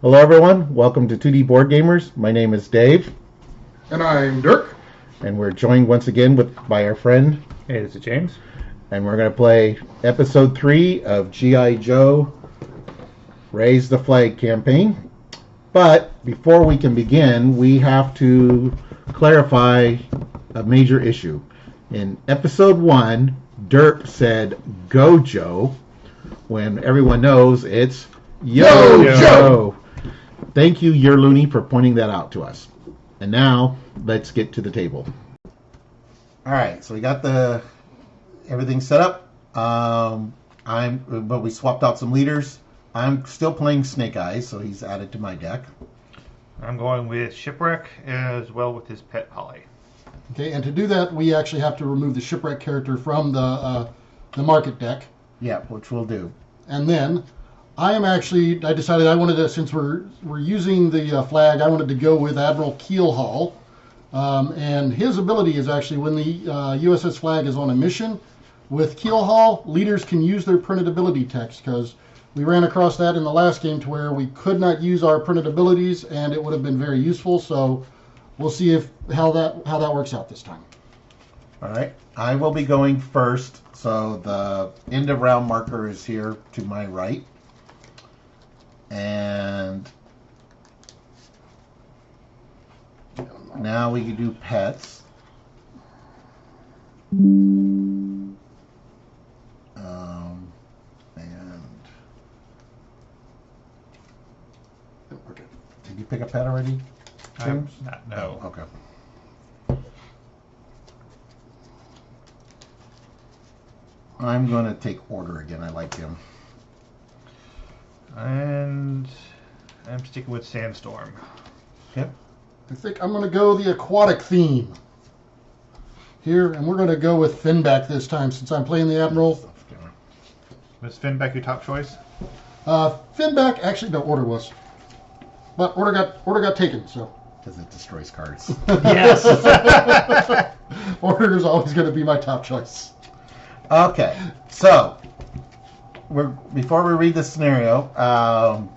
Hello, everyone. Welcome to 2D Board Gamers. My name is Dave, And I'm Dirk. and we're joined once again by our friend, Hey, this is James. and we're going to play Episode 3 of G.I. Joe Raise the Flag campaign. But before we can begin, we have to clarify a major issue. In Episode 1, Dirk said, "Go, Joe," when everyone knows it's Yo, Joe. Thank you, You're Looney, for pointing that out to us. And now, let's get to the table. All right, so we got everything set up. But we swapped out some leaders. I'm still playing Snake Eyes, so he's added to my deck. I'm going with Shipwreck as well with his pet Holly. Okay, and to do that, we actually have to remove the shipwreck character from the market deck. Yeah, which we'll do. And then I decided I wanted to, since we're using the flag, I wanted to go with Admiral Keelhaul. And his ability is actually when the USS Flagg is on a mission with Keelhaul, leaders can use their printed ability text, because we ran across that in the last game to where we could not use our printed abilities, and it would have been very useful. So we'll see how that works out this time. All right, I will be going first. So the end of round marker is here to my right. And now we can do pets. Okay. Did you pick a pet already, James? No. Oh, okay. I'm going to take Order again. I like him. And I'm sticking with Sandstorm. Yep. I think I'm going to go the aquatic theme here, and we're going to go with Finback this time since I'm playing the Admiral. Was Finback your top choice? Finback, actually, no, Order was. But Order got taken, so. Because it destroys cards. Yes. Order is always going to be my top choice. Okay, so before we read the scenario,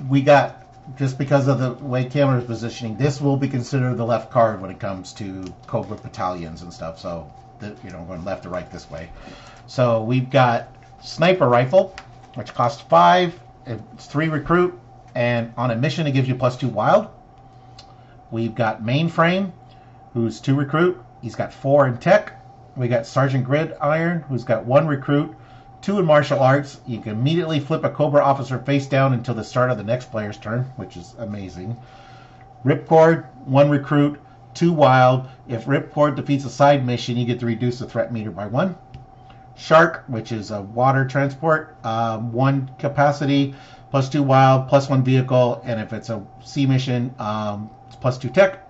we got, just because of the way camera is positioning, this will be considered the left card when it comes to Cobra battalions and stuff. So, going left to right this way. So we've got Sniper Rifle, which costs 5. It's 3 recruit, and on a mission it gives you +2 wild. We've got Mainframe, who's 2 recruit. He's got 4 in tech. We got Sergeant Gridiron, who's got 1 recruit, 2 in martial arts. You can immediately flip a Cobra officer face down until the start of the next player's turn, which is amazing. Ripcord, 1 recruit, 2 wild. If Ripcord defeats a side mission, you get to reduce the threat meter by 1. Shark, which is a water transport, 1 capacity, +2 wild, +1 vehicle, and if it's a sea mission, it's +2 tech.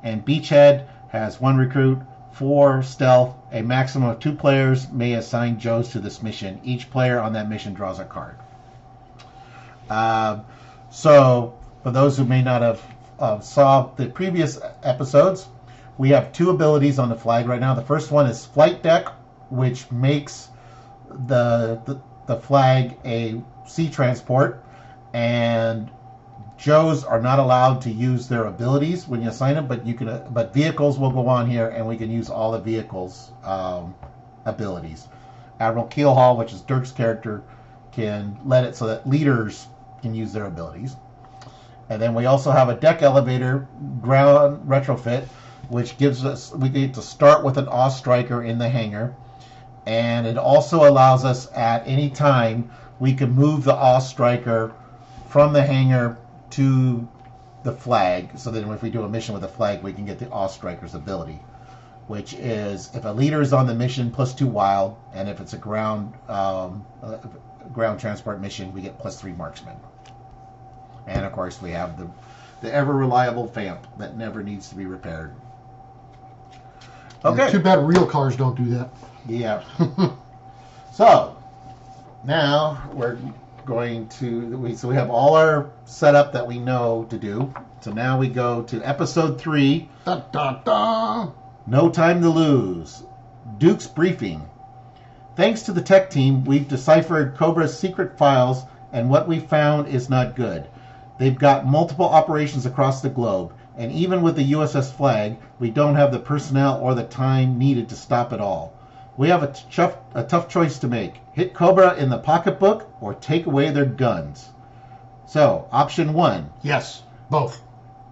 And Beachhead has 1 recruit, 4 stealth. A maximum of 2 players may assign Joes to this mission. Each player on that mission draws a card. So, for those who may not have saw the previous episodes, we have 2 abilities on the flag right now. The first one is Flight Deck, which makes the flag a sea transport, and Joes are not allowed to use their abilities when you assign them, but vehicles will go on here, and we can use all the vehicles' abilities. Admiral Keelhaul, which is Dirk's character, can let it so that leaders can use their abilities. And then we also have a deck elevator ground retrofit, which we get to start with an Oz Striker in the hangar, and it also allows us at any time we can move the Oz Striker from the hangar to the flag, so that if we do a mission with a flag, we can get the Oz Striker's ability, which is if a leader is on the mission, +2 wild, and if it's a ground transport mission, we get +3 marksman. And of course, we have the ever reliable Vamp that never needs to be repaired. Okay. Yeah, too bad real cars don't do that. Yeah. So now we're going to so we have all our setup that we know to do. So now we go to episode 3. Da, da, da. No time to lose. Duke's briefing. Thanks to the tech team, we've deciphered Cobra's secret files and what we found is not good. They've got multiple operations across the globe, and even with the USS Flagg, we don't have the personnel or the time needed to stop it all. We have a tough choice to make. Hit Cobra in the pocketbook or take away their guns. So, option 1. Yes, both.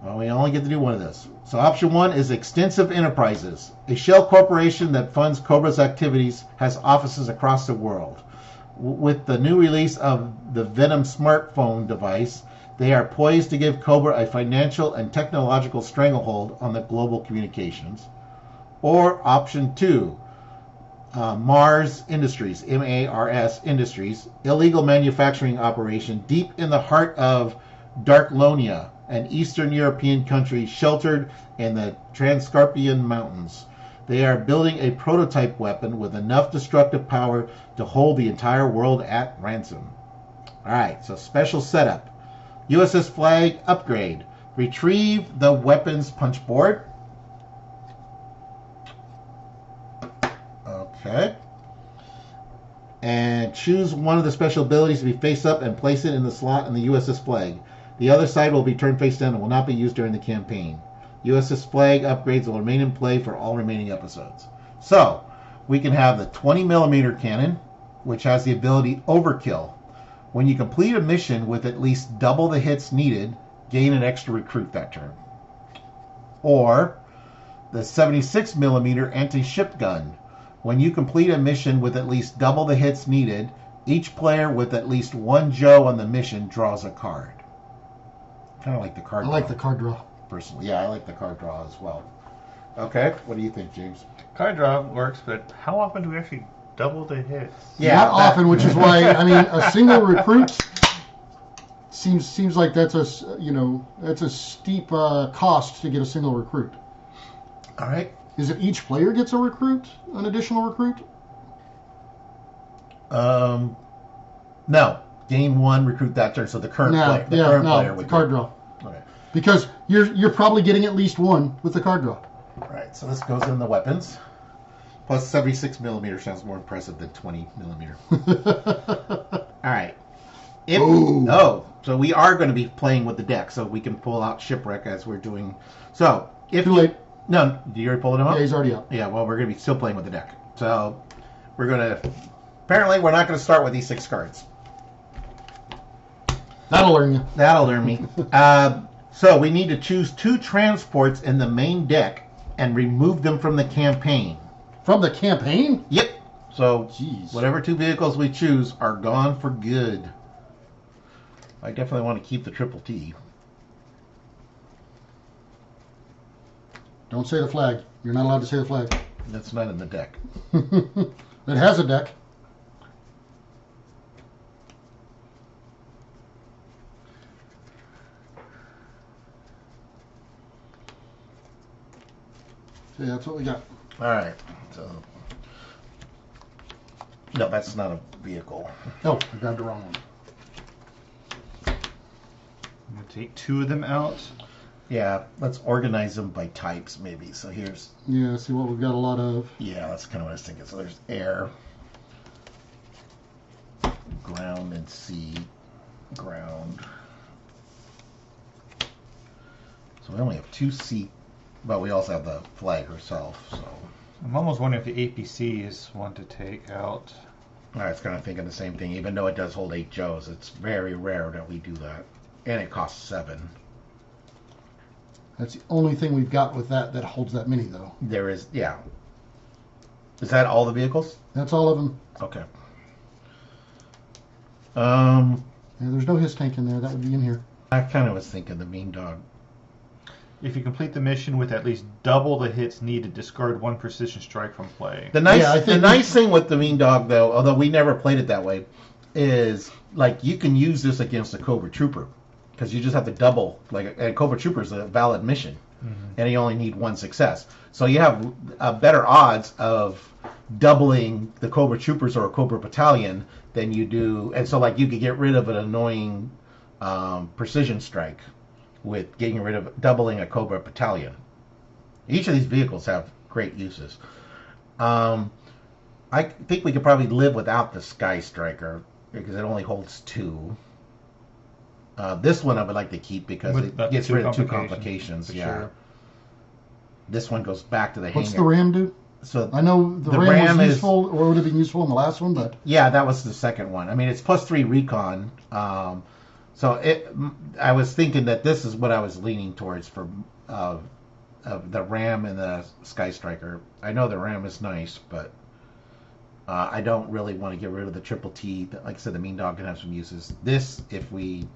Well, we only get to do one of this. So option 1 is Extensive Enterprises. A shell corporation that funds Cobra's activities, has offices across the world. With the new release of the Venom smartphone device, they are poised to give Cobra a financial and technological stranglehold on the global communications. Or option 2, Mars Industries, M-A-R-S Industries, illegal manufacturing operation deep in the heart of Darklonia, an Eastern European country sheltered in the Transcarpathian Mountains. They are building a prototype weapon with enough destructive power to hold the entire world at ransom. Alright, so special setup. USS Flagg upgrade. Retrieve the weapons punch board. Okay. And choose one of the special abilities to be face up and place it in the slot in the USS Flagg. The other side will be turned face down and will not be used during the campaign. USS Flagg upgrades will remain in play for all remaining episodes. So, we can have the 20mm cannon, which has the ability Overkill. When you complete a mission with at least double the hits needed, gain an extra recruit that turn. Or, the 76mm anti-ship gun. When you complete a mission with at least double the hits needed, each player with at least one Joe on the mission draws a card. Kind of like the card I draw. like the card draw. Personally, yeah, I like the card draw as well. Okay, what do you think, James? Card draw works, but how often do we actually double the hits? Not often, which is why a single recruit seems like that's a steep cost to get a single recruit. All right. Is it each player gets a recruit, an additional recruit? No. Game 1, recruit that turn. So the current player would card draw. Okay. Because you're probably getting at least one with the card draw. All right. So this goes in the weapons. Plus 76mm sounds more impressive than 20mm. All right. So we are going to be playing with the deck, so we can pull out Shipwreck as we're doing. So if Too late. No, do you already pull him up? Yeah, he's already up. Yeah, well, we're going to be still playing with the deck. So we're going to... Apparently, we're not going to start with these 6 cards. That'll learn you. That'll learn me. So we need to choose 2 transports in the main deck and remove them from the campaign. From the campaign? Yep. So Jeez. Whatever 2 vehicles we choose are gone for good. I definitely want to keep the Triple T. Don't say the flag. You're not allowed to say the flag. That's not in the deck. It has a deck. So yeah, that's what we got. All right. So no, that's not a vehicle. Oh, I grabbed the wrong one. I'm going to take 2 of them out. Yeah, let's organize them by types, maybe. So here's... Yeah, see what we've got a lot of. Yeah, that's kind of what I was thinking. So there's air, ground, and sea. Ground. So we only have 2 sea, but we also have the Flagg herself, so... I'm almost wondering if the APC is one to take out. I was kind of thinking the same thing, even though it does hold 8 Joes. It's very rare that we do that. And it costs 7. That's the only thing we've got with that holds that many, though. There is, yeah. Is that all the vehicles? That's all of them. Okay. Yeah, there's no his tank in there. That would be in here. I kind of was thinking the Mean Dog. If you complete the mission with at least double the hits needed, discard 1 precision strike from play. The nice thing with the Mean Dog, though, although we never played it that way, is like you can use this against a Cobra Trooper because you just have to double. Like a Cobra Trooper is a valid mission, and you only need 1 success. So you have better odds of doubling the Cobra Troopers or a Cobra Battalion than you do. And so like you could get rid of an annoying precision strike with getting rid of doubling a Cobra Battalion. Each of these vehicles have great uses. I think we could probably live without the Sky Striker because it only holds 2. This one I would like to keep because With it gets two rid of two complications, complications. for Yeah. sure. This one goes back to the What's hangar. the RAM do? So I know the RAM was useful, or would have been useful in the last one, but yeah, that was the second one. I mean, it's +3 recon. I was thinking that this is what I was leaning towards for of the RAM and the Sky Striker. I know the RAM is nice, but I don't really want to get rid of the triple T. Like I said, the Mean Dog can have some uses. This, if we,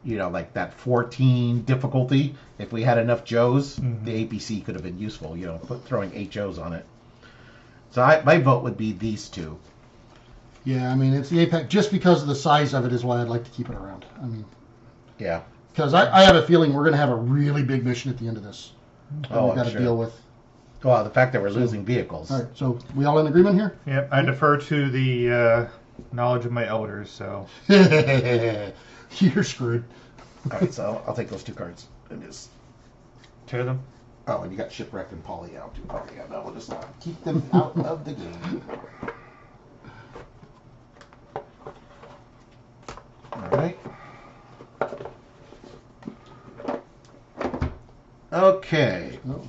like that 14 difficulty, if we had enough Joes, the APC could have been useful. Throwing 8 Joes on it. So my vote would be these two. yeah, I mean, it's the Apex. Just because of the size of it is why I'd like to keep it around. I mean, Yeah. because I have a feeling we're going to have a really big mission at the end of this. That we've I'm got to sure. deal with. Well, the fact that we're losing vehicles. All right, so we all in agreement here? Yep, I defer to the knowledge of my elders, so. You're screwed. All right, so I'll take those 2 cards and just. Tear them. Oh, and you got Shipwreck and Polly out too. Oh, yeah, no, we'll just keep them out of the game. All right. Okay. Oh.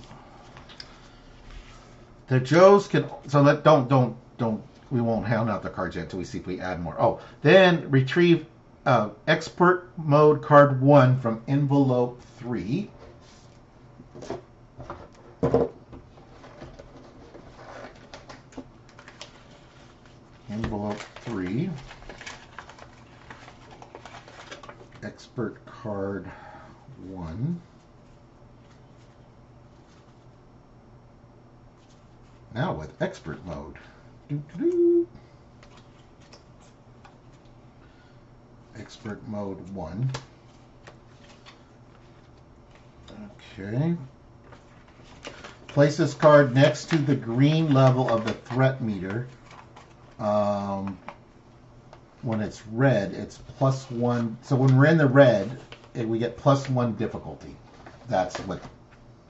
The Joes can. So don't. We won't hound out the cards yet until we see if we add more. Oh, then retrieve expert mode card 1 from envelope 3. Envelope 3. Expert card 1. Now with expert mode. Doo-doo-doo. Expert mode 1. Okay. Place this card next to the green level of the threat meter. When it's red, it's +1. So when we're in the red, we get +1 difficulty. That's what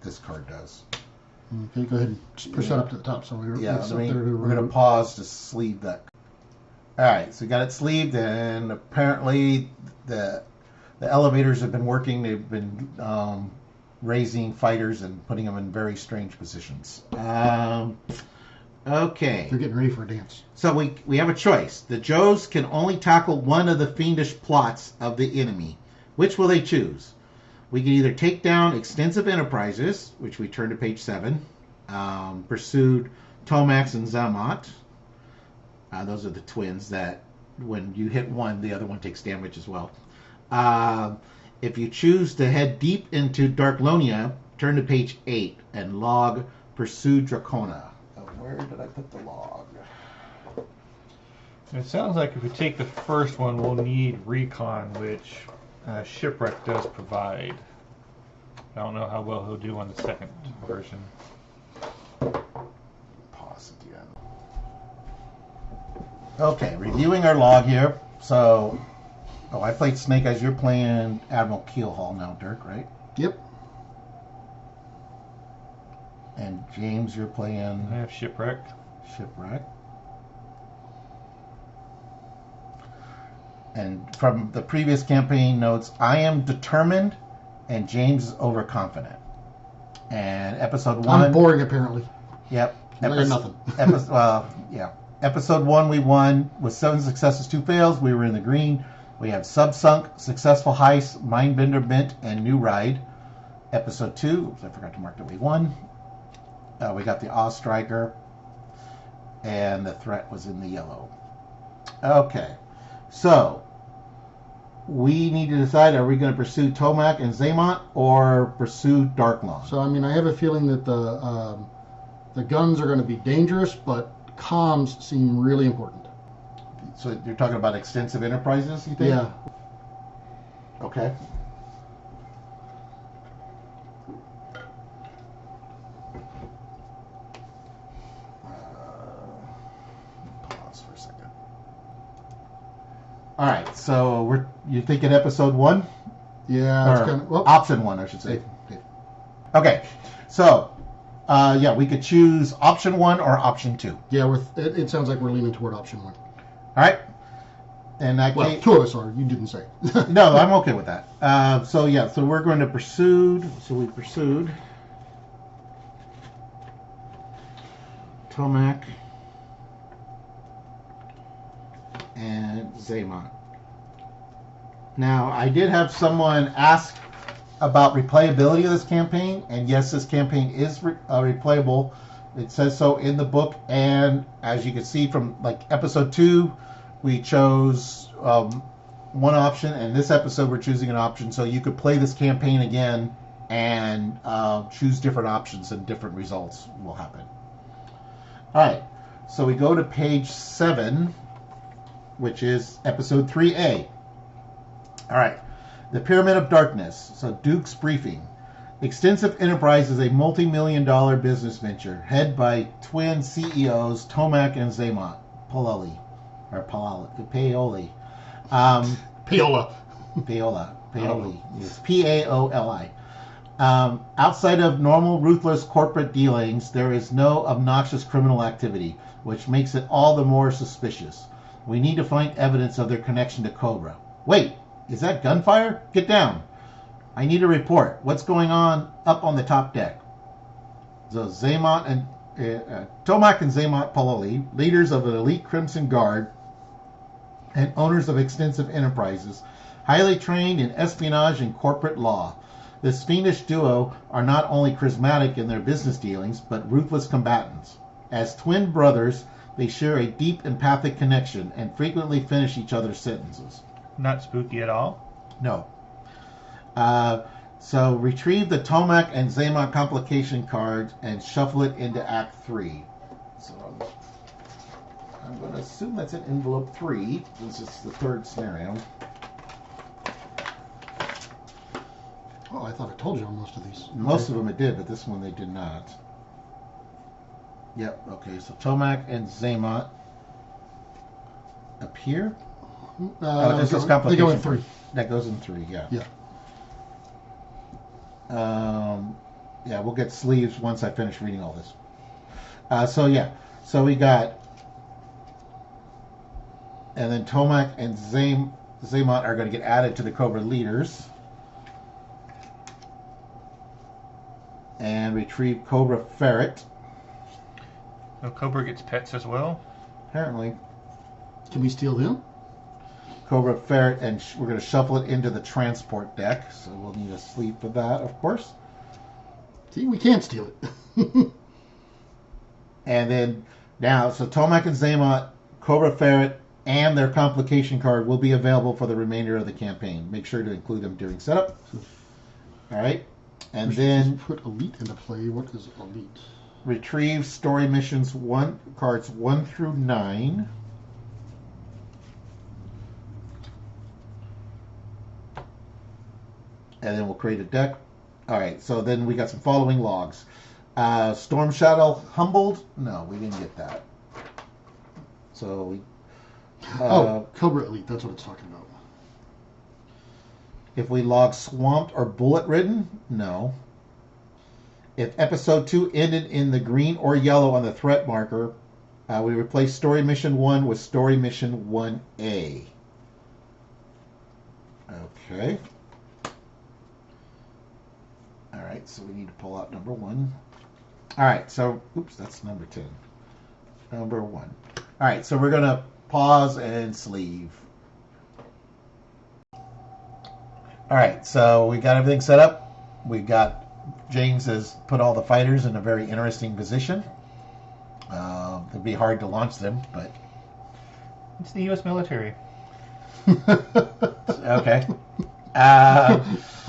this card does. Okay, go ahead and push that up to the top. So we're we're going to pause to sleeve that. All right, so we got it sleeved, and apparently the elevators have been working. They've been raising fighters and putting them in very strange positions. Okay. They're getting ready for a dance. So we have a choice. The Joes can only tackle one of the fiendish plots of the enemy. Which will they choose? We can either take down extensive enterprises, which we turn to page 7, pursued Tomax and Zamat. Those are the twins that when you hit one, the other one takes damage as well. If you choose to head deep into Darklonia, turn to page 8 and log Pursue Dracona. Where did I put the log? It sounds like if we take the first one, we'll need recon, which Shipwreck does provide. I don't know how well he'll do on the second version. Pause again. Okay, reviewing our log here. So, I played Snake Eyes. You're playing Admiral Keelhaul now, Dirk, right? Yep. And James, you're playing I have Shipwreck. Shipwreck. And from the previous campaign notes, I am determined and James is overconfident. And episode 1... I'm boring, apparently. Yep. Nothing. Episode 1 we won with 7 successes, 2 fails. We were in the green. We have Subsunk, Successful Heist, Mindbender Bent, and New Ride. Episode 2, oops, I forgot to mark that we won. We got the Oz Striker, and the threat was in the yellow. Okay, so we need to decide: are we going to pursue Tomac and Zaymont or pursue Darklon? So I mean, I have a feeling that the guns are going to be dangerous, but comms seem really important. So you're talking about extensive enterprises, you think? Yeah. Okay. Pause for a second. All right, so you're thinking episode 1? Yeah. It's Or kind of, well, option 1, I should say. okay. Okay, so we could choose option 1 or option 2. Yeah, it sounds like we're leaning toward option 1. All right. In that Well, case, two of us are. You didn't say. no, I'm okay with that. So we're going to pursue. So we pursued Tomac and Zaymont. Now, I did have someone ask about replayability of this campaign, and yes, this campaign is replayable. It says so in the book, and as you can see from like episode 2, we chose one option, and this episode we're choosing an option, so you could play this campaign again and choose different options and different results will happen. All right, so we go to page 7, which is episode 3A. All right, the Pyramid of Darkness. So Duke's briefing. Extensive Enterprise is a multi-million-dollar business venture, headed by twin CEOs Tomac and Zaymont Paoli. Paola. Paoli. It's Paoli. Outside of normal, ruthless corporate dealings, there is no obnoxious criminal activity, which makes it all the more suspicious. We need to find evidence of their connection to Cobra. Wait, is that gunfire? Get down. I need a report. What's going on up on the top deck? So Zaymont and Tomac and Zaymont Paoli, leaders of an elite Crimson Guard and owners of extensive enterprises, highly trained in espionage and corporate law. This fiendish duo are not only charismatic in their business dealings, but ruthless combatants. As twin brothers, they share a deep empathic connection and frequently finish each other's sentences. Not spooky at all? No. So retrieve the Tomac and Zaymont complication cards and shuffle it into Act 3. So I'm going to assume that's in envelope 3, since it's the third scenario. Oh, I thought I told you on most of these. Most of them it did, but this one they did not. Yep, okay, so Tomac and Zaymont appear. This is complication. They go in 3. That goes in 3, yeah. Yeah. Yeah, we'll get sleeves once I finish reading all this. So we got, and then Tomac and Zaymont are going to get added to the Cobra leaders. And retrieve Cobra Ferret. Oh, Cobra gets pets as well? Apparently. Can we steal them? Cobra Ferret, and we're going to shuffle it into the transport deck. So we'll need a sleeve for that, of course. See, we can't steal it. And then now, so Tomac and Zaymont, Cobra Ferret, and their complication card will be available for the remainder of the campaign. Make sure to include them during setup. All right. And then put Elite into play. What is Elite? Retrieve story missions cards 1 through 9. And then we'll create a deck. All right, so then we got some following logs. Storm Shadow humbled? No, we didn't get that. So we. Cobra Elite. That's what it's talking about. If we log swamped or bullet ridden? No. If episode 2 ended in the green or yellow on the threat marker, we replace story mission 1 with story mission 1A. Okay. All right, so we need to pull out number 1. All right, so, oops, that's number 10. Number 1. All right, so we're going to pause and sleeve. All right, so we got everything set up. We got, James has put all the fighters in a very interesting position. It'd be hard to launch them, but... It's the U.S. military. Okay.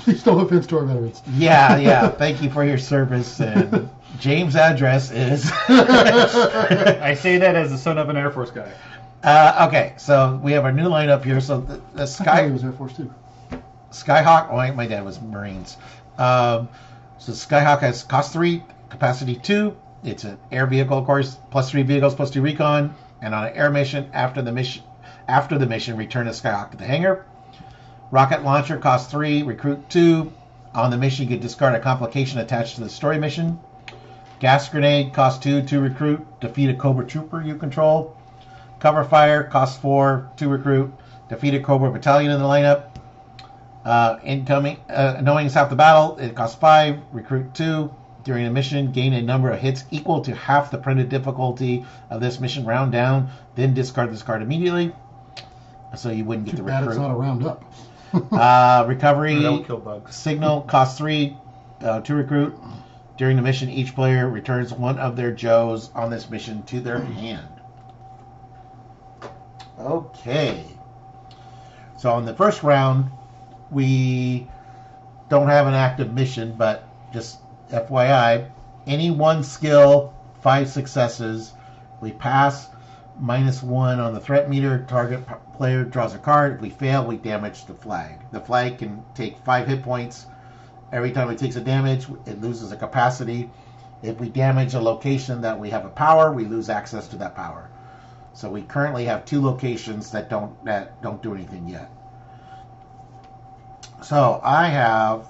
Please no offense to our veterans. Yeah. Thank you for your service. And James' address is... I say that as the son of an Air Force guy. Okay, so we have our new lineup here. So the I Sky... was Air Force too. Skyhawk... Oh, my dad was Marines. So Skyhawk has cost 3, capacity 2. It's an air vehicle, of course, plus 3 vehicles, plus 2 recon. And on an air mission, after the mission, return a Skyhawk to the hangar. Rocket launcher costs 3, recruit 2. On the mission, you can discard a complication attached to the story mission. Gas grenade costs 2 to recruit. Defeat a Cobra trooper you control. Cover fire costs 4 to recruit. Defeat a Cobra battalion in the lineup. Incoming, knowing it's half the battle, it costs 5. Recruit 2. During a mission, gain a number of hits equal to half the printed difficulty of this mission round down. Then discard this card immediately. So you wouldn't get Too the bad recruit. it's not a roundup. Recovery That'll kill bugs. signal costs 3 to recruit. During the mission, each player returns one of their Joes on this mission to their hand. Okay. So in the first round, we don't have an active mission, but just FYI, any one skill, 5 successes, we pass. -1 on the threat meter. Target player draws a card. If we fail, we damage the flag. The flag can take 5 hit points. Every time it takes a damage, it loses a capacity. If we damage a location that we have a power, we lose access to that power. So we currently have 2 locations that don't do anything yet. So I have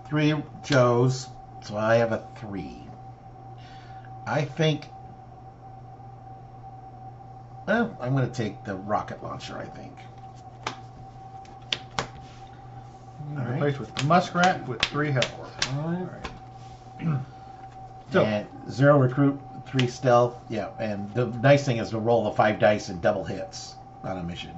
3 Joes, so I have a 3. I think I'm going to take the rocket launcher, I think. All right. Replaced with Muskrat with 3 health. All right. All right. So, And 0 recruit, 3 stealth. Yeah, and the nice thing is to roll the 5 dice and double hits on a mission.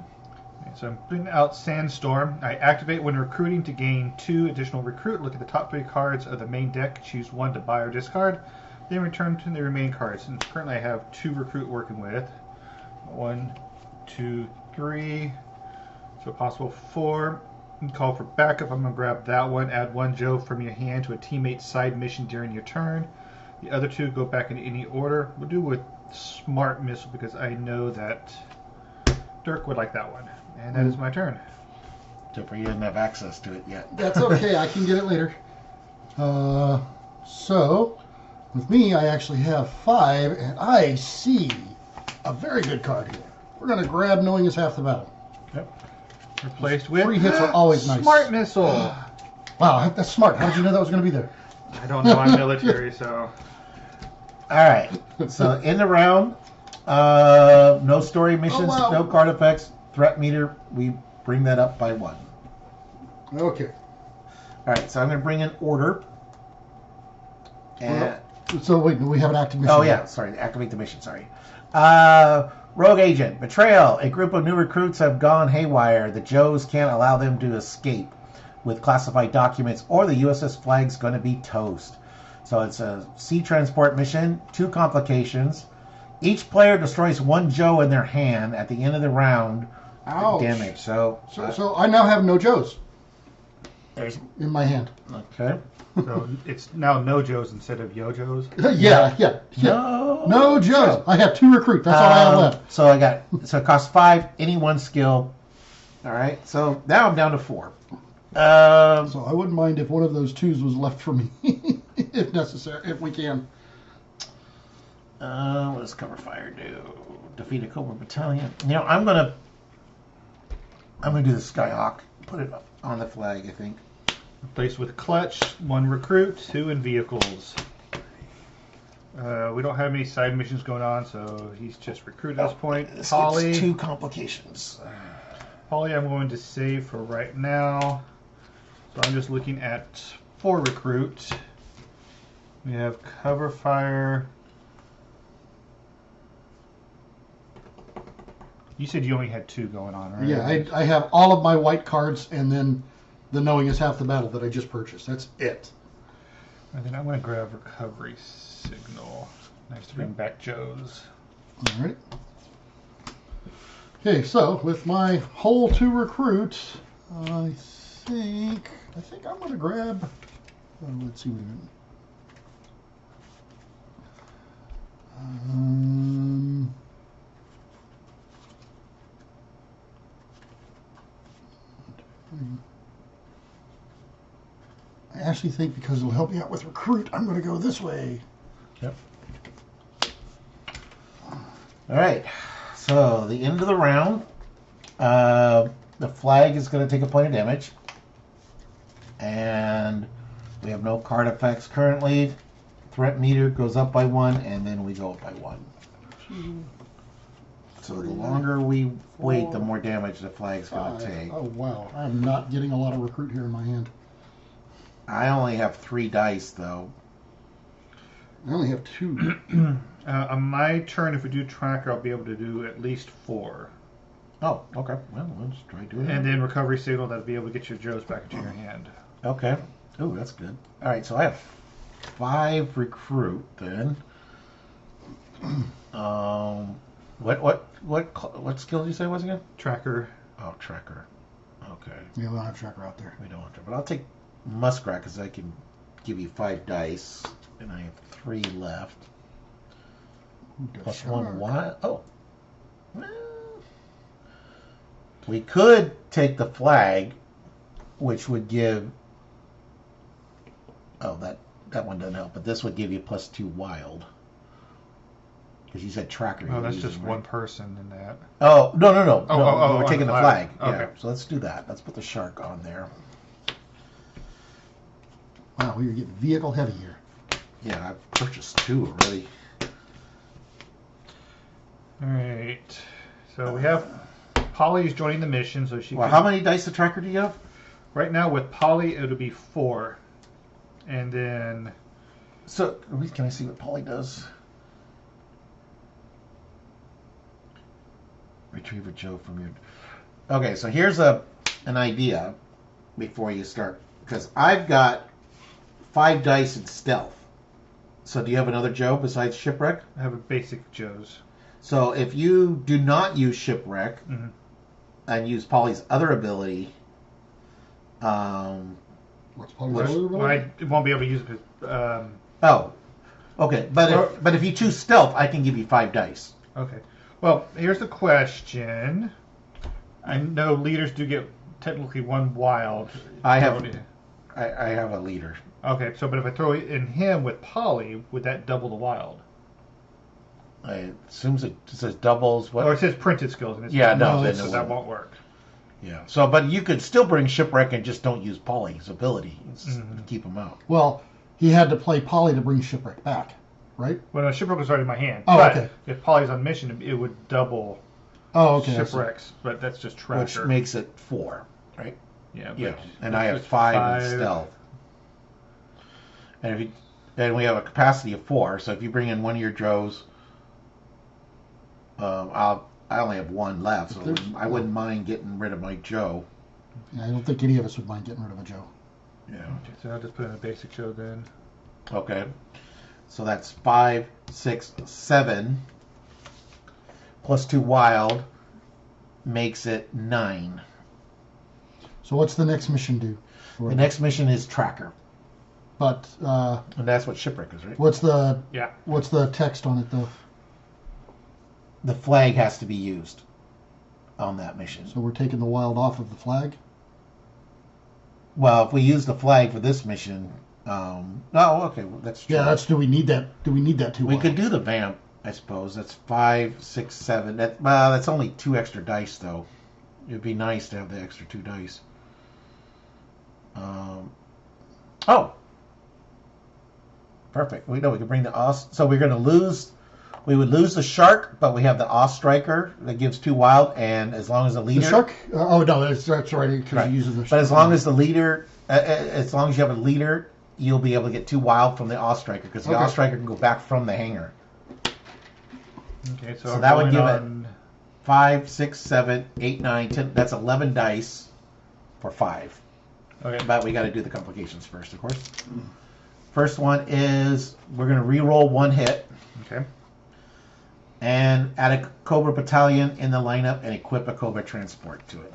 so I'm putting out Sandstorm. I activate when recruiting to gain 2 additional recruit. Look at the top 3 cards of the main deck. Choose 1 to buy or discard. Then return to the remaining cards. And currently I have 2 recruit working with. 1, 2, 3. So possible 4. And call for backup. I'm going to grab that one. Add 1 Joe from your hand to a teammate's side mission during your turn. The other 2 go back in any order. We'll do with Smart Missile because I know that Dirk would like that one. And that is my turn. Except for you didn't have access to it yet. That's okay. I can get it later. So, with me, I actually have 5, and I see a very good card here. We're going to grab Knowing is Half the Battle. Yep. Replaced with 3 hits are always nice. Smart Missile. Wow, that's smart. How did you know that was going to be there? I don't know. I'm military, so. All right. So in the round, no story missions, wow. no card effects, threat meter. We bring that up by 1. Okay. All right. So I'm going to bring in order. And So wait, we have an active mission. oh yeah, sorry. Activate the mission. Sorry. Rogue agent betrayal. A group of new recruits have gone haywire. The Joes can't allow them to escape with classified documents, or the USS Flagg's going to be toast. So it's a sea transport mission, 2 complications. Each player destroys 1 Joe in their hand at the end of the round. Ouch. Damage. So I now have no Joes there's in my hand. okay. So it's now no Joes instead of Yo-Joes. yeah. No Joes. I have 2 recruit. That's all I have left. So it costs 5, any 1 skill. All right. So now I'm down to 4. So I wouldn't mind if one of those 2s was left for me, if necessary, if we can. What does cover fire do? Defeat a Cobra battalion. You know, I'm gonna do the Skyhawk. Put it on the flag, I think. Replaced with Clutch, 1 recruit, 2 in vehicles. We don't have any side missions going on, so he's just recruit at this point. This Polly. gets 2 complications. Polly I'm going to save for right now. So I'm just looking at 4 recruit. We have cover fire. You said you only had 2 going on, right? Yeah, I have all of my white cards and then the Knowing is Half the Battle that I just purchased. That's it. And then I'm going to grab recovery signal. Nice to bring back Joe's. All right. Okay, so with my whole 2 recruit, I think I'm going to grab. Let's see what I actually think because it'll help me out with recruit, I'm going to go this way. Yep. All right. So the end of the round, the flag is going to take a point of damage, and we have no card effects currently. Threat meter goes up by 1, and then we go up by 1. So the longer we wait, the more damage the flag's going to 5. take. Oh, wow. I'm not getting a lot of recruit here in my hand. I only have 3 dice, though. I only have 2. On my turn, if we do tracker, I'll be able to do at least 4. Oh, okay. Well, let's try doing And that. then recovery signal, that'll be able to get your Joes back into your hand. Okay. Oh, that's good. All right, so I have 5 recruit then. What skill did you say it was again? Tracker. Oh, tracker. Okay. Yeah, we don't have tracker out there. We don't want to, but I'll take muskrat because I can give you 5 dice, and I have 3 left. Ooh, the Plus shark. 1 wild. Oh. Well, we could take the flag, which would give. Oh, that one doesn't help, but this would give you plus 2 wild. Because you said tracker. Oh, you're that's using, just right? one person in that. Oh, no. Oh, we're on taking the the flag. flag. Yeah, Okay. so let's do that. Let's put the shark on there. Wow, we are getting vehicle heavy here. Yeah, I've purchased 2 already. All right. So we have Polly's joining the mission, so she. Well, can, how many dice the tracker do you have? Right now with Polly, it'll be 4, and then So, can I see what Polly does? Retrieve a Joe from your. Okay, so here's an idea before you start, because I've got 5 dice in stealth. So, do you have another Joe besides shipwreck? I have a basic Joes. So, if you do not use shipwreck Mhm. and use Polly's other ability, What's Polly's Which- other Well, I ability? won't be able to use it. oh, okay, but if you choose stealth, I can give you 5 dice. Okay. Well, here's the question. I know leaders do get technically 1 wild. I have a leader. Okay, so but if I throw it in him with Polly, would that double the wild? I assume it says doubles. What? Or it says printed skills, and it's Yeah, no, No, then it's- it so that wouldn't. won't work. Yeah. So, but you could still bring shipwreck and just don't use Polly's ability. Keep him out. Well, he had to play Polly to bring Shipwreck back, right? Well, no, shipwreck was already in my hand. Oh, but okay. if Polly's on mission, it would double Oh, okay. I see. shipwrecks, but that's just tracker. Which makes it 4, right? yeah, Yeah. but And that's I have just 5 in stealth. And we have a capacity of 4. So if you bring in one of your Joes, I only have 1 left, so I wouldn't mind getting rid of my Joe. Yeah, I don't think any of us would mind getting rid of a Joe. Yeah. Okay, so I'll just put in a basic Joe then. Okay. So that's 5, 6, 7 plus 2 wild makes it 9. So what's the next mission do? The next mission is tracker, But and that's what shipwreck is, right? what's the Yeah. text on it though? The flag has to be used on that mission. So we're taking the wild off of the flag. Well, if we use the flag for this mission, okay, well, that's true. Yeah, that's. Do we need that? Do we need that too? We could do the vamp, I suppose. That's 5, 6, 7. That's only 2 extra dice, though. It'd be nice to have the extra 2 dice. Oh, perfect. We could bring the Oz. So we're going to lose. We would lose the shark, but we have the Oz striker that gives 2 wild, and as long as the leader. The shark? Oh no, that's right. Because Right. he uses the. But as long as the leader, as long as you have a leader, you'll be able to get 2 wild from the Oz striker because the Okay. Oz striker can go back from the hangar. Okay, So I'm that would going give on, 5, 6, 7, 8, 9, 10. That's 11 dice for 5. Okay. But we got to do the complications first, of course. First one is we're going to re-roll 1 hit Okay. and add a Cobra battalion in the lineup and equip a Cobra transport to it.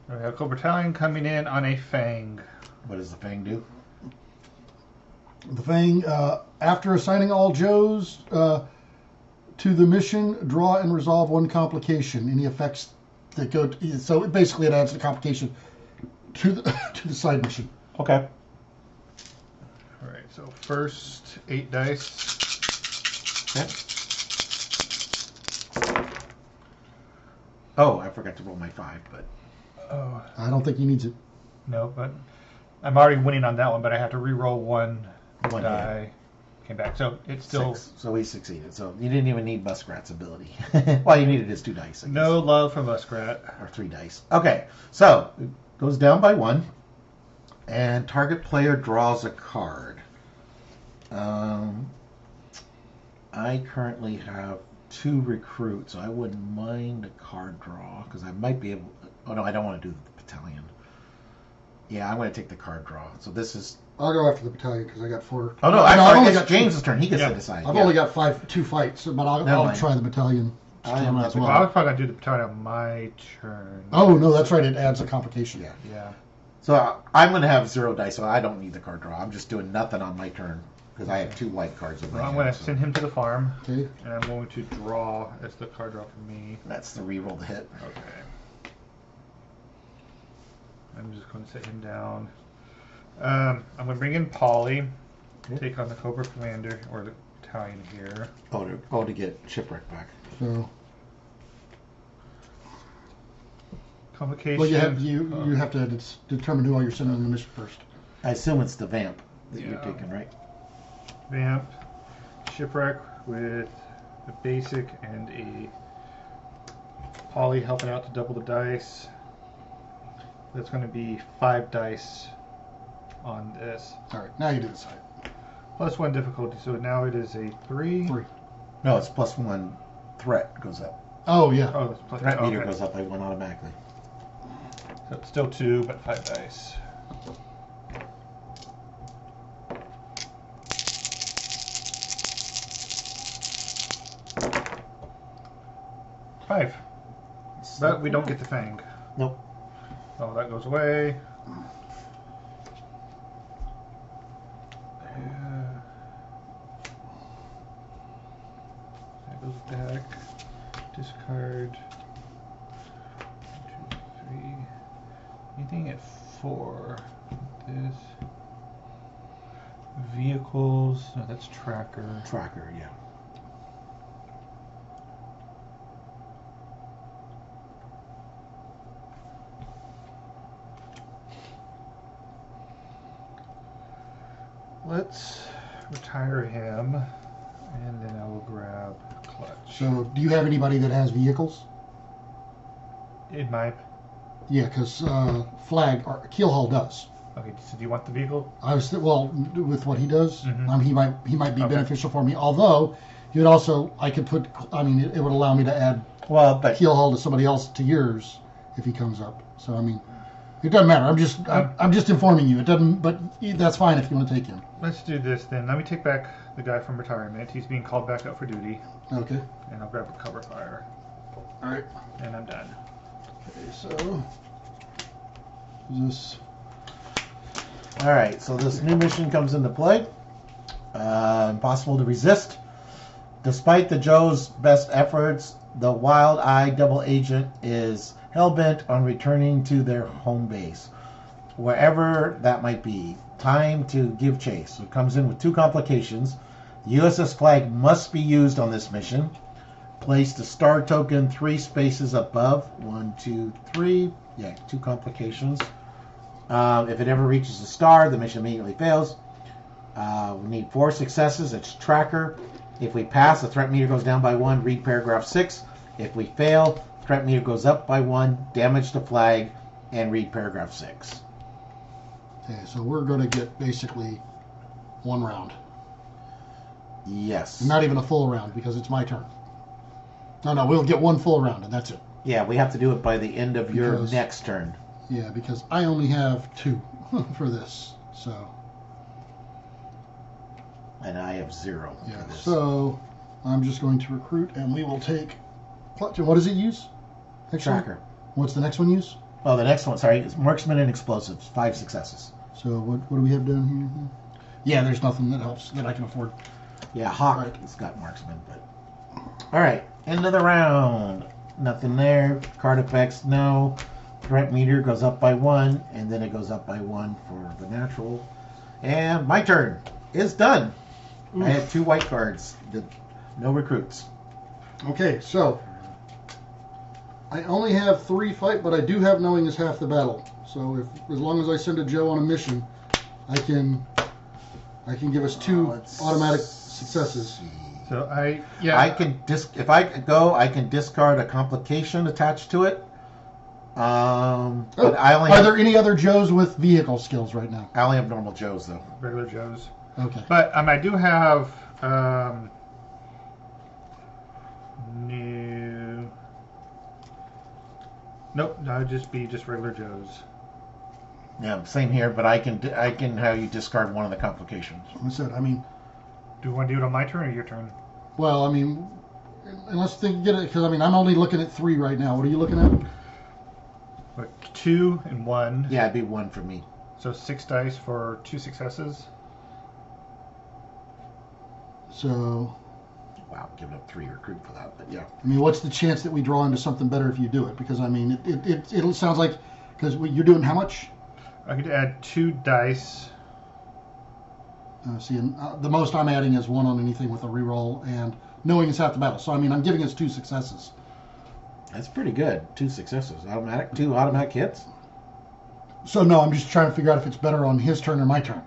We have Cobra Battalion coming in on a Fang. What does the Fang do? The Fang, after assigning all Joes to the mission, draw and resolve 1 complication. Any effects that go. So basically, it adds the complication to the to the side mission. Okay. All right, so first 8 dice. Okay. Oh, I forgot to roll my 5, but Oh, I don't think he needs it. no, but I'm already winning on that one, but I have to re-roll 1 One die. came back. So it's still 6. So we succeeded. So you didn't even need Muskrat's ability. All you needed is 2 dice. I guess. no love for Muskrat. Or 3 dice. Okay, so it goes down by 1, and target player draws a card. I currently have 2 recruits, so I wouldn't mind a card draw because I might be able. Oh no, I don't want to do the battalion. Yeah, I'm going to take the card draw. So this is. I'll go after the battalion because I got 4. Oh no, I've I've only got got James's turn. He gets to decide. I've only got 2 fights, but I'll mind. try the battalion. I am as Well, I well. was probably gonna do the battalion on my turn. Oh no, that's right. It adds a complication. Yeah. Yeah. So I'm going to have 0 dice, so I don't need the card draw. I'm just doing nothing on my turn because I have 2 white cards in my Well, I'm hand. gonna so send him to the farm, Okay. and I'm going to draw as the card draw for me. That's the reroll to hit. Okay. I'm just going to set him down. I'm going to bring in Polly, take on the Cobra Commander, or the battalion here. Oh, to get Shipwreck back. So, Complication. well, you have to determine who all you're sending on the mission first. I assume it's the Vamp that you're Yeah. taking, right? Vamp, Shipwreck with a basic and a Polly helping out to double the dice. That's going to be 5 dice on this. All right, now you do the side. +1 difficulty, so now it is a 3. 3. No, it's +1 threat goes up. Oh yeah. Oh, that's plus Threat meter okay. goes up by 1 automatically. So it's still 2, but 5 dice. Five. But we don't get the fang. Nope. Oh, that goes away. That goes back. Discard. 1, 2, 3. Anything at 4. This. Vehicles. No, that's tracker. Tracker, yeah. Let's retire him, and then I will grab Clutch. So, do you have anybody that has vehicles? In my Yeah, because Flagg or Keelhaul does. okay, so do you want the vehicle? I was well with what he does. Mhm. He might be Okay. beneficial for me. Although, he would also I could put. I mean, it would allow me to add Well, but Keelhaul to somebody else to yours if he comes up. So I mean, it doesn't matter. I'm just informing you. It doesn't. But that's fine if you want to take him. Let's do this then. Let me take back the guy from retirement. He's being called back up for duty, Okay. and I'll grab a cover fire, All right. and I'm done. Okay. So this. all right. So this new mission comes into play. Impossible to resist. Despite the Joe's best efforts, the Wild-Eyed double agent is hell-bent on returning to their home base, wherever that might be. Time to give chase. It comes in with 2 complications. The USS Flagg must be used on this mission. Place the star token 3 spaces above. 1, 2, 3. Yeah, 2 complications. If it ever reaches the star, the mission immediately fails. We need 4 successes. It's tracker. If we pass, the threat meter goes down by 1. Read paragraph 6. If we fail, threat meter goes up by 1. Damage to Flagg, and read paragraph 6. Okay. So we're going to get basically 1 round. Yes. Not even a full round because it's my turn. No, we'll get 1 full round and that's it. Yeah, we have to do it by the end of your Because- next turn. Yeah, because I only have 2 for this. So And I have 0 yeah. for this. So I'm just going to recruit, and we will take. What does it use? Actually? Tracker. What's the next one use? Oh, the next one, sorry, is Marksman and Explosives. 5 successes. So what do we have down here? Yeah, there's nothing that helps that I can afford. Yeah, Hawk Right. has got Marksman, but... Alright, end of the round. Nothing there. Card effects, no. Threat meter goes up by 1, and then it goes up by 1 for the natural. And my turn is done. I had 2 white cards. No recruits. Okay, so I only have 3 fight, but I do have knowing is half the battle. So as long as I send a Joe on a mission, I can give us 2 Let's automatic successes. So I can if I go, I can discard a complication attached to it. But I only Are there any other Joes with vehicle skills right now? I only have normal Joes though. regular Joes. Okay. But I do have new. Nope, that would just be just regular Joes. Yeah, same here. But I can have you discard one of the complications. I said, I mean, Do you want to do it on my turn or your turn? well, I mean, unless they get it, because I mean, I'm only looking at 3 right now. What are you looking at? Like 2 and 1. Yeah, it'd be 1 for me. So 6 dice for 2 successes. So, Wow, giving up 3 recruit for that. But yeah. I mean, what's the chance that we draw into something better if you do it? Because I mean, it sounds like because you're doing how much? I could add 2 dice. See, and, the most I'm adding is 1 on anything with a reroll, and knowing it's half the battle. So I mean, I'm giving us 2 successes. That's pretty good. 2 successes. 2 automatic hits. So no, I'm just trying to figure out if it's better on his turn or my turn,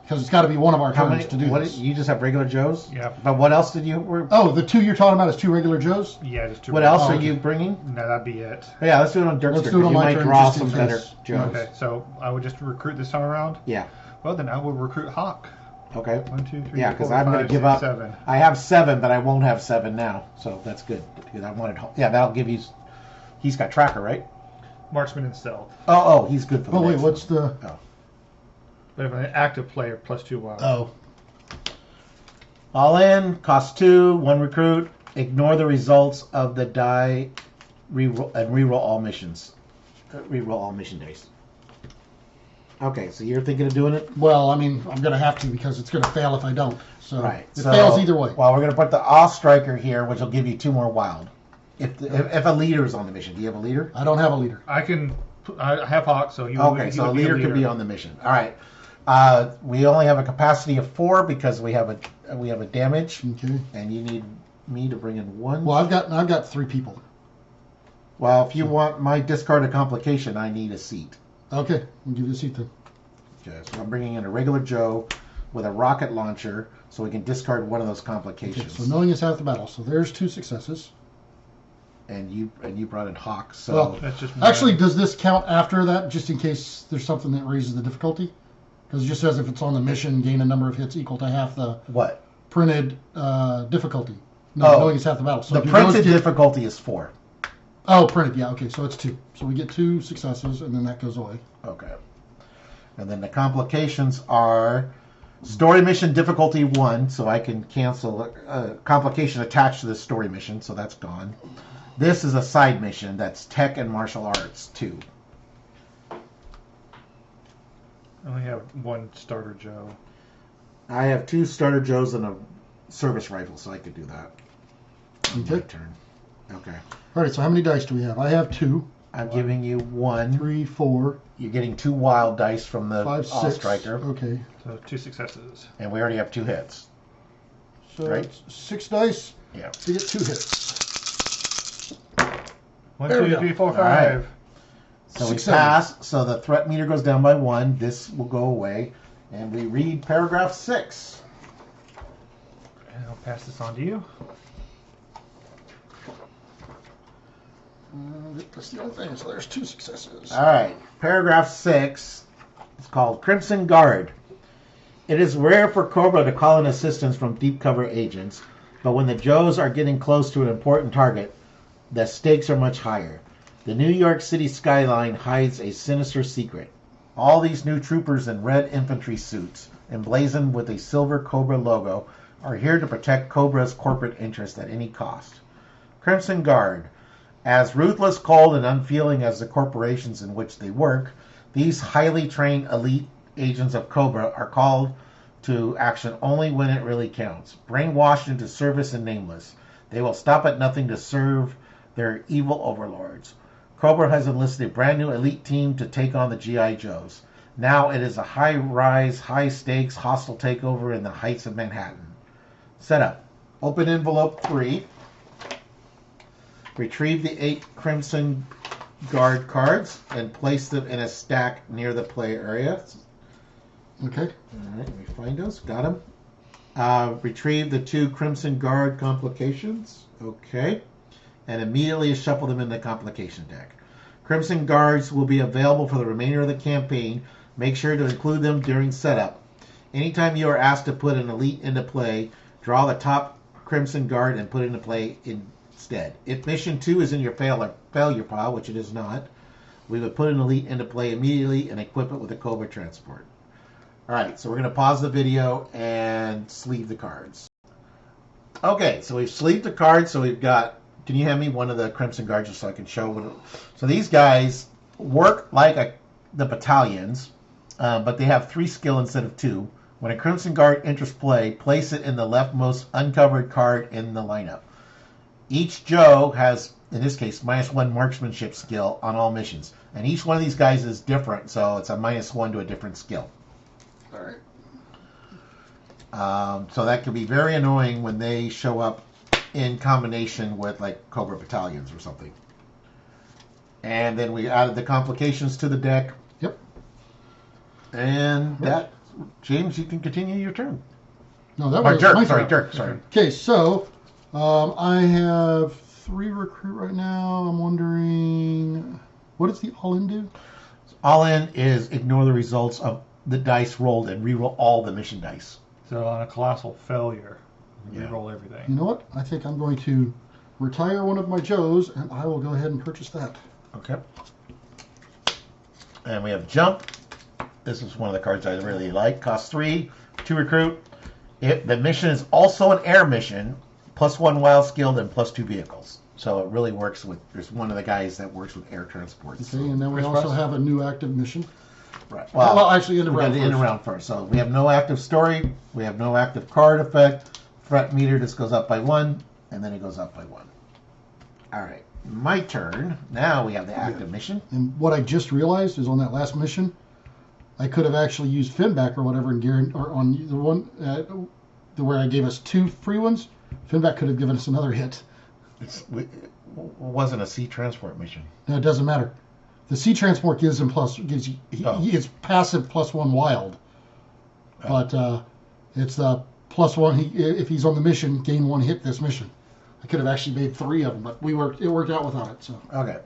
because it's got to be one of our How turns many? to do What this. you just have regular Joes? Yeah. But what else did you? Oh, the 2 you're talking about is 2 regular Joes. Yeah, just 2. What else Oh, are okay. you bringing? No, that'd be it. Oh, yeah, let's do it on Dirk's Let's turn. do it on You my might turn, draw just in some better case. Joes. Okay, so I would just recruit this time around. Yeah. Well, then I will recruit Hawk. Okay. 1, 2, 3, Yeah, 4, because I'm going 5, to give 6, up. 7. I have 7, but I won't have 7 now, so that's good because I wanted. Yeah, that'll give you. He's got tracker, right? Marksman and stealth. Oh, he's good for the. Oh wait, next what's the? one. But if an active player plus 2 wild. Oh, All in, cost 2, 1 recruit. Ignore the results of the die, reroll and reroll all missions. Reroll all mission dice. Okay, so you're thinking of doing it? well, I mean, I'm gonna have to because it's gonna fail if I don't. So Right. it So, fails either way. Well, we're going to put the off striker here, which will give you 2 more wild. If a leader is on the mission. Do you have a leader? I don't have a leader. I have Hawk, so you Okay, would, so a would be leader could be on the mission. All right. We only have a capacity of 4 because we have a damage, Okay. and you need me to bring in 1. Well, I've got 3 people. Well, if you want my discard a complication, I need a seat. Okay, I'll give you a seat then. Okay, so I'm bringing in a regular Joe with a rocket launcher, so we can discard one of those Okay, complications. so knowing is half the battle. So there's 2 successes. And you brought in Hawk, so Well, That's just actually, does this count after that, just in case there's something that raises the difficulty? Because it just says if it's on the mission, gain a number of hits equal to half the what? printed difficulty. No, Oh, knowing is half the battle. So The if you don't printed get- difficulty is 4. Oh, printed. Yeah. Okay, so it's 2. So we get 2 successes, and then that goes away. Okay. And then the complications are story mission difficulty 1, so I can cancel a complication attached to the story mission, so that's gone. This is a side mission that's tech and martial arts 2. I only have 1 starter Joe. I have 2 starter Joes and a service rifle, so I could do that. My Okay. turn. Okay. All right. So how many dice do we have? I have 2, I'm giving you 1. 3, 4, You're getting 2 wild dice from the 5, all 6. striker, Okay. So 2 successes. and we already have 2 hits. So Right. it's 6 dice Yeah. to get 2 hits. 1, There we 2, go. 3, 4, All right. 5. So we 6, 7. pass, so the threat meter goes down by 1. This will go away. And we read paragraph 6. And I'll pass this on to you. That's the only thing. So there's 2 successes. All right. Paragraph 6 is called Crimson Guard. It is rare for Cobra to call in assistance from deep cover agents, but when the Joes are getting close to an important target, the stakes are much higher. The New York City skyline hides a sinister secret. All these new troopers in red infantry suits, emblazoned with a silver Cobra logo, are here to protect Cobra's corporate interest at any cost. Crimson Guard. As ruthless, cold, and unfeeling as the corporations in which they work, these highly trained elite agents of Cobra are called to action only when it really counts. Brainwashed into service and nameless, they will stop at nothing to serve their evil overlords. Cobra has enlisted a brand new elite team to take on the G.I. Joes. Now it is a high-rise, high-stakes, hostile takeover in the heights of Manhattan. Setup. Open envelope 3. Retrieve the 8 Crimson Guard cards and place them in a stack near the play area. Okay. All right, let me find those. Got them. Retrieve the 2 Crimson Guard complications. Okay. And immediately shuffle them in the complication deck. Crimson Guards will be available for the remainder of the campaign. Make sure to include them during setup. Anytime you are asked to put an elite into play, draw the top Crimson Guard and put it into play instead. If mission 2 is in your failure pile, which it is not, we would put an elite into play immediately and equip it with a Cobra transport. Alright, so we're going to pause the video and sleeve the cards. Okay, so we've sleeved the cards, so we've got... Can you hand me one of the Crimson Guards just so I can show what... So these guys work like the battalions, but they have 3 skill instead of 2. When a Crimson Guard enters play, place it in the leftmost uncovered card in the lineup. Each Joe has, in this case, -1 marksmanship skill on all missions. And each one of these guys is different, so it's a -1 to a different skill. All right. So that can be very annoying when they show up in combination with like Cobra battalions or something. And then we added the complications to the deck. Yep. And that, James, you can continue your turn. No, that Or was Dirk, my sorry, turn. Dirk, sorry. Okay, so I have 3 recruit right now. I'm wondering, what does the all-in do? All in is ignore the results of the dice rolled and reroll all the mission dice. So on a colossal failure, you Yeah. roll everything. You know what? I think I'm going to retire one of my Joes, and I will go ahead and purchase that. Okay. And we have Jump. This is one of the cards I really like. Cost 3 to recruit. The mission is also an air mission, +1 wild skilled and +2 vehicles. So it really works with, there's one of the guys that works with air transports. Okay, and then we also have a new active mission. Right. Well, actually, in the we got round the in first. round first. So we have no active story. We have no active card effect. Threat meter just goes up by 1, and then it goes up by 1. All right. My turn. Now we have the active mission. And what I just realized is on that last mission, I could have actually used Finback or whatever, and or on the one where I gave us 2 free ones. Finback could have given us another hit. It wasn't a sea transport mission. No, it doesn't matter. The sea transport gives him it's passive +1 wild, but it's the +1. If he's on the mission, gain 1 hit this mission. I could have actually made 3 of them, but it worked out without it. So Okay.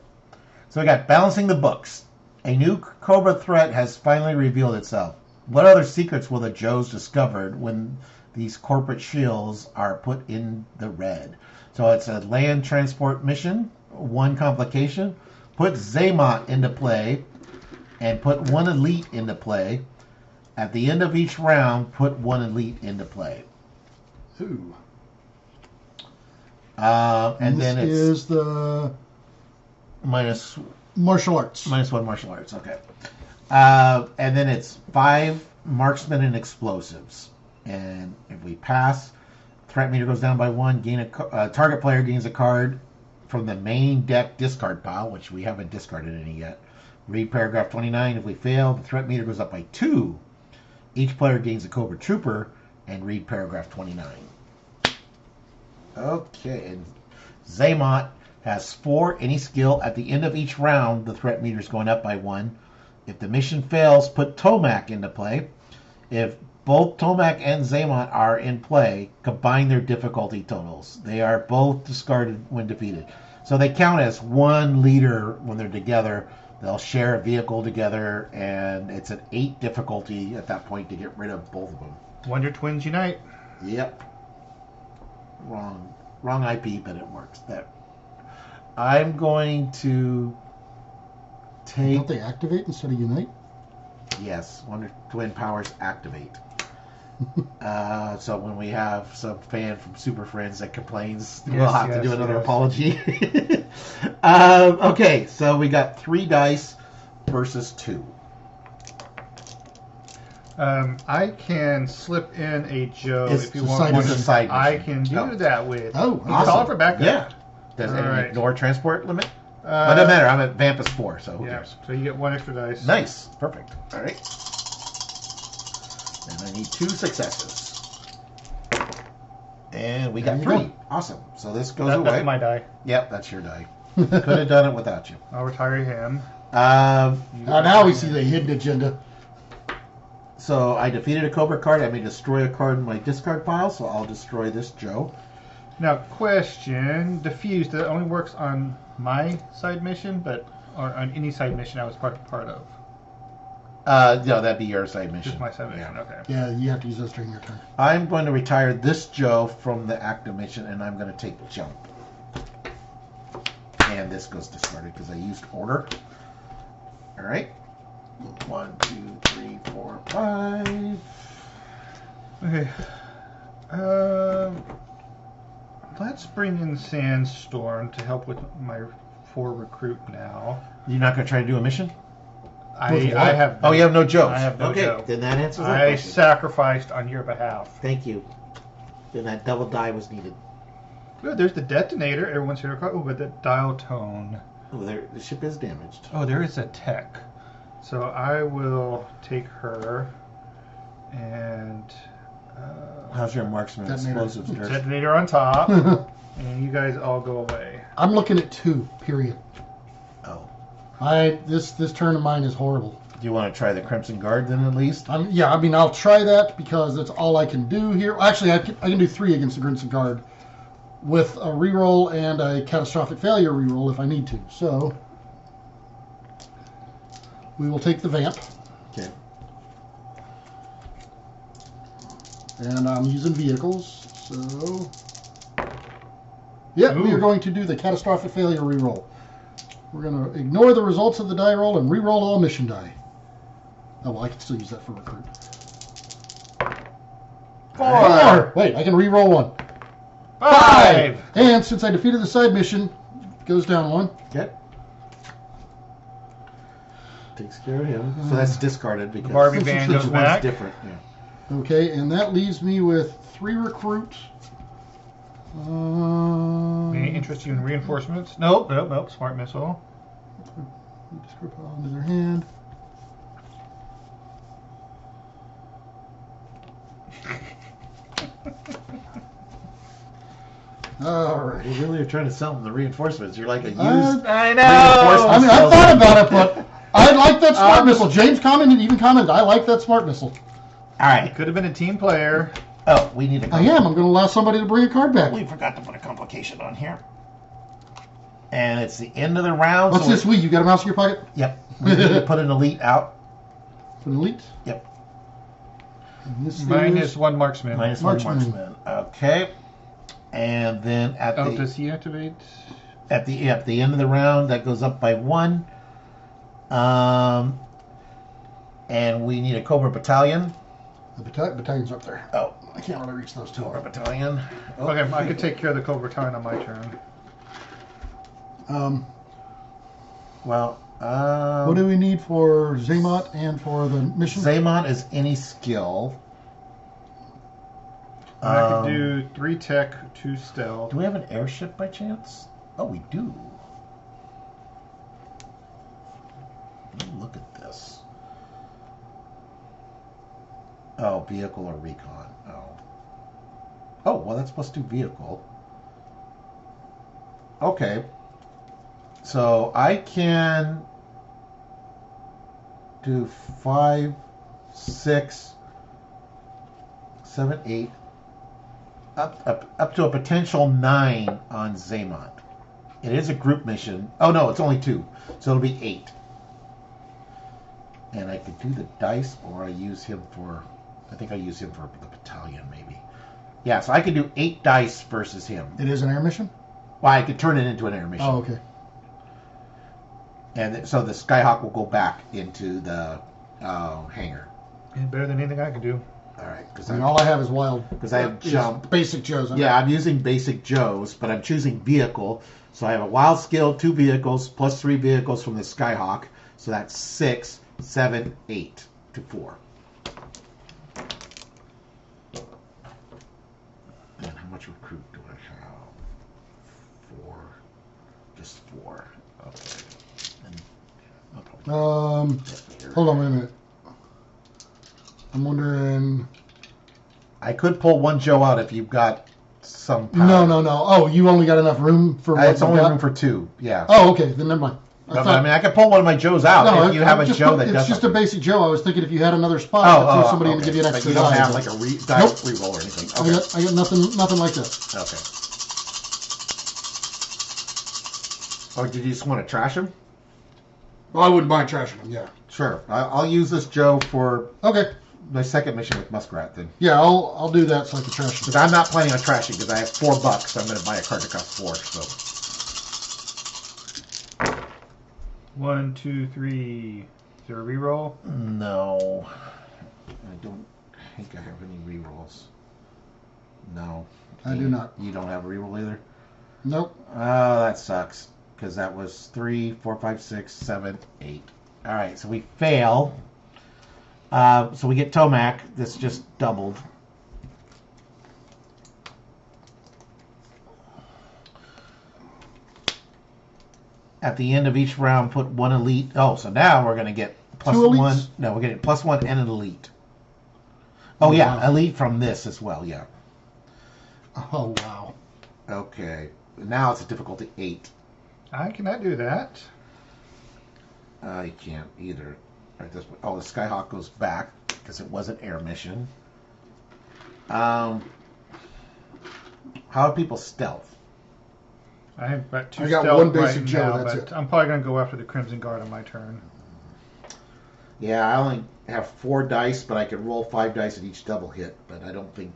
So we got balancing the books. A new Cobra threat has finally revealed itself. What other secrets will the Joes discover when these corporate shields are put in the red? So it's a land transport mission, 1 complication. Put Zaymot into play and put 1 elite into play. At the end of each round, put 1 elite into play. ooh. And then This it's is the minus martial arts. -1 martial arts. Okay. And then it's 5 marksmen and explosives. And if we pass, threat meter goes down by 1. Target player gains a card from the main deck discard pile, which we haven't discarded any yet. Read paragraph 29. If we fail, the threat meter goes up by 2. Each player gains a Cobra Trooper, and read paragraph 29. Okay, and Zaymot has 4 any skill. At the end of each round, the threat meter is going up by 1. If the mission fails, put Tomac into play. If both Tomac and Zaymot are in play, combine their difficulty totals. They are both discarded when defeated. So they count as 1 leader when they're together. They'll share a vehicle together, and it's an 8 difficulty at that point to get rid of both of them. Wonder Twins unite. Yep. Wrong IP, but it works. I'm going to take... Don't they activate instead of unite? Yes, Wonder Twin powers activate. So when we have some fan from Super Friends that complains, we'll have to do another apology. Okay, so we got 3 dice versus 2. I can slip in a Joe It's if you the want side- one. it's a side I mission. can do Oh. that with. Oh, You can awesome. call for backup. Yeah. Does it Alright. ignore transport limit? But it doesn't matter. I'm at Vampus 4, so who Yeah. cares? So you get 1 extra dice. Nice. Perfect. All right. And I need 2 successes. And we got There you 3. Awesome. So this goes That's away. my die. Yep, that's your die. Could have done it without you. I'll retire him. Now we see the hidden agenda. So I defeated a Cobra card. I may destroy a card in my discard pile, so I'll destroy this Joe. Now, question: diffuse. That only works on my side mission, or on any side mission I was part of. No, that'd be your side mission. Just my side mission. Yeah. Okay. Yeah, you have to use those during your turn. I'm going to retire this Joe from the active mission, and I'm going to take jump. And this goes discarded because I used order. All right. 1, 2, 3, 4, 5. Okay. Let's bring in Sandstorm to help with my 4 recruit now. You're not going to try to do a mission? I have. Oh, you have no Joes. I have no okay, Joe. then that answers that I question. sacrificed on your behalf. Thank you. Then that double die was needed. Good. There's the detonator. Everyone's here. Oh, but the dial tone. Oh, the ship is damaged. Oh, there is a tech. So I will take her and. How's your marksman Detonator. explosives, Dirk? Detonator on top, and you guys all go away. I'm looking at 2. Period. Oh. This turn of mine is horrible. Do you want to try the Crimson Guard then at least? Yeah, I mean, I'll try that because that's all I can do here. Actually, I can do 3 against the Crimson Guard with a reroll and a catastrophic failure reroll if I need to. So we will take the Vamp. Okay. And I'm using vehicles, so... Yeah, we are going to do the catastrophic failure reroll. We're going to ignore the results of the die roll and reroll all mission die. Oh, well, I can still use that for recruit. 4! Wait, I can reroll 1. 5! And since I defeated the side mission, it goes down 1. Okay. Takes care of him. So that's discarded because Barbie band each goes one's back. different. Yeah. Okay, and that leaves me with 3 recruit. May interest you in reinforcements? Nope. Smart missile. Discard pile into their hand. All right. You really are trying to sell them the reinforcements. You're like a used I know. I mean, I thought about it, but I like that smart missile. James commented, I like that smart missile. All right. Could have been a team player. Oh, we need a I am. I'm going to allow somebody to bring a card back. We forgot to put a complication on here. And it's the end of the round. What's so this week? You got a mouse in your pocket? Yep. We need to put an elite out. For an elite? Yep. And this Minus is 1 marksman. Minus Marksman. 1 marksman. Okay. And then Does he activate? at the end of the round, that goes up by 1. And we need a Cobra battalion. the battalion's up there. Oh, I can't really reach those 2. Cobra battalion. Oh. Okay, I could take care of the Cobra Battalion on my turn. Well, What do we need for Zaymot and for the mission? Zaymot is any skill. I could do 3 tech, 2 stealth. Do we have an airship by chance? Oh, we do. Let me look at this. Oh, vehicle or recon. Oh. Oh, well, that's +2 vehicle. Okay. So I can do 5, 6, 7, 8, up to a potential 9 on Zaymont. It is a group mission. Oh no, it's only 2, so it'll be 8. And I could do the dice, or I use him for. I think I use him for the battalion, maybe. Yeah, so I could do 8 dice versus him. It is an air mission? Well, I could turn it into an air mission. Oh, okay. And so the Skyhawk will go back into the hangar. Better than anything I could do. All right, because I mean, all I have is wild. Because I have jump. Basic Joes. Yeah, I'm using basic Joes, but I'm choosing vehicle. So I have a wild skill, 2 vehicles, plus 3 vehicles from the Skyhawk. So that's 6, 7, 8 to 4. And how much recruit do I have? 4. Just 4. Okay. And I'll probably Hold on a minute. I'm wondering. I could pull 1 Joe out if you've got some power. No. Oh, you only got enough room for what It's you've only got? room for 2. Yeah. Oh, okay. Then never mind. I mean, I can pull one of my Joes out No, if you have a just Joe put- that it's does just something. a basic Joe. I was thinking if you had another spot, to throw somebody in to give you an But extra you don't die. have like a dice reroll or anything. Okay. I got nothing like that. Okay. Or did you just want to trash him? Well, I wouldn't mind trashing them. Yeah. Sure. I'll use this Joe for Okay. my second mission with Muskrat then. Yeah, I'll do that so I can trash them. Because I'm not planning on trashing because I have $4. So I'm going to buy a card that costs 4. So 1, 2, 3. Is there a reroll? no, I don't think I have any rerolls. No, I do not. You don't have a reroll either. Nope. Oh, that sucks. Because that was 3, 4, 5, 6, 7, 8. All right, so we fail. So we get Tomac. This just doubled. At the end of each round, put one elite. Oh, so now we're going to get plus Two elites? 1. No, we're getting plus 1 and an elite. Oh, yeah, wow. elite from this as well, yeah. Oh, wow. Okay, now it's a difficulty 8. I cannot do that. I can't either. Right, this, the Skyhawk goes back because it was an air mission. How are people stealth? I have got 2 I got stealth one basic right Joe, now, that's but it. I'm probably going to go after the Crimson Guard on my turn. Yeah, I only have 4 dice, but I can roll 5 dice at each double hit, but I don't think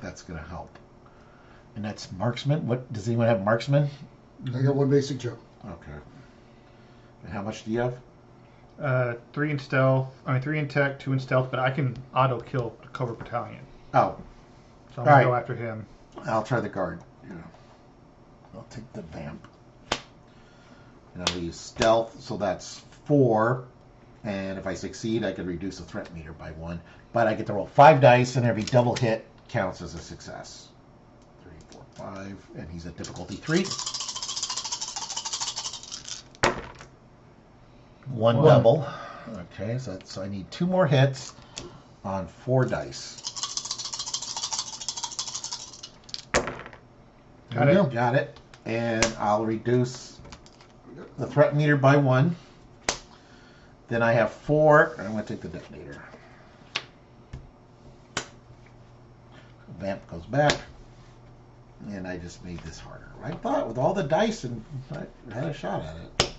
that's going to help. And that's marksman? What does anyone have marksman? I got one basic Joe. Okay. And how much do you have? 3 in stealth. 3 in tech, 2 in stealth, but I can auto kill the Cobra Battalion. Oh, So I'm going to go Alright. after him. I'll try the guard. Yeah. I'll take the vamp. And I'll use stealth, so that's 4. And if I succeed, I can reduce the threat meter by 1. But I get to roll 5 dice, and every double hit counts as a success. 3, 4, 5, and he's at difficulty 3. 1 double. Okay, so I need 2 more hits on 4 dice. Got it. Got it. And I'll reduce the threat meter by 1. Then I have 4, and I'm going to take the detonator. Vamp goes back. And I just made this harder. I thought with all the dice, and I had a shot at it. But,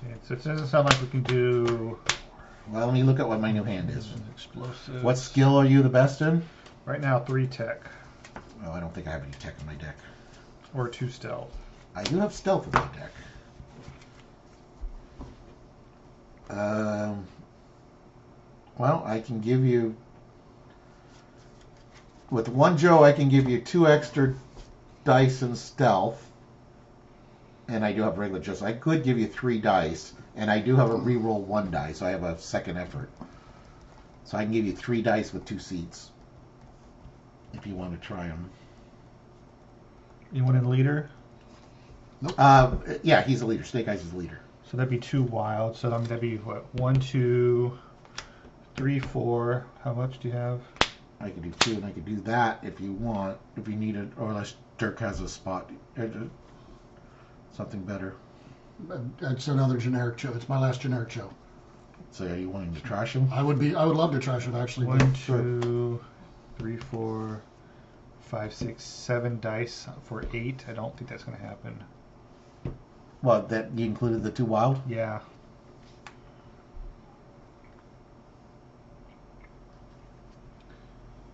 Okay, so it doesn't sound like we can do well, let me look at what my new hand is. explosives. What skill are you the best in? Right now, 3 tech Oh, I don't think I have any tech in my deck. or 2 stealth. I do have stealth in my deck. Well, I can give you... With 1 Joe, I can give you 2 extra dice in stealth. And I do have regular Joe, so I could give you 3 dice. And I do have a reroll 1 die, so I have a second effort. So I can give you 3 dice with 2 seats. If you want to try them. You want a leader? Yeah, he's a leader. Snake Eyes is a leader. So that'd be 2 wild. So that'd be what? 1, 2, 3, 4. How much do you have? I could do 2, and I could do that if you want, if you need it, or unless Dirk has a spot, something better. It's another generic Joe. It's my last generic Joe. So are you wanting to trash him? I would love to trash it actually. 1, but 2, 3, 4, 5, 6, 7 dice for 8. I don't think that's going to happen. Well, that you included the 2 wild? Yeah.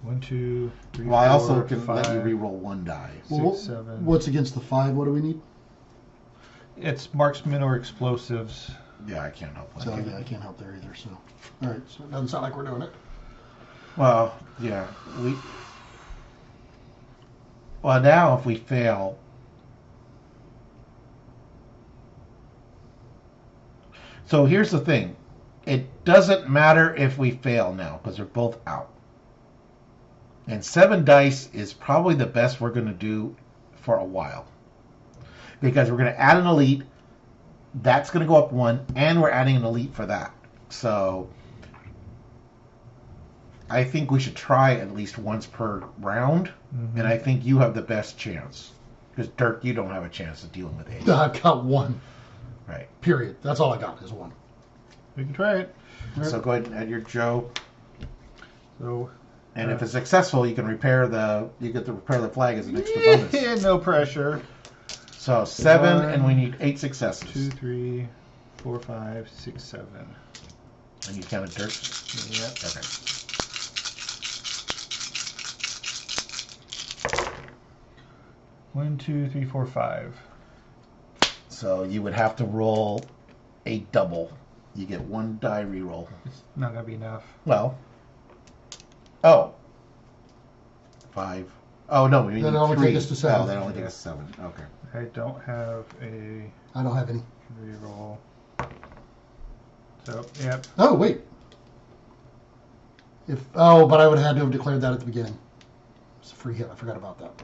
One, 2, 3, Well, I also 4, can 5, let you reroll 1 die. Well, 6, 7. what's against the 5? What do we need? It's marksman or explosives. Yeah, I can't help with So that. yeah, I can't help there either. So, all right. So it doesn't sound like we're doing it. Well, yeah, Well, now if we fail... So here's the thing. It doesn't matter if we fail now, because they're both out. And 7 dice is probably the best we're going to do for a while. Because we're going to add an elite. That's going to go up 1, and we're adding an elite for that. So I think we should try at least once per round. Mm-hmm. And I think you have the best chance. Because, Dirk, you don't have a chance of dealing with 8. I've got 1. Right. Period. That's all I got is 1. We can try it. So go ahead and add your Joe. So. And if it's successful, you can repair you get to repair the flag as an extra bonus. Yeah, no pressure. So 7, 1, and we need 8 successes. 2, 3, 4, 5, 6, 7. And you counted Dirk? Yep. Okay. 1, 2, 3, 4, 5. So you would have to roll a double. You get 1 die reroll. It's not gonna be enough. Well. Oh. 5. Oh no, we need That'll only 3. take us to 7. Oh, that only takes us 7. Okay. I don't have a I don't have any. reroll. So, yep. Oh, wait. But I would have had to have declared that at the beginning. It's a free hit. I forgot about that.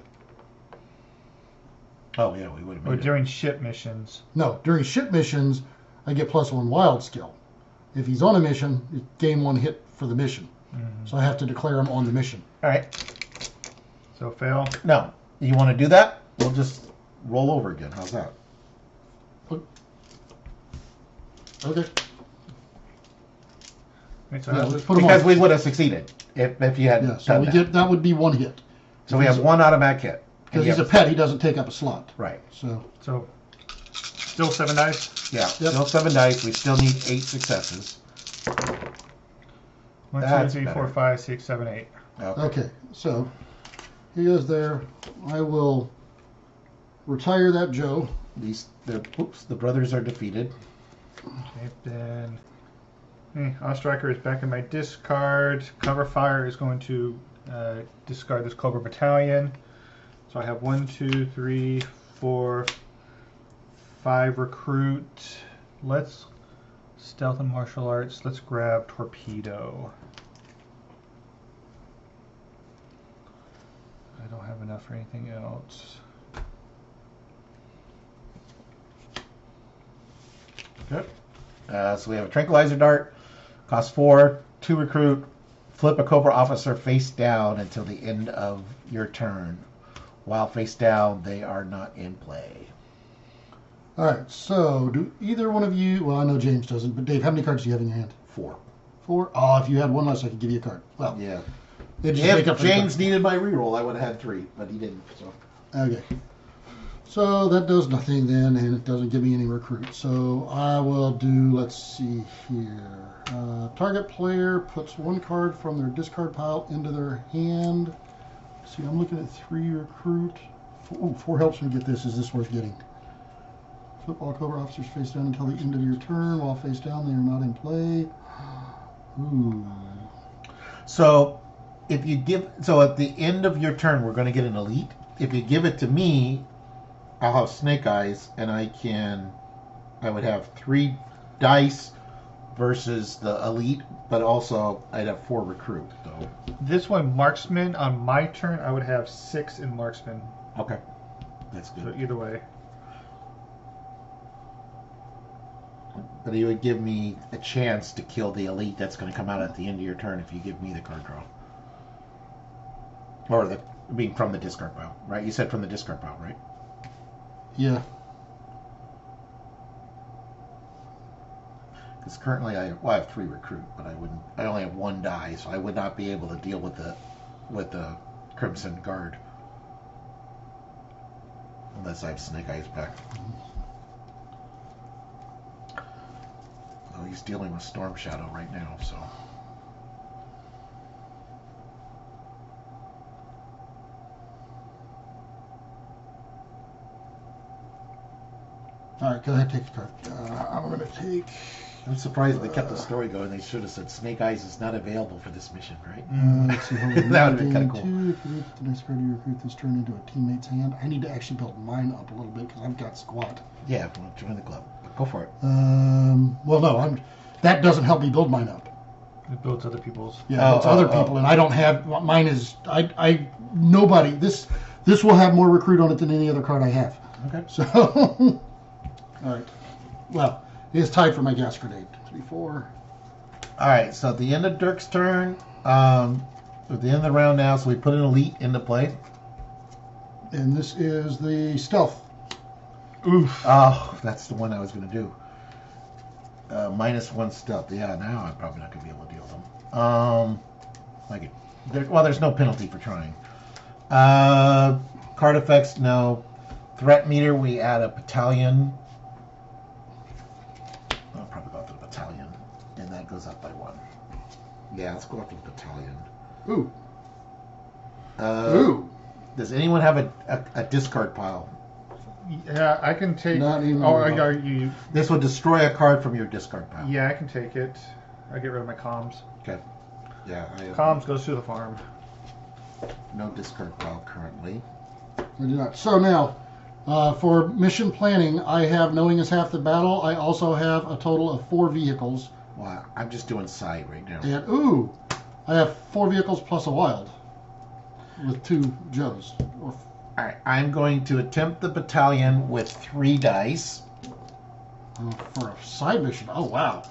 Oh yeah, we would have Or made it. during ship missions. No, during ship missions, I get +1 wild skill. If he's on a mission, you gain 1 hit for the mission. Mm-hmm. So I have to declare him on the mission. All right. So fail. No, you want to do that? We'll just roll over again. How's that? Okay. Wait, so Yeah, how- let's put him Because on. we would have succeeded if you had Yeah, so done we that. get that would be 1 hit. So we have 1 automatic hit. Because And you he's a have- pet, he doesn't take up a slot. Right. So So, still 7 dice. Yeah. Yep. Still 7 dice. We still need 8 successes. 1, 2, That's 3, 4, better. 5, 6, 7, 8. okay, so he goes there. I will retire that Joe. The brothers are defeated. Okay, then. Ostriker is back in my discard. Cover fire is going to discard this Cobra Battalion. So I have 1, 2, 3, 4, 5 recruit. Let's stealth and martial arts. Let's grab torpedo. I don't have enough for anything else. Okay. So we have a tranquilizer dart. Costs 4. 2 recruit. Flip a Cobra officer face down until the end of your turn. While face down, they are not in play. All right, so do either one of you, well, I know James doesn't, but Dave, how many cards do you have in your hand? 4. 4? Oh, if you had 1 less, I could give you a card. Well, Yeah. it'd just make If up for the James card. needed my reroll, I would have had 3, but he didn't. So. Okay. So that does nothing then, and it doesn't give me any recruit. So I will do, let's see here. Target player puts 1 card from their discard pile into their hand. See, I'm looking at 3 recruit. 4 helps me get this. Is this worth getting? Flip all Cobra officers face down until the end of your turn. While face down, they are not in play. Ooh. So if you at the end of your turn, we're going to get an elite. If you give it to me, I'll have Snake Eyes, and I would have 3 dice versus the elite, but also I'd have 4 recruit. So This one, marksman. On my turn, I would have 6 in marksman. okay, that's So good. either way. But you would give me a chance to kill the elite that's going to come out at the end of your turn if you give me the card draw, or from the discard pile, right? You said from the discard pile, right? Yeah. Because currently I have 3 recruit, but I only have 1 die, so I would not be able to deal with the Crimson Guard unless I have Snake Eyes back. Oh, he's dealing with Storm Shadow right now, so. All right, go ahead, take the card. I'm going to take. I'm surprised they kept the story going. They should have said Snake Eyes is not available for this mission, right? Let's see. Hold on. That would've been kinda cool. 2, if you put the next card you recruit this turn into a teammate's hand. I need to actually build mine up a little bit because I've got squat. Yeah, well, join the club. Go for it. Well, no, that doesn't help me build mine up. It builds other people's. Yeah, it's other people, and I don't have mine. Is nobody. This will have more recruit on it than any other card I have. Okay. So, all right. Well, it is tied for my gas grenade. 3, 4. All right, so at the end of Dirk's turn, at the end of the round now, so we put an elite into play. And this is the stealth. Oof. Oh, that's the one I was going to do. -1 stealth. Yeah, now I'm probably not going to be able to deal with them. There's no penalty for trying. Card effects, no. Threat meter, we add a battalion. I'll probably go after the battalion, and that goes up by 1. Yeah, let's go after the battalion. Ooh. Ooh. Does anyone have a discard pile? Yeah, I can take. Not even. Oh, are you? This will destroy a card from your discard pile. Yeah, I can take it. I get rid of my comms. Okay. Yeah. I have Comms goes to the farm. no discard pile currently. We do not. So now, for mission planning, I have knowing is half the battle. I also have a total of 4 vehicles. Well, I'm just doing side right now. And ooh, I have 4 vehicles plus a wild with 2 Joes. Or All right, I'm going to attempt the battalion with 3 dice. for a side mission. Oh wow,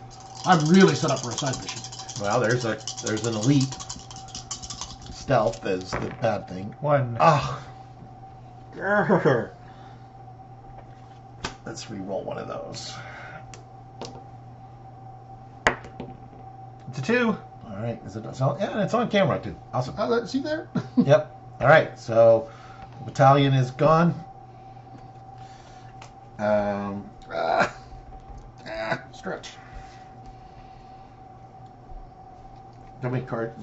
I'm really set up for a side mission. Well, there's an elite. Stealth is the bad thing. 1. Ah. Grr. Let's re-roll one of those. It's a 2. All right, is it? Yeah, it's on camera too. Awesome. See there? Yep. All right, so the battalion is gone. Stretch. How many cards?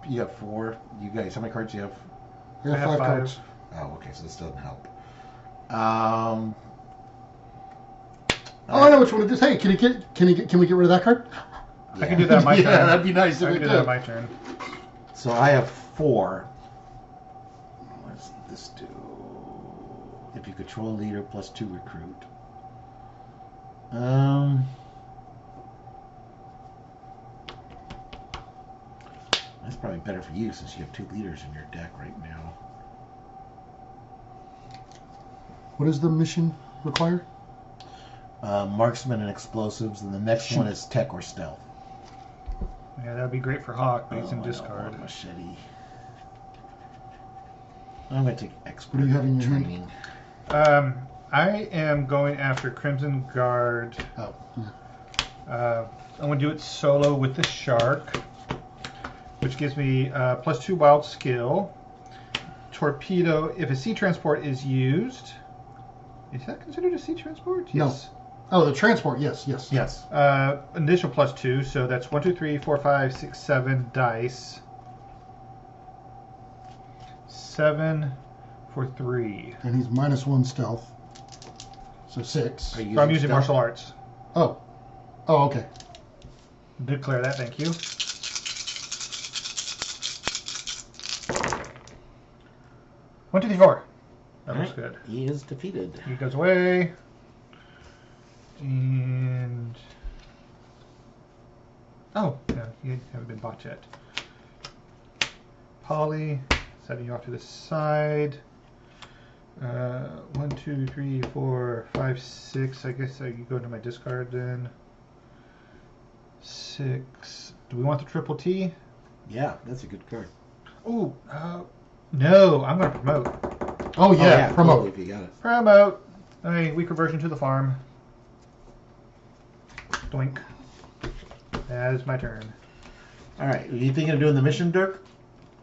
You have 4. You guys, how many cards do you have? I have 5 cards. Oh, okay, so this doesn't help. Oh, I know which one it is. Hey, can we get rid of that card? I can do that on my turn. Yeah, that'd be nice if I we can do that on could. my turn. So I have 4. What does this do? If you control a leader, plus 2 recruit. That's probably better for you since you have 2 leaders in your deck right now. What does the mission require? Marksman and explosives, and the next one is tech or stealth. Yeah, that would be great for Hawk, but he's in I don't discard. want machete. I'm going to take expert What do you have in your hand? training. I am going after Crimson Guard. Oh. I'm going to do it solo with the Shark, which gives me +2 wild skill. Torpedo, if a sea transport is used. Is that considered a sea transport? No. Yes. Oh, the transport. Yes. Yes. Initial +2, so that's 1, 2, 3, 4, 5, 6, 7 dice. 7 for 3. And he's -1 stealth. So 6. So I'm using stealth? martial arts. Oh, okay. Declare that, thank you. One, two, three, 4. That looks good. He is defeated. He goes away. And... Oh, no, you haven't been bought yet. Polly, setting you off to the side. 1, 2, 3, 4, 5, 6. I guess I could go into my discard then. 6. Do we want the triple T? Yeah, that's a good card. Ooh, no, I'm going to promote. Oh yeah, promote. If you got it. Promote. A weaker version to the farm. Doink. That is my turn. All right. Are you thinking of doing the mission, Dirk?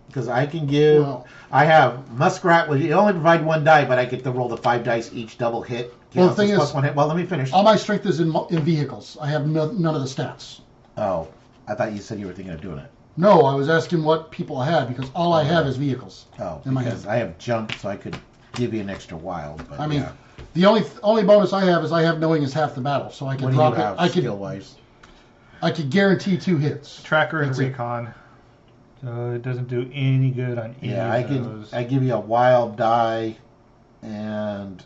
Because I can give. Well- I have Muskrat. Well, you only provide 1 die, but I get to roll the 5 dice each double hit. Well, the thing plus is- 1 hit. Well, let me finish. All my strength is in vehicles. I have none of the stats. Oh, I thought you said you were thinking of doing it. No, I was asking what people had because all I have is vehicles. Oh, in my because hand. I have jump, so I could give you an extra wild. But I mean, yeah. the only bonus I have is I have knowing is half the battle, so I can What do you drop it. have skill wise? I could guarantee 2 hits. Tracker and That's it. recon. So it doesn't do any good on any Yeah, of those. I give you a wild die and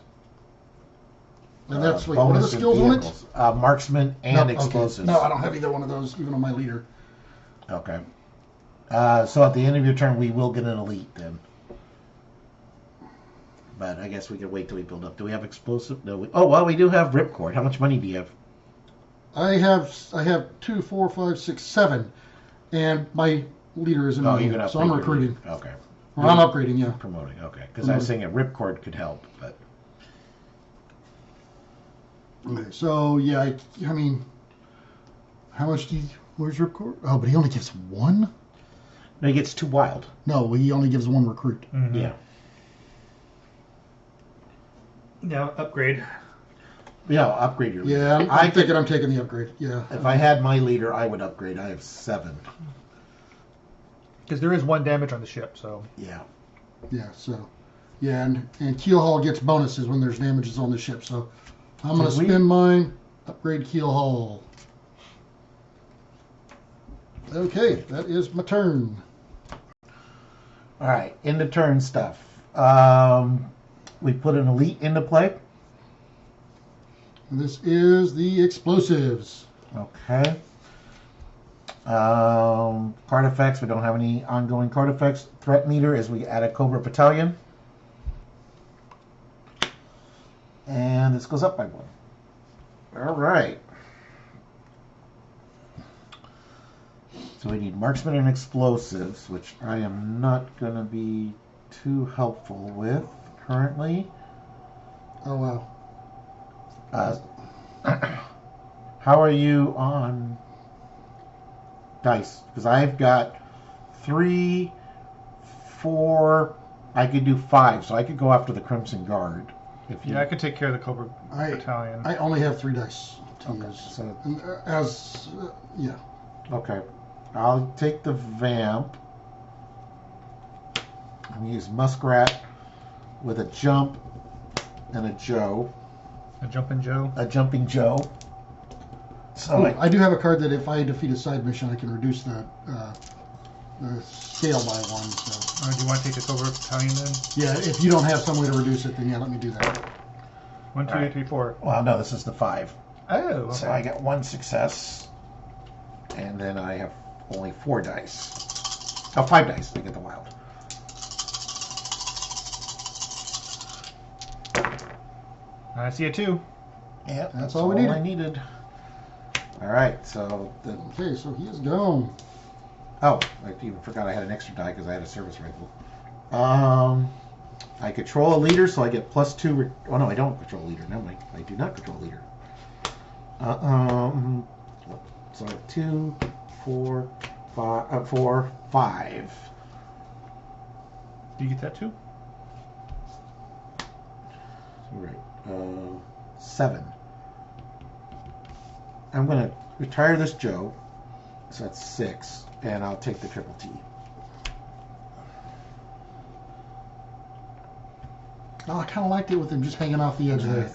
And that's like, what are the bonus in skills on it? vehicles. Marksman and No, okay. explosives. No, I don't have either one of those, even on my leader. Okay. So at the end of your turn, we will get an elite then. But I guess we can wait till we build up. Do we have explosive? No. We do have ripcord. How much money do you have? I have 2, 4, 5, 6, 7, and my leader is in my you're hand, gonna so I'm upgrade your recruiting. leader. Okay. Or I'm upgrading, yeah. Promoting. Okay. Because I was saying a ripcord could help, but Okay, so yeah, I mean, how much do you? Where's Ripcord? Oh, but he only gives one. No, he gets 2 wild. No, he only gives one recruit. Mm-hmm. Yeah. Now upgrade. Yeah, I'll upgrade your leader. Yeah, I'm thinking I'm taking the upgrade. Yeah. If I had my leader, I would upgrade. I have 7. Because there is 1 damage on the ship, so. Yeah. Yeah. So, yeah, and keel haul gets bonuses when there's damages on the ship. So, I'm gonna spend mine. Upgrade keel haul. Okay, that is my turn. All right, into turn stuff. We put an elite into play. This is the explosives. Okay. Card effects. We don't have any ongoing card effects. Threat meter is we add a Cobra Battalion. And this goes up by 1. All right. So we need marksman and explosives, which I am not going to be too helpful with currently. Oh wow. How are you on dice? Because I've got 3, 4. I could do 5, so I could go after the Crimson Guard. If you... Yeah, I can take care of the Cobra Battalion. I only have 3 dice to Okay, use. so Yeah. okay, I'll take the Vamp. I'm use Muskrat with a jump and a Joe. A Jumpin' Joe. A jumping Joe. So I do have a card that if I defeat a side mission, I can reduce the scale by 1. So Do you want to take the Cobra Battalion then? yeah, if you don't have some way to reduce it, then yeah, let me do that. 1, 2, 3, 4. well, no, this is the 5. Oh, okay. So I got 1 success, and then I have only 4 dice. Oh, 5 dice to get the wild. I see a 2. Yeah, That's all we needed. I needed. All right, so the Okay, so he is gone. oh, I even forgot I had an extra die because I had a service rifle. I control a leader, so I get +2. Oh no, I don't control a leader. No, I do not control a leader. So I have 2, 4, 5. Do you get that too? Right. 7. I'm going to retire this Joe. So that's 6. And I'll take the triple T. Oh, I kind of liked it with him just hanging off the edge there.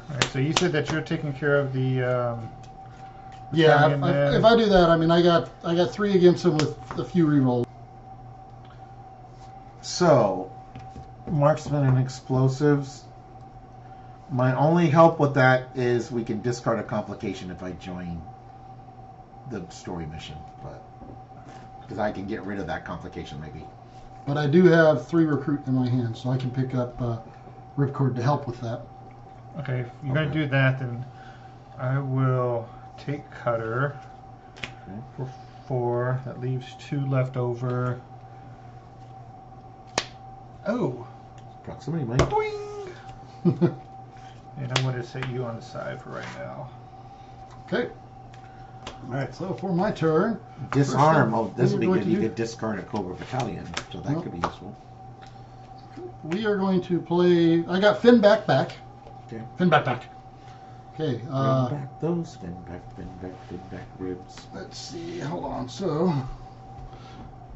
Alright, so you said that you're taking care of the Yeah, battalion then. if I do that, I mean, I got 3 against him with a few rerolls. So, marksman and explosives. My only help with that is we can discard a complication if I join the story mission, but because I can get rid of that complication maybe. But I do have 3 recruit in my hand, so I can pick up Ripcord to help with that. Okay, if you're going to do that, then I will take Cutter for 4. That leaves 2 left over. Oh! Proximity mine. Boing! And I'm going to set you on the side for right now. Okay. All right, so for my turn, Disarm. First, Oh, this would be what good. do You you do? could discard a Cobra Battalion, so that could be useful. we are going to play. I got Finn back. Okay. Finn back. Okay. Bring back those fin back ribs. Let's see. Hold on. So,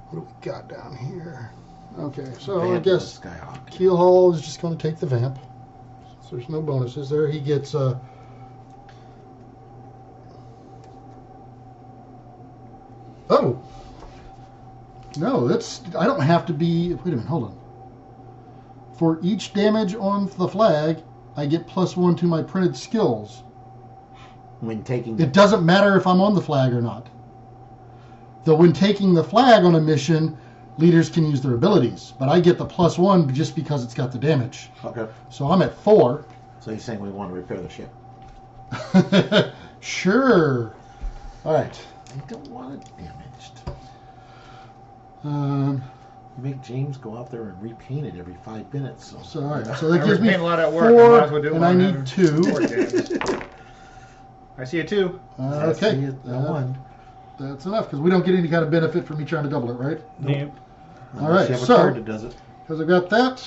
what do we got down here? Okay. So I Vamp guess Skyhawk. Keelhaul is just going to take the vamp. So there's no bonuses there. He gets. Oh. No, that's. I don't have to be. Wait a minute. Hold on. For each damage on the flag, I get +1 to my printed skills. When taking It doesn't matter if I'm on the flag or not. Though when taking the flag on a mission, leaders can use their abilities, but I get the +1 just because it's got the damage. Okay. So I'm at 4. So you're saying we want to repair the ship? Sure. All right. I don't want it damaged. You make James go out there and repaint it every 5 minutes. So, all right. So that I gives me repaint a lot at work. I 4, might as well do it and while I I'm need having 2. board games. I see a 2. Okay. See it, one. That's enough, because we don't get any kind of benefit from me trying to double it, right? Nope. All right, You have a so- card that does it. Because I've got that.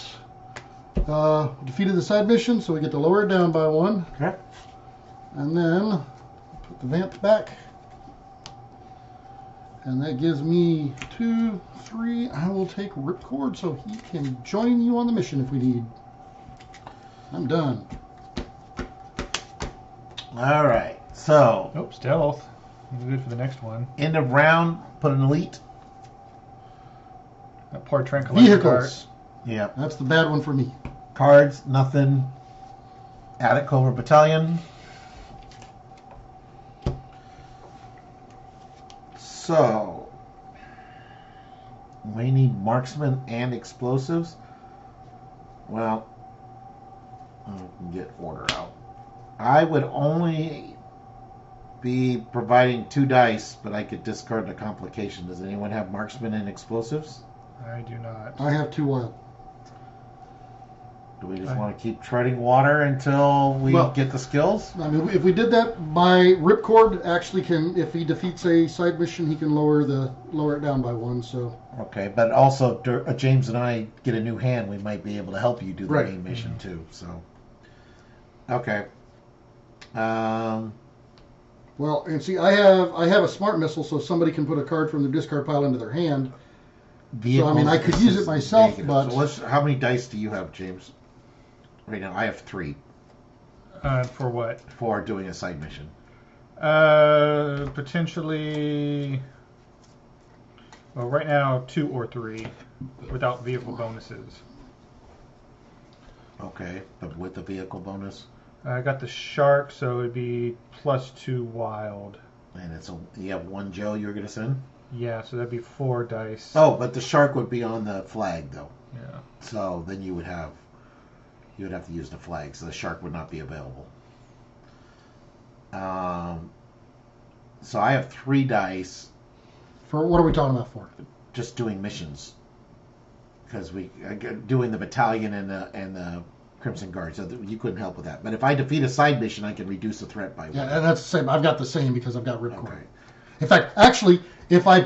Defeated the side mission, so we get to lower it down by 1. Okay. And then put the vamp back. And that gives me 2, 3. I will take Ripcord so he can join you on the mission if we need. I'm done. All right. So, Nope, stealth. Good for the next one. end of round, put an elite. That poor tranquilizer Vehicles. Yeah. That's the bad one for me. Cards, nothing. Add it, Cobra Battalion. So, we need marksman and explosives. Well, I can get order out. I would only be providing 2 dice, but I could discard the complication. Does anyone have marksman and explosives? I do not. I have 2 wild. Do we just want to keep treading water until we Well- get the skills? I mean, if we did that, my Ripcord actually can, if he defeats a side mission, he can lower it down by 1. So Okay, but also James and I get a new hand. We might be able to help you do the Right. main mission too. So, okay. well, and see, I have a smart missile, so somebody can put a card from the discard pile into their hand. Vehicles, I mean, I could use it assist myself, vehicles. but- So how many dice do you have, James? Right now, I have 3 For what? for doing a side mission. Potentially. Well, right now 2 or 3, without vehicle bonuses. Okay, but with the vehicle bonus, I got the shark, so it'd be +2 wild. and you have 1 Joe you're gonna send. Yeah, so that'd be 4 dice. Oh, but the shark would be on the flag though. Yeah. So then you would have to use the flag, so the shark would not be available. So I have 3 dice, For what are we talking about for? just doing missions, because doing the battalion and the Crimson Guard. So you couldn't help with that. But if I defeat a side mission, I can reduce the threat by 1. Yeah, and that's the same. I've got the same because I've got Ripcord. Okay. In fact, actually, if I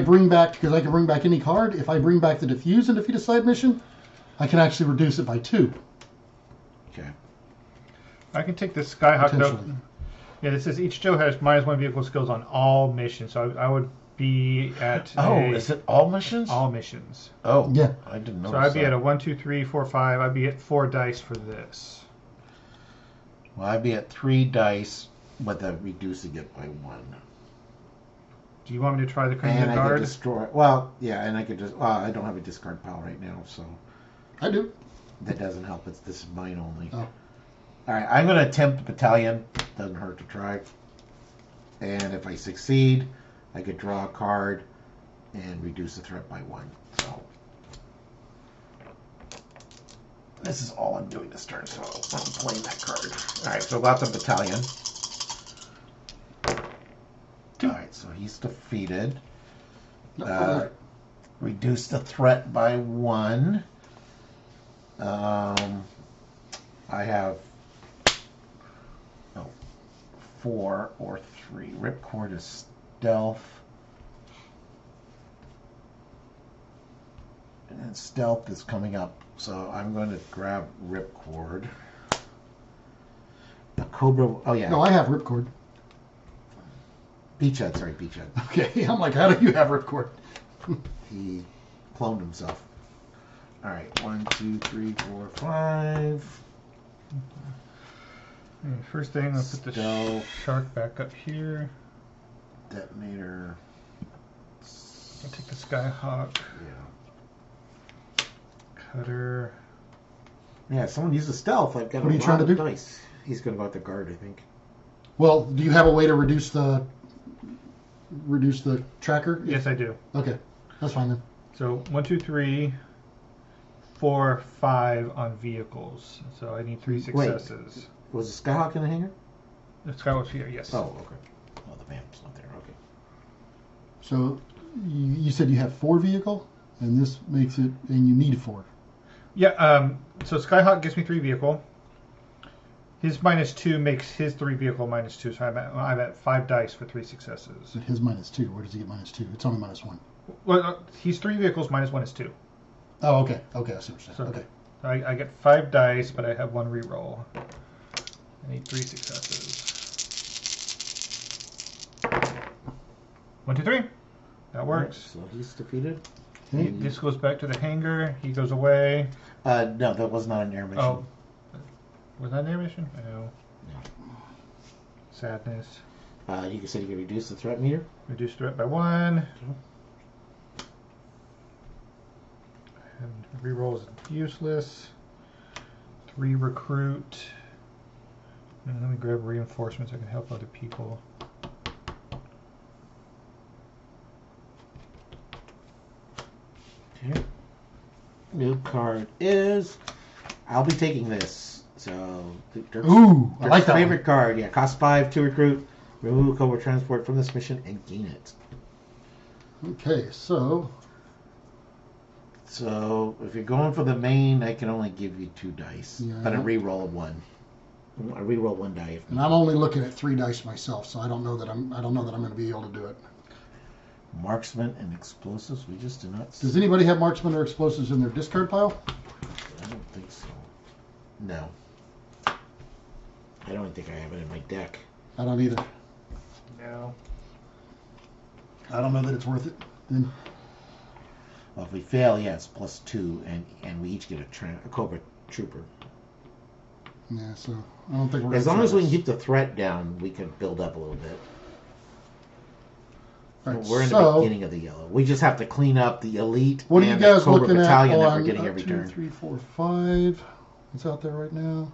bring back, because I can bring back any card, if I bring back the Diffuse and defeat a side mission, I can actually reduce it by 2. Okay. I can take this Skyhawk up. Potentially. Yeah, this says each Joe has -1 vehicle skills on all missions, so I would be at Is it all missions? all missions. Oh, Yeah. I didn't know. So I'd be at a 1, 2, 3, 4, 5. I'd be at 4 dice for this. Well, I'd be at 3 dice, but reducing it by 1. Do you want me to try the Crimson And I could Guard? destroy. Well, yeah, and I could just. Well, I don't have a discard pile right now, so I do. that doesn't help. This is mine only. Oh. All right, I'm going to attempt battalion. Doesn't hurt to try. And if I succeed, I could draw a card and reduce the threat by 1. So this is all I'm doing this turn. So I'm playing that card. All right, so about the battalion. All right, so he's defeated. Reduce the threat by 1. I have 4 or 3. Ripcord is stealth. And then stealth is coming up. So I'm going to grab Ripcord. The Cobra. Oh, yeah. No, I have Ripcord. Beachhead. Sorry, Beachhead. Okay, I'm like, how do you have Ripcord? He cloned himself. All right. 1, 2, 3, 4, 5. First thing, I'll put the Stealth. shark back up here. Detonator. I'll take the Skyhawk. Yeah. Cutter. Yeah, someone uses stealth. I've got What are you a trying lot to of do? dice. He's going to go out the guard, I think. Well, do you have a way to reduce the tracker? Yes, I do. Okay, that's fine then. So 1, 2, 3, 4, 5 on vehicles. So I need 3 successes. Was the Skyhawk in the hangar? The Skyhawk's here, yes. Oh, okay. Oh, the vamp's not there. Okay. So you said you have 4 vehicle? and this makes it, and you need 4. Yeah. So Skyhawk gives me 3 vehicle. His -2 makes his 3 vehicle -2, so I'm at 5 dice for 3 successes. But his -2. Where does he get -2? It's only -1. Well, he's 3 vehicles, -1 is 2. Oh, okay. Okay, I see what you're saying. So Okay. I get 5 dice, but I have 1 reroll. I need 3 successes. 1, 2, 3. That works. So he's defeated. Okay. This goes back to the hangar. He goes away. No, that was not an air mission. Oh. Was that an air mission? No. No. Sadness. You said you could reduce the threat meter. Reduce threat by 1. And reroll is useless. 3 recruit. And let me grab reinforcements. I can help other people. Okay. New card is. I'll be taking this. So. Dirk's, Ooh, I Dirk's like that favorite card. Yeah, cost 5 to recruit. Remove Cobra transport from this mission and gain it. Okay, so So if you're going for the main, I can only give you 2 dice, Yeah. but a reroll of 1. I reroll 1 die. If and I'm only looking at 3 dice myself, so I don't know that I'm going to be able to do it. Marksman and explosives. We just do not. Does anybody have marksman or explosives in their discard pile? I don't think so. No. I don't think I have it in my deck. I don't either. No. I don't know that it's worth it. Then Well, if we fail, yeah, it's +2, and we each get a Cobra Trooper. yeah, so I don't think we're. As gonna long try as we can this. keep the threat down, we can build up a little bit. All right, We're in the so beginning of the yellow. We just have to clean up the elite what are you and guys the Cobra looking at battalion that on we're getting every 2, turn. 3, 4, 5? What's out there right now?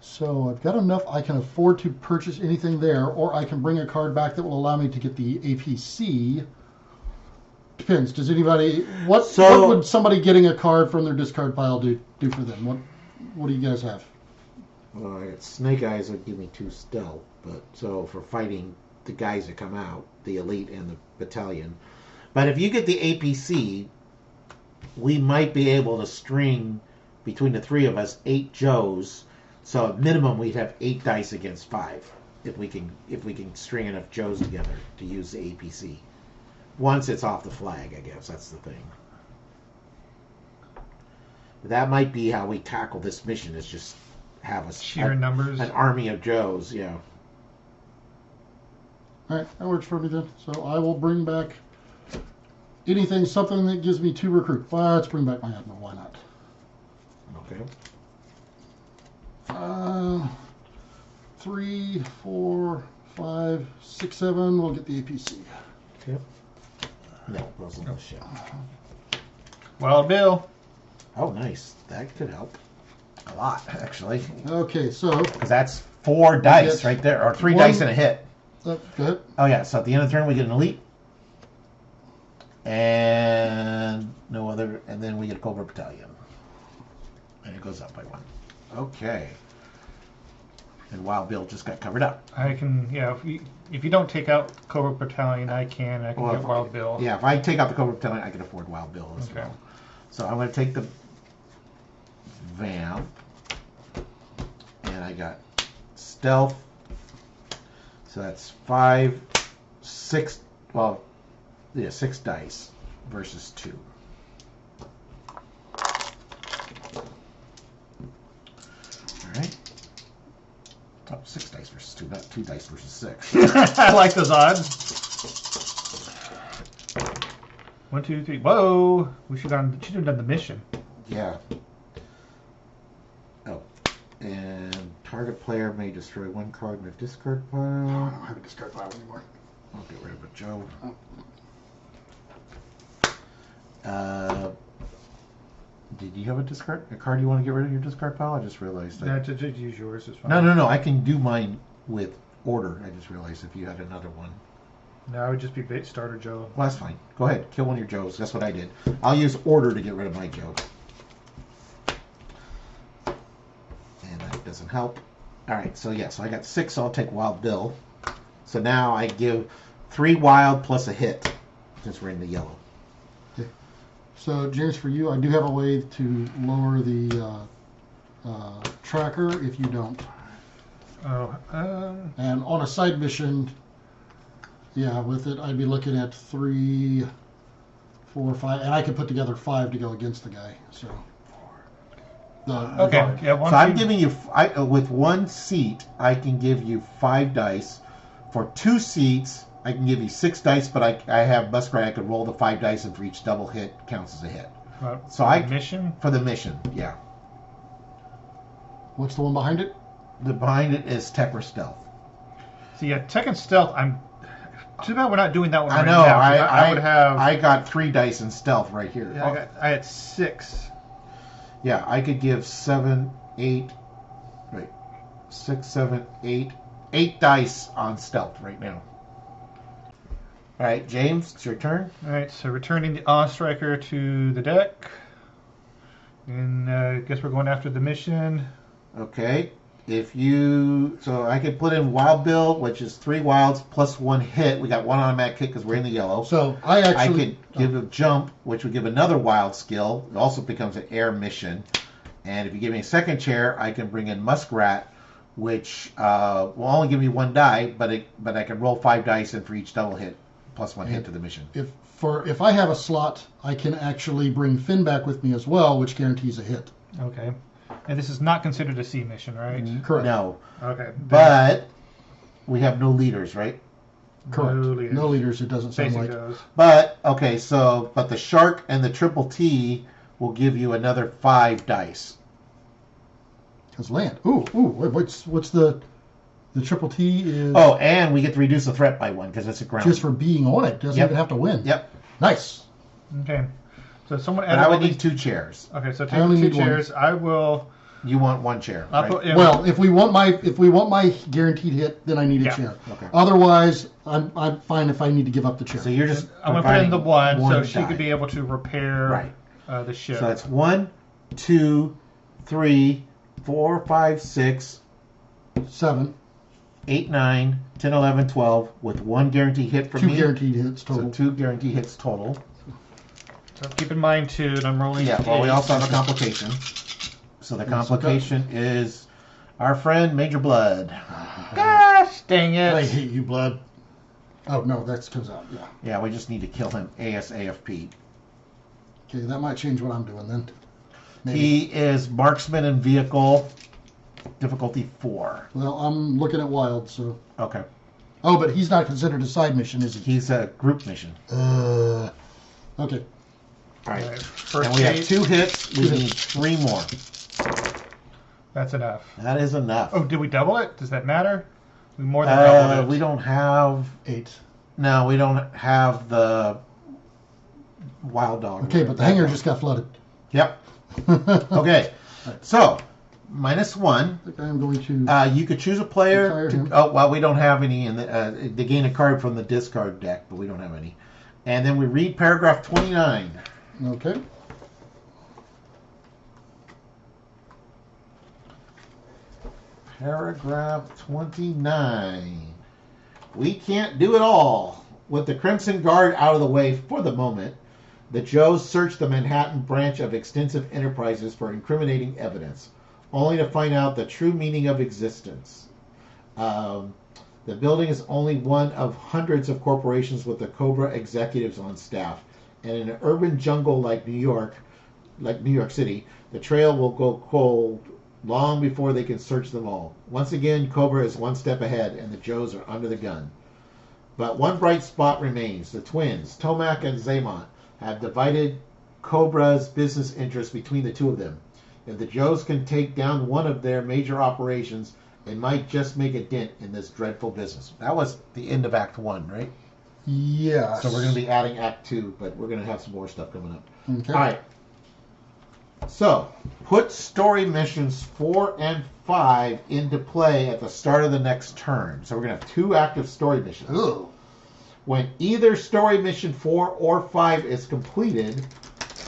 So I've got enough. I can afford to purchase anything there, or I can bring a card back that will allow me to get the APC. Depends. Does anybody what would somebody getting a card from their discard pile do for them? What do you guys have? Well, I got Snake Eyes would give me 2 stealth, but so for fighting the guys that come out, the elite and the battalion. But if you get the APC, we might be able to string between the 3 of us 8 Joes. So at minimum, we'd have 8 dice against 5 if we can string enough Joes together to use the APC. Once it's off the flag, I guess that's the thing. That might be how we tackle this mission: is just have Sheer numbers. an army of Joes. Yeah. All right, that works for me then. So I will bring back something that gives me 2 recruit. Well, let's bring back my admiral. Why not? Okay. 3, 4, 5, 6, 7. We'll get the APC. Okay. No, goes in the shell. Wild Bill. Oh, nice. That could help a lot, actually, Okay, so because that's 4 dice get right there, or 3 one- dice and a hit. go ahead. Oh yeah. So at the end of the turn, we get an elite, and no other, and then we get a Cobra battalion, and it goes up by 1. Okay. And Wild Bill just got covered up. I can, yeah. If you don't take out Cobra Battalion, I can get Wild Bill. Yeah, if I take out the Cobra battalion, I can afford Wild Bill as Okay. well. So I'm going to take the Vamp, and I got Stealth. So that's 5, 6. Well, yeah, 6 dice versus 2. All right. Oh, 6 dice versus 2, not 2 dice versus 6. I like those odds. 1, 2, 3. Whoa! We should have done the mission. Yeah. Oh. And target player may destroy 1 card in their discard I pile. don't have a discard pile anymore. I'll get rid of a Joe. Oh. Did you have a card you want to get rid of your discard pile? I just realized that. To use yours is fine. No. I can do mine with order. I just realized if you had another one. No, I would just be starter Joe. Well, that's fine. Go ahead. Kill one of your Joes. That's what I did. I'll use order to get rid of my Joe. And that doesn't help. All right, so I got 6, so I'll take Wild Bill. So now I give 3 wild plus a hit, since we're in the yellow. Okay. So, James, for you, I do have a way to lower the tracker if you don't. Oh, And on a side mission, yeah, with it, I'd be looking at 3, 4, 5, and I could put together 5 to go against the guy. So, the okay. guard. Yeah, one So I'm seat. giving you, with 1 seat, I can give you 5 dice. For 2 seats, I can give you 6 dice, but I have Muskrat. I could roll the 5 dice, and for each double hit counts as a hit. So mission. For the mission, yeah. What's the one behind it? The behind it is Tech or Stealth. So yeah, Tech and Stealth. Too bad we're not doing that one. I right know. now, 'cause I would have. I got 3 dice in Stealth right here. Yeah, I had 6. Yeah, I could give 7, 8, right, 6, 7, 8, 8 dice on Stealth right now. All right, James, it's your turn. All right, so returning the Awe Striker to the deck, and I guess we're going after the mission. Okay. So I could put in Wild Bill, which is 3 wilds plus 1 hit. We got 1 automatic hit because we're in the yellow. So I actually could give a jump, which would give another wild skill. It also becomes an air mission. And if you give me a second chair, I can bring in Muskrat, which will only give me 1 die, but I can roll 5 dice in for each double hit plus 1 hit to the mission. If I have a slot, I can actually bring Finn back with me as well, which guarantees a hit. Okay. And this is not considered a sea mission, right? Correct. No, Okay. but we have no leaders, right? Correct. No leaders. It doesn't sound Basic like. goes. But okay, but the shark and the triple T will give you another 5 dice. Because land. Ooh. What's the triple T is? Oh, and we get to reduce the threat by 1 because it's a ground. Just for being on it. Doesn't Yep. even have to win. Yep. Nice. Okay. So someone But added I would all these- need 2 chairs. Okay, so I take only the 2 need one. chairs. I will. You want 1 chair, I'll right? put in. Well, if we want my guaranteed hit, then I need a Yeah. chair. Okay. Otherwise, I'm fine if I need to give up the chair. So you're just I'm gonna put in the one so providing she die. could be able to repair Right. the ship. So that's 1, 2, 3, 4, 5, 6, 7. 8, 9, 10, 11, 12 with 1 guaranteed hit from 2 me. guaranteed hits total. So 2 guaranteed hits total. So keep in mind too, and I'm rolling. Yeah, well, we 8. also have a complication. So the Yes, complication is our friend Major Blood. Gosh, dang it! I hate you, blood. Oh no, that comes out. Yeah. Yeah, we just need to kill him ASAFP. Okay, that might change what I'm doing then. Maybe. He is marksman and vehicle, difficulty 4. Well, I'm looking at wild, so. Okay. Oh, but he's not considered a side mission, is he? He's a group mission. Okay. All right. Alright, first And we have aid. 2 hits. We 2 need hits. 3 more. That's enough. That is enough. Oh, did we double it? Does that matter? We more than doubled it. We don't have. 8. No, we don't have the wild dog. Okay, but the hangar just got flooded. Yep. Okay. So, -1. I think I am going to. You could choose a player. Retire him. Oh, well, we don't have any in the. They gain a card from the discard deck, but we don't have any. And then we read paragraph 29. Okay. Paragraph 29. We can't do it all. With the Crimson Guard out of the way for the moment, the Joes searched the Manhattan branch of Extensive Enterprises for incriminating evidence, only to find out the true meaning of existence. The building is only one of hundreds of corporations with the Cobra executives on staff, and in an urban jungle like New York City, the trail will go cold long before they can search them all. Once again, Cobra is one step ahead, and the Joes are under the gun. But one bright spot remains. The twins, Tomac and Zaymont, have divided Cobra's business interests between the 2 of them. If the Joes can take down one of their major operations, it might just make a dent in this dreadful business. That was the end of Act 1, right? Yes. So we're going to be adding Act 2, but we're going to have some more stuff coming up. Okay. All right. So, put story missions 4 and 5 into play at the start of the next turn. So we're going to have 2 active story missions. Ooh. When either story mission 4 or 5 is completed,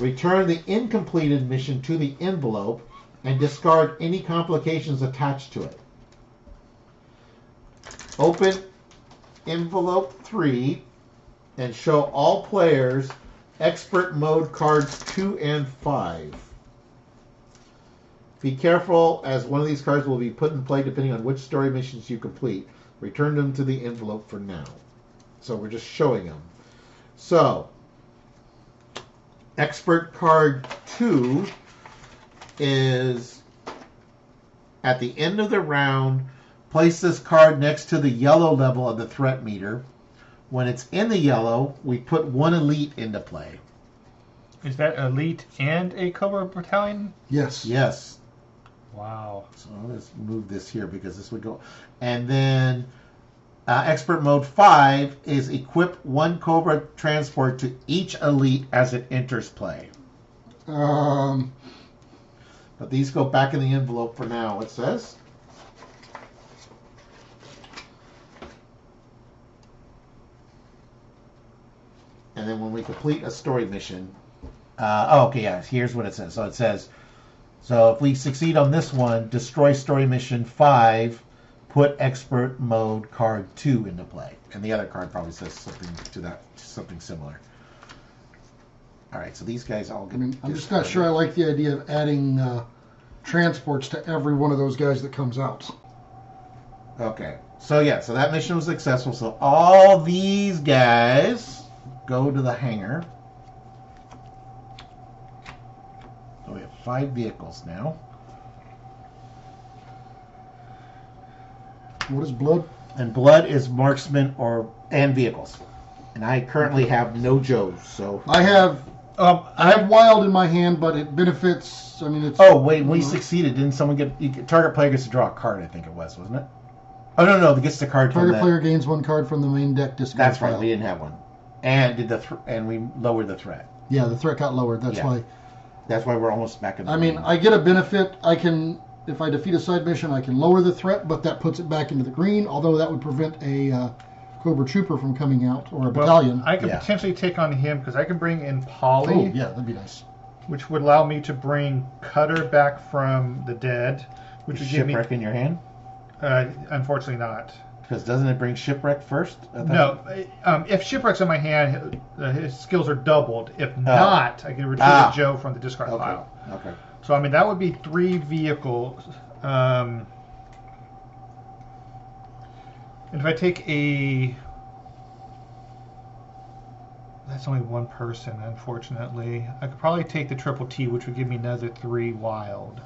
return the incompleted mission to the envelope and discard any complications attached to it. open envelope 3 and show all players expert mode cards 2 and 5. Be careful, as one of these cards will be put in play depending on which story missions you complete. Return them to the envelope for now. So we're just showing them. So, expert card 2 is at the end of the round, place this card next to the yellow level of the threat meter. When it's in the yellow, we put one elite into play. Is that elite and a Cobra battalion? Yes. Yes. Wow. So let's move this here because this would go. And then expert mode 5 is equip one Cobra transport to each elite as it enters play. But these go back in the envelope for now, it says. And then when we complete a story mission, here's what it says. So it says, so if we succeed on this one, destroy story mission 5, put expert mode card 2 into play. And the other card probably says something similar. All right, so these guys all get. I'm just not sure I like the idea of adding transports to every one of those guys that comes out. Okay, so that mission was successful. So all these guys go to the hangar. So we have 5 vehicles now. What is blood? And blood is marksman and vehicles. And I currently have no Joes, so. I have wild in my hand, but it benefits. I mean, it's. Oh wait, we succeeded. Didn't someone get? Target player gets to draw a card. I think it was, wasn't it? Oh no, it gets the card. Target player gains 1 card from the main deck discard. That's file. right. We didn't have one, and and we lowered the threat. Yeah, the threat got lowered. That's why. That's why we're almost back in. I get a benefit. I can, if I defeat a side mission, I can lower the threat, but that puts it back into the green. Although that would prevent a Cobra Trooper from coming out or a battalion. I could potentially take on him because I can bring in Polly. Oh yeah, that'd be nice. Which would allow me to bring Cutter back from the dead, which would give me shipwreck in your hand. Unfortunately, not. Because doesn't it bring shipwreck first? No. If shipwreck's in my hand, his skills are doubled. If not, I can retrieve Joe from the discard pile. Okay. So that would be 3 vehicles. And if I take that's only 1 person, unfortunately. I could probably take the triple T, which would give me another 3 wild.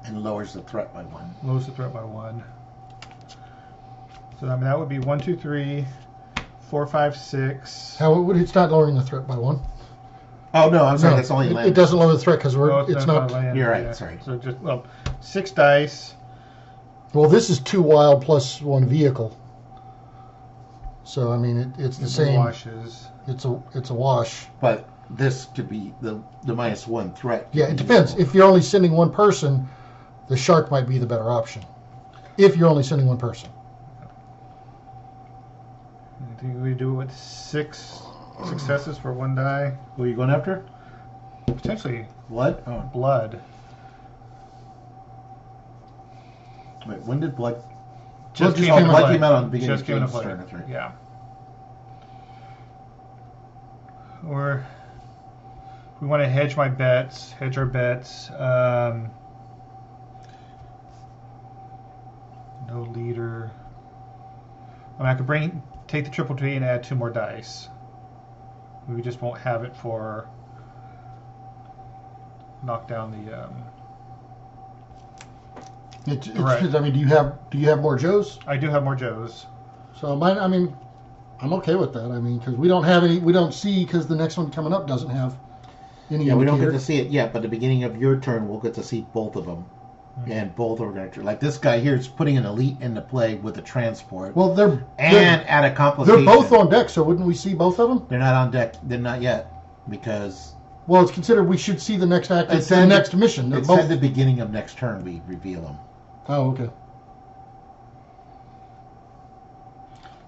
And lowers the threat by 1. Lowers the threat by 1. So that would be 1, 2, 3, 4, 5, 6. It's not lowering the threat by 1. Oh no, I'm sorry. That's only land. It doesn't lower the threat because it's not. Land. You're right. Sorry. So just 6 dice. Well, this is 2 wild plus 1 vehicle. So I mean, it's the same. Washes. It's a wash. But this could be the -1 threat. Yeah, it depends. If you're only sending 1 person, the shark might be the better option. If you're only sending 1 person. I think we do it with 6 successes for 1 die. Who are you going after? Potentially Blood. Oh, blood. Wait, when did blood? Just came came blood came out on the beginning. Just came into of play. turn, that's right. Yeah. Or we want to hedge our bets. No leader. I could take the triple T and add 2 more dice. We just won't have it for knock down the. I mean, do you have more Joes? I do have more Joes. So I'm okay with that. I mean, because we don't have any, we don't see because the next one coming up doesn't have any. Yeah, we don't get to see it yet, but at the beginning of your turn, we'll get to see both of them, and both are going to this guy here is putting an elite into play with a transport. Well, they're add a complication. They're both on deck, so wouldn't we see both of them? They're not on deck. They're not yet because. Well, it's considered we should see the next the next mission. They're It's both at the beginning of next turn we reveal them. Oh, okay.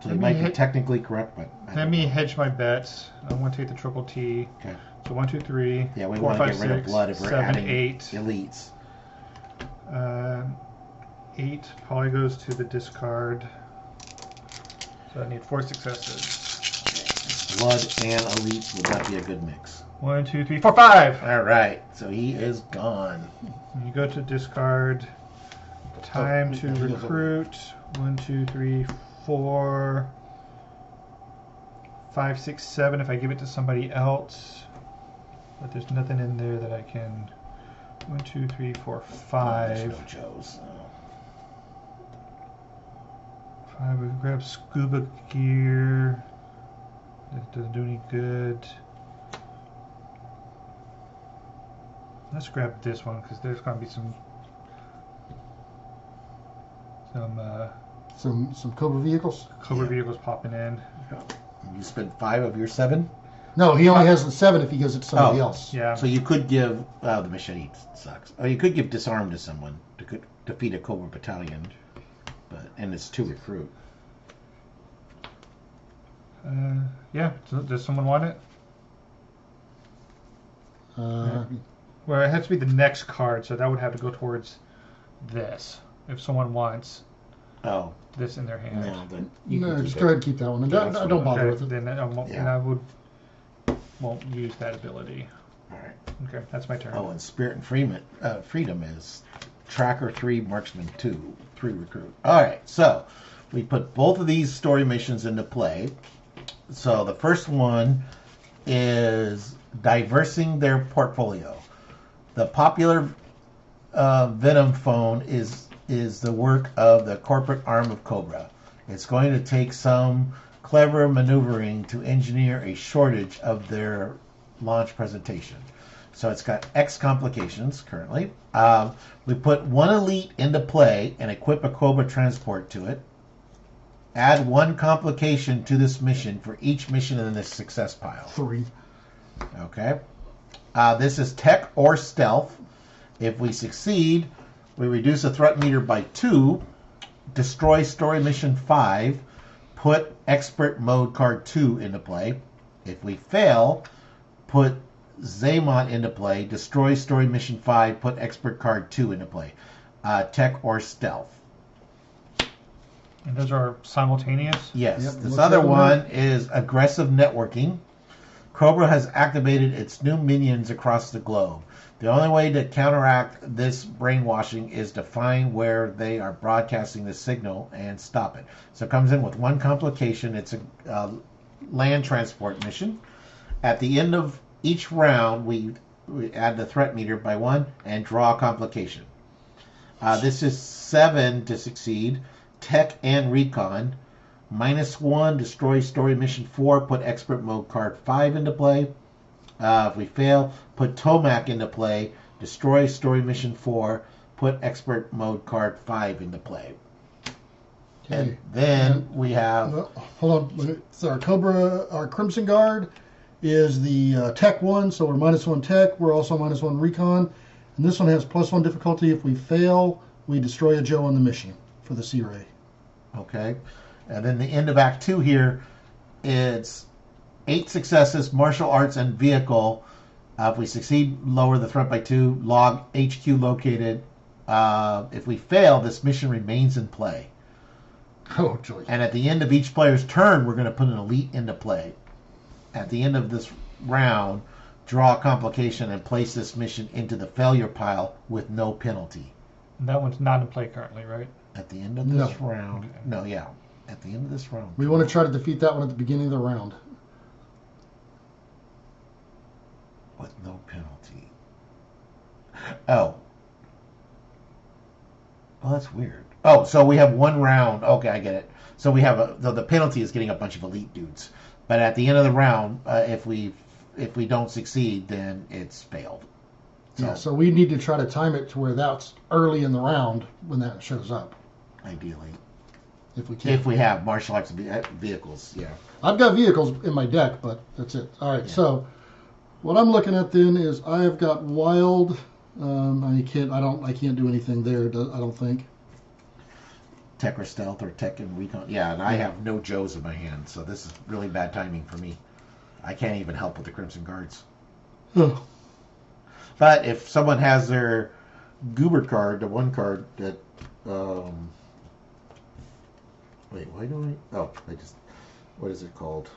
So you might be technically correct, but let me hedge my bets. I want to take the triple T. Okay. So 1, 2, 3. Yeah, we 4, want 5, to get rid of 6, blood if we're 7, adding 8. elites. 8 probably goes to the discard. So I need 4 successes. Blood and elite would not be a good mix. 1, 2, 3, 4, 5. All right, so he is gone. You go to discard. Time to recruit. 1, 2, 3, 4, 5, 6, 7. If I give it to somebody else, but there's nothing in there that I can. 1, 2, 3, 4, 5. There's no Joes. 5. We can grab scuba gear. That doesn't do any good. Let's grab this one because there's going to be some Cobra vehicles. Cobra vehicles popping in. You spend 5 of your 7. No, he only has the 7 if he gives it to somebody else. Yeah. So you could give the machete sucks. Oh, you could give disarm to someone to defeat a Cobra battalion, and it's 2 recruit. Yeah. Does someone want it? Well, it has to be the next card, so that would have to go towards this. If someone wants this in their hand. No, then Just go ahead and keep that one. And don't bother with it. Then I won't use that ability. All right. Okay, that's my turn. Oh, and Spirit and Freedom is Tracker 3, Marksman 2, 3 recruit. All right, so we put both of these story missions into play. So the first one is diversing their portfolio. The popular Venom phone is the work of the corporate arm of Cobra. It's going to take some clever maneuvering to engineer a shortage of their launch presentation. So it's got X complications currently. We put 1 elite into play and equip a Cobra transport to it. Add 1 complication to this mission for each mission in this success pile. 3. Okay. This is tech or stealth. If we succeed, we reduce the threat meter by 2, destroy story mission 5, put expert mode card 2 into play. If we fail, put Zaymont into play, destroy story mission 5, put expert card 2 into play. Tech or stealth. And those are simultaneous? Yes. Yep, This other one is aggressive networking. Cobra has activated its new minions across the globe. The only way to counteract this brainwashing is to find where they are broadcasting the signal and stop it. So it comes in with 1 complication. It's a land transport mission. At the end of each round, we add the threat meter by 1 and draw a complication. This is 7 to succeed. Tech and recon. -1, destroy story mission 4, put expert mode card 5 into play. If we fail, put Tomac into play, destroy story mission 4, put expert mode card 5 into play. Okay. And then we have... Hold on. So our Crimson Guard is the tech 1, so we're -1 tech. We're also -1 recon. And this one has +1 difficulty. If we fail, we destroy a Joe on the mission for the C-Ray. Okay. And then the end of Act 2 here, it's 8 successes, martial arts, and vehicle. If we succeed, lower the threat by 2, log HQ located. If we fail, this mission remains in play. Oh, joy. And at the end of each player's turn, we're going to put an elite into play. At the end of this round, draw a complication and place this mission into the failure pile with no penalty. And that one's not in play currently, right? At the end of this round... Okay. No, yeah. At the end of this round. We want to try to defeat that one at the beginning of the round. With no penalty. Oh. Oh, that's weird. Oh, so we have 1 round. Okay, I get it. So we have the penalty is getting a bunch of elite dudes. But at the end of the round, if we don't succeed, then it's failed. So we need to try to time it to where that's early in the round when that shows up. Ideally. If we can. If we have martial arts vehicles, yeah. I've got vehicles in my deck, but that's it. All right, so what I'm looking at then is I have got wild. I can't do anything there. I don't think. Tech or stealth or tech and recon. Yeah, and I have no Joes in my hand, so this is really bad timing for me. I can't even help with the Crimson Guards. Oh. But if someone has their Goober card, the 1 card that Wait, why do I? Oh, I just. What is it called?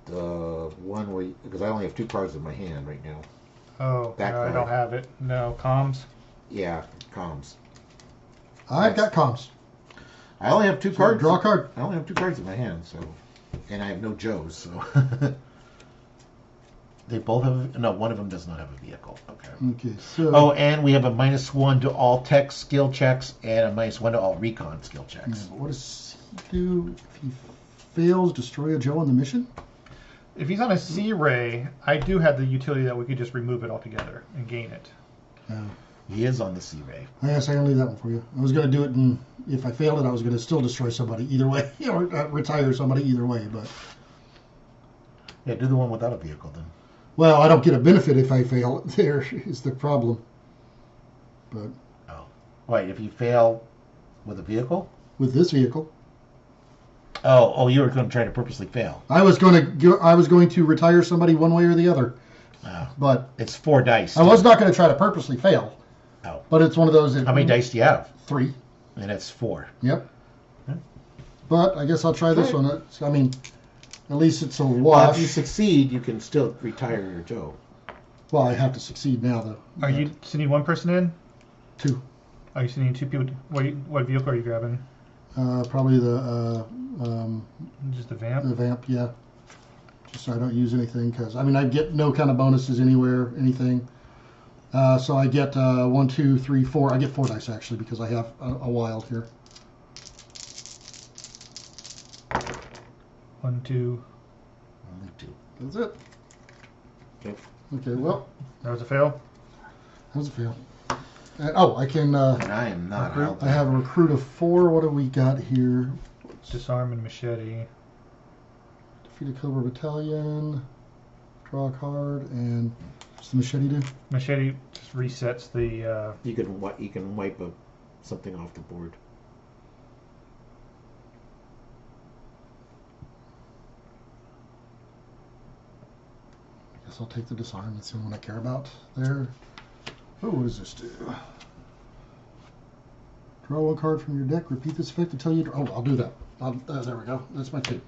The one where because I only have 2 cards in my hand right now. Oh, That no, I card. don't have it. No, comms. Yeah, comms. I've got comms. I only have 2 So cards. draw a card. I only have 2 cards in my hand, so, and I have no Joes, so. They both have. No, one of them does not have a vehicle. Okay. Okay, so. Oh, and we have a -1 to all tech skill checks and a -1 to all recon skill Yeah, checks. but what does he do if he fails destroy a Joe on the mission? If he's on a C-ray, I do have the utility that we could just remove it altogether and gain it. He is on the C-ray. I guess I can leave that one for you. I was going to do it, and if I failed it, I was going to still destroy somebody either way, or retire somebody either way. But Yeah, do the one without a vehicle then. well, I don't get a benefit if I fail. There is the problem. But Oh, wait. If you fail with a vehicle. with this vehicle, Oh, you were going to try to purposely fail. I was going to retire somebody one way or the other. Oh, But it's 4 dice. I was not going to try to purposely fail. Oh. But it's one of those. That, How many dice do you have? 3. And it's 4. Yep. Okay. But I guess I'll try this Okay. one. I mean, at least it's a Well, wash. if you succeed, you can still retire your Joe. Well, I have to succeed now, though. Are you sending one person in? 2. Are you sending 2 people? What vehicle are you grabbing? Probably the Just the vamp? vamp, yeah. Just so I don't use anything, because I mean I get no kind of bonuses anywhere, anything. So I get 1, 2, 3, 4. I get 4 dice actually because I have a wild here. 1, 2. Only 2. That's it. Okay. Okay, well, That was a fail. that was a fail. And, I can. And I am not Recruit. out I have a recruit of 4. What do we got here? Disarm and machete. Defeat a Cobra Battalion. Draw a card, and what's the machete do? Machete just resets the. You can wipe something off the board. I guess I'll take the disarm. That's the one I care about there. Oh, what does this do? Draw 1 card from your deck. Repeat this effect until you draw. Oh, I'll do that. There we go. That's my 2.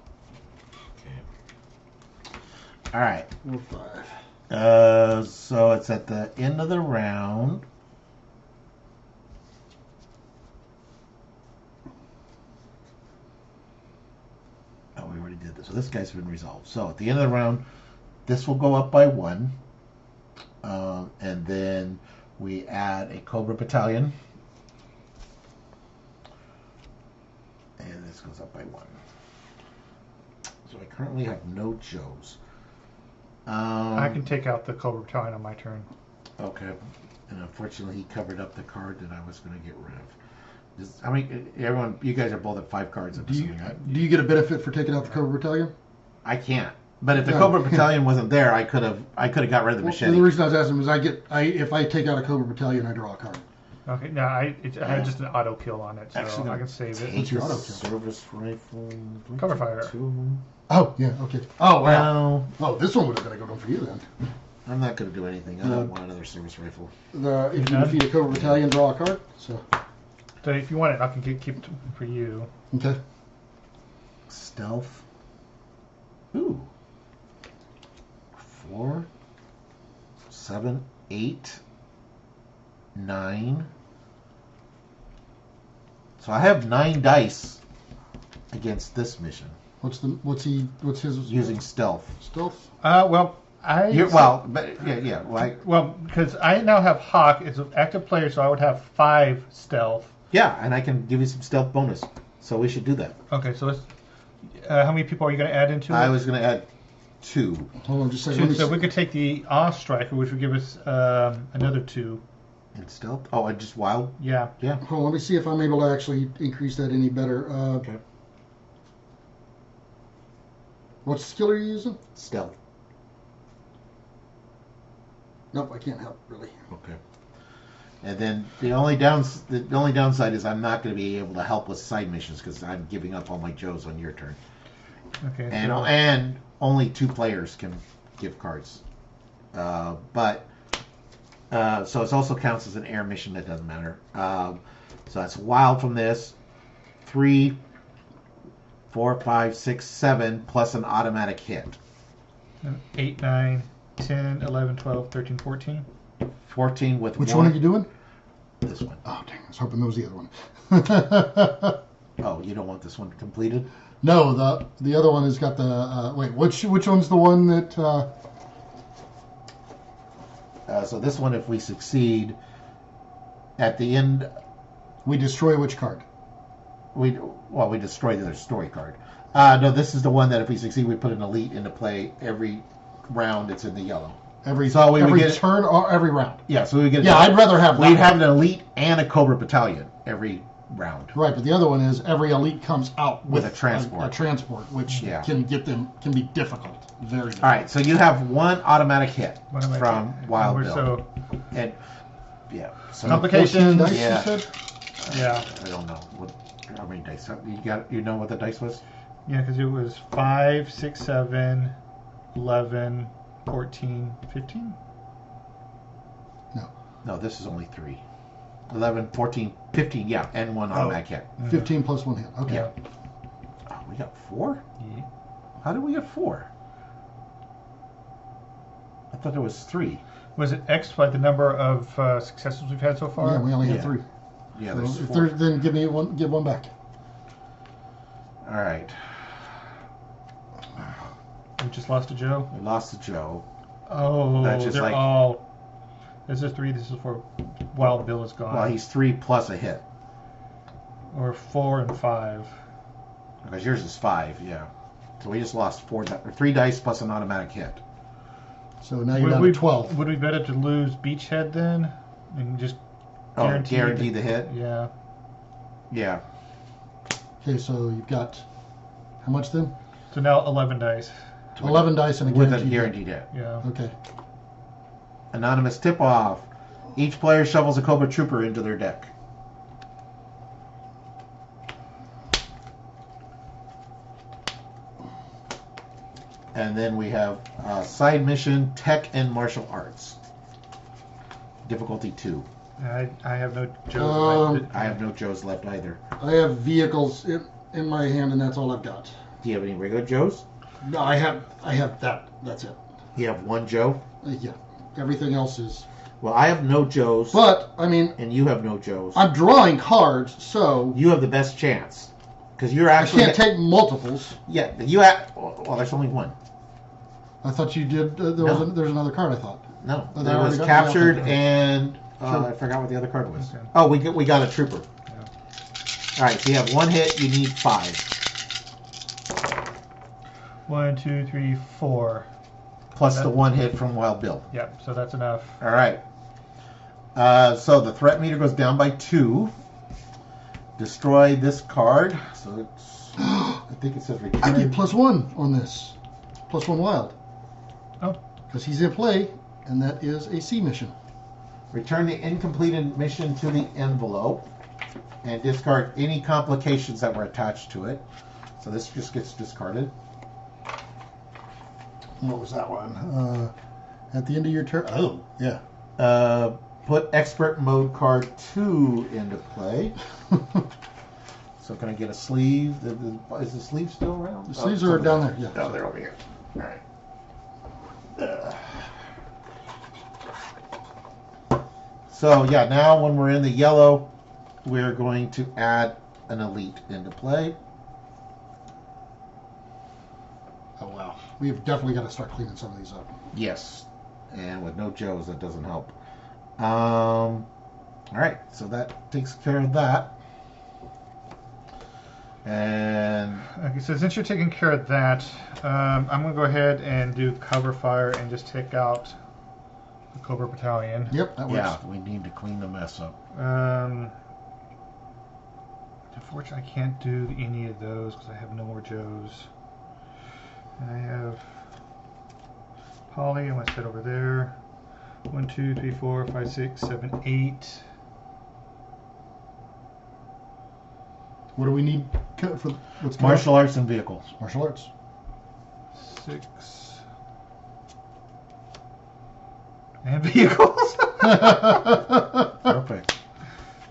Okay. All right. 4, 5. So it's at the end of the round. Oh, we already did this. So this guy's been resolved. So at the end of the round, this will go up by 1. And then we add a Cobra Battalion. And this goes up by 1. So I currently have no Joes. I can take out the Cobra Battalion on my turn. Okay. And unfortunately, he covered up the card that I was going to get rid of. Everyone, you guys are both at 5 cards. I'm Do you, assuming. do you get a benefit for taking out the Cobra Battalion? I can't. But if the No. Cobra Battalion wasn't there, I could have got rid of the Well, machete. the reason I was asking was if I take out a Cobra Battalion, I draw a card. Okay, no, I had just an auto kill on it, so Actually, I can save it. Take your a auto kill? service rifle. Cover fire. Oh, yeah, okay. Oh, wow. No, Oh, this one would have got to go down for you then. I'm not going to do anything. I don't want another service rifle. If you done? defeat a Cobra Battalion, draw a card. So, So if you want it, I can keep it for you. okay. Stealth. Ooh. 4, 7, 8, 9. So I have 9 dice against this mission What's his using stealth. stealth? Well, because I now have Hawk. It's an active player, so I would have 5 stealth. Yeah, and I can give you some stealth bonus. So we should do that. Okay, so let's. How many people are you going to add into it? I was going to add 2. Hold on, just a second. 2, so we could take the Awe Striker, which would give us another 2. In stealth? Oh, I just wild? Yeah. Yeah. Hold on, let me see if I'm able to actually increase that any better. Okay. What skill are you using? Stealth. Nope, I can't help really. Okay. And then the only downside is I'm not going to be able to help with side missions because I'm giving up all my Joes on your turn. Okay. And only 2 players can give cards. So it also counts as an air mission. That doesn't matter. So that's wild from this. 3, 4, 5, 6, 7 plus an automatic hit. 8, 9, 10, 11, 12, 13, 14. 14 with Which one are you doing? This one. Oh, dang. I was hoping that was the other one. Oh, you don't want this one completed? No, the other one has got the... wait, which one's the one that... So this one, if we succeed, at the end, we destroy which card? we destroy the other story card. No, this is the one that if we succeed, we put an elite into play every round. It's in the yellow. Every get turn or every round? Yeah, so we get. Yeah, I'd rather have that. We'd have an elite and a Cobra battalion every round. Right, but the other one is every elite comes out with a transport. A transport, which can be difficult. Very difficult. All right, so you have one automatic hit from Wild Bill. So, and yeah, so complications. Dice, yeah. you said? Yeah. I don't know how many dice. You know what the dice was? Yeah, because it was 5, 6, 7, 11, 14, 15? No, this is only 3. 11, 14, 15, yeah, and one automatic hit. 15 plus 1 hit. Okay. Yeah. Oh, we got 4? Yeah. How did we get 4? I thought there was 3. Was it X by the number of successes we've had so far? Yeah, we only had 3. Yeah, So there's if 4. then give one back. All right. We just lost to Joe? We lost to Joe. Oh, That's just they're like- all... This is 3, this is 4. Wild Bill is gone. Well, he's 3 plus a hit. Or 4 and 5. Because yours is 5, yeah. So we just lost 3 dice plus an automatic hit. So now you're down to 12. Would we better to lose Beachhead then? And just guarantee the hit? Yeah. Yeah. Okay, so you've got how much then? So now 11 dice. 11 dice and a With guaranteed a guaranteed hit. Yeah. Okay. Anonymous tip-off. Each player shovels a Cobra Trooper into their deck. And then we have side mission, tech, and martial arts. Difficulty 2. I have no Joes. I have no Joes left either. I have vehicles in my hand, and that's all I've got. Do you have any regular Joes? No, I have that. That's it. You have one Joe? Yeah. Everything else is. Well, I have no Joes. But I mean, and you have no Joes. I'm drawing cards, so you have the best chance because you're I actually. can't take multiples. Yeah, you have. Well, there's only one. I thought you did. There's another card. I thought. No, Oh, there I was already got captured the and Sure. I forgot what the other card was. Okay. Oh, we got a trooper. Yeah. All right, so you have 1 hit. You need 5 1, 2, 3, 4. plus the 1 hit from Wild Bill. Yep. So that's enough. All right. So the threat meter goes down by 2. Destroy this card. So it's. I think it says return. I get +1 on this. +1 wild. Oh. Because he's in play, and that is a C mission. Return the incompleted mission to the envelope and discard any complications that were attached to it. So this just gets discarded. What was that one? At the end of your turn. Oh, yeah. Put expert mode card 2 into play. So can I get a sleeve? Is the sleeve still around? The sleeves are down there. Yeah. Oh, they're over here. All right. So yeah, now when we're in the yellow, we're going to add an elite into play. Oh wow. We've definitely got to start cleaning some of these up. Yes, and with no Joes, that doesn't help. All right, so that takes care of that. And Okay, so since you're taking care of that, I'm going to go ahead and do cover fire and just take out the Cobra Battalion. Yep, that works. yeah, we need to clean the mess up. Unfortunately, I can't do any of those because I have no more Joes. And I have Polly. I'm going to set over there. 1, 2, 3, 4, 5, 6, 7, 8. What do we need for what's Martial arts and vehicles. Martial arts. 6. And vehicles. Perfect.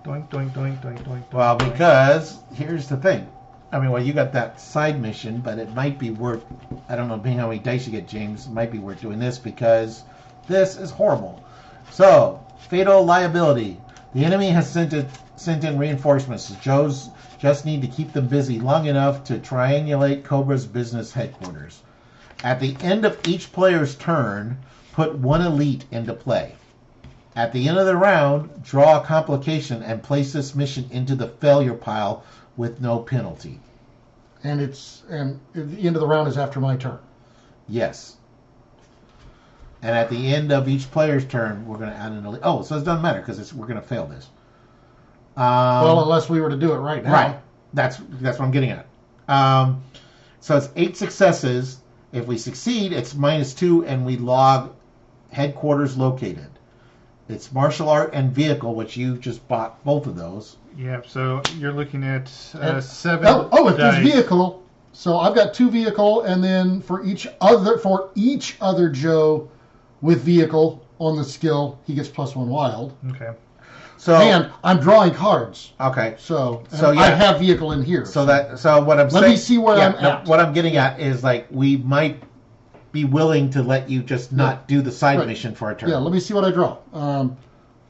Doink. doink, doink, doink, doink. Well, doink. because here's the thing. I mean, well, you got that side mission, but it might be worth, I don't know, being how many dice you get, James, it might be worth doing this because this is horrible. So, fatal liability. The enemy has sent in reinforcements. So Joe's just need to keep them busy long enough to triangulate Cobra's business headquarters. At the end of each player's turn, put one elite into play. At the end of the round, draw a complication and place this mission into the failure pile with no penalty. And the end of the round is after my turn. Yes. And at the end of each player's turn, we're going to add an elite. Oh, so it doesn't matter because we're going to fail this. Well, unless we were to do it right now. Right. That's what I'm getting at. So it's 8 successes. If we succeed, it's -2, and we log headquarters located. It's martial art and vehicle, which you just bought both of those. Yeah, so you're looking at 7 if there's dice. vehicle, so I've got 2 vehicle, and then for each other Joe with vehicle on the skill, he gets +1 wild. Okay. So And I'm drawing cards, okay. so yeah. I have vehicle in here. So what I'm saying. Let me see where I'm at. What I'm getting at is like we might be willing to let you just not do the side Right. mission for a turn. Yeah, let me see what I draw.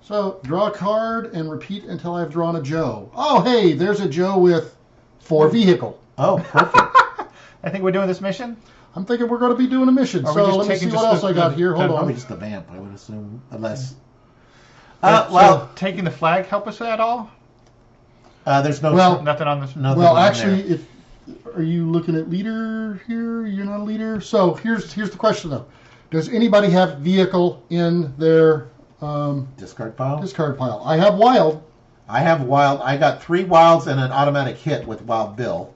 So draw a card and repeat until I've drawn a Joe. Oh, hey, there's a Joe with 4 vehicle. Oh, perfect. I think we're doing this mission. I'm thinking we're going to be doing a mission. Are we So just let me taking see what just else I got here. Hold Probably on. just the vamp, I would assume, unless. So taking the flag help us at all? There's no. Well, Nothing on this. nothing Well, on actually, there. are you looking at leader here? You're not a leader. So here's the question though: does anybody have vehicle in their Discard pile. discard pile? I have wild. I have wild. I got 3 wilds and an automatic hit with Wild Bill.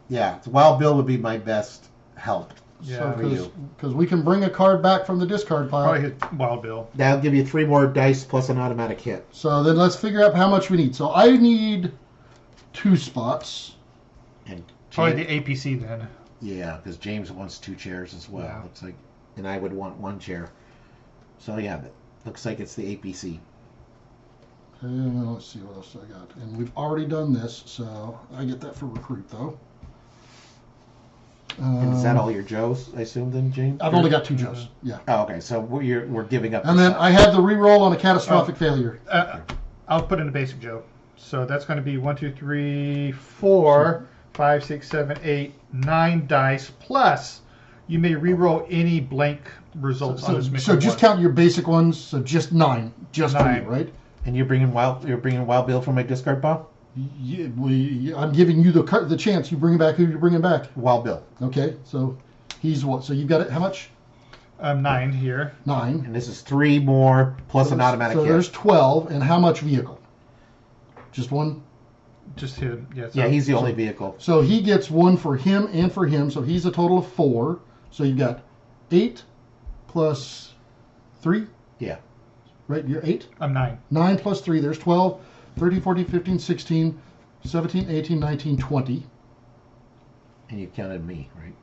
Yeah, Wild Bill would be my best help. Yeah, for you. Because we can bring a card back from the discard pile. Probably hit Wild Bill. That'll give you 3 more dice plus an automatic hit. So then let's figure out how much we need. So I need 2 spots. And Probably James, the APC then. yeah, because James wants 2 chairs as well. Yeah. Looks like, and I would want 1 chair. So yeah, looks like it's the APC. And let's see what else I got. And we've already done this, so I get that for recruit though. And is that all your Joes? I assume then, James. I've only got 2 Joes. Yeah. Oh, okay. So we're giving up. And the then side. I had the reroll on a catastrophic failure. I'll put in a basic Joe. So that's going to be 1, 2, 3, 4, 5, 6, 7, 8, 9 dice plus. You may re-roll any blank results on this mission. So just count your basic ones. So just 9, just for 9. you, right? And you're bringing Wild Bill from my discard pile. I'm giving you the chance. You bring back who you're bringing back. Wild Bill. Okay, so he's what? So you've got it. How much? 9 here. 9. And this is 3 more plus an automatic So hit. there's 12. And how much vehicle? Just 1. Just hit. Yeah. So, Yeah, he's the only vehicle. So he gets 1 for him and for him. So he's a total of 4. So you've got 8 plus 3. Yeah. Right, you're 8. I'm 9. 9 plus 3, there's 12, 13, 14, 15, 16, 17, 18, 19, 20. And you counted me, right?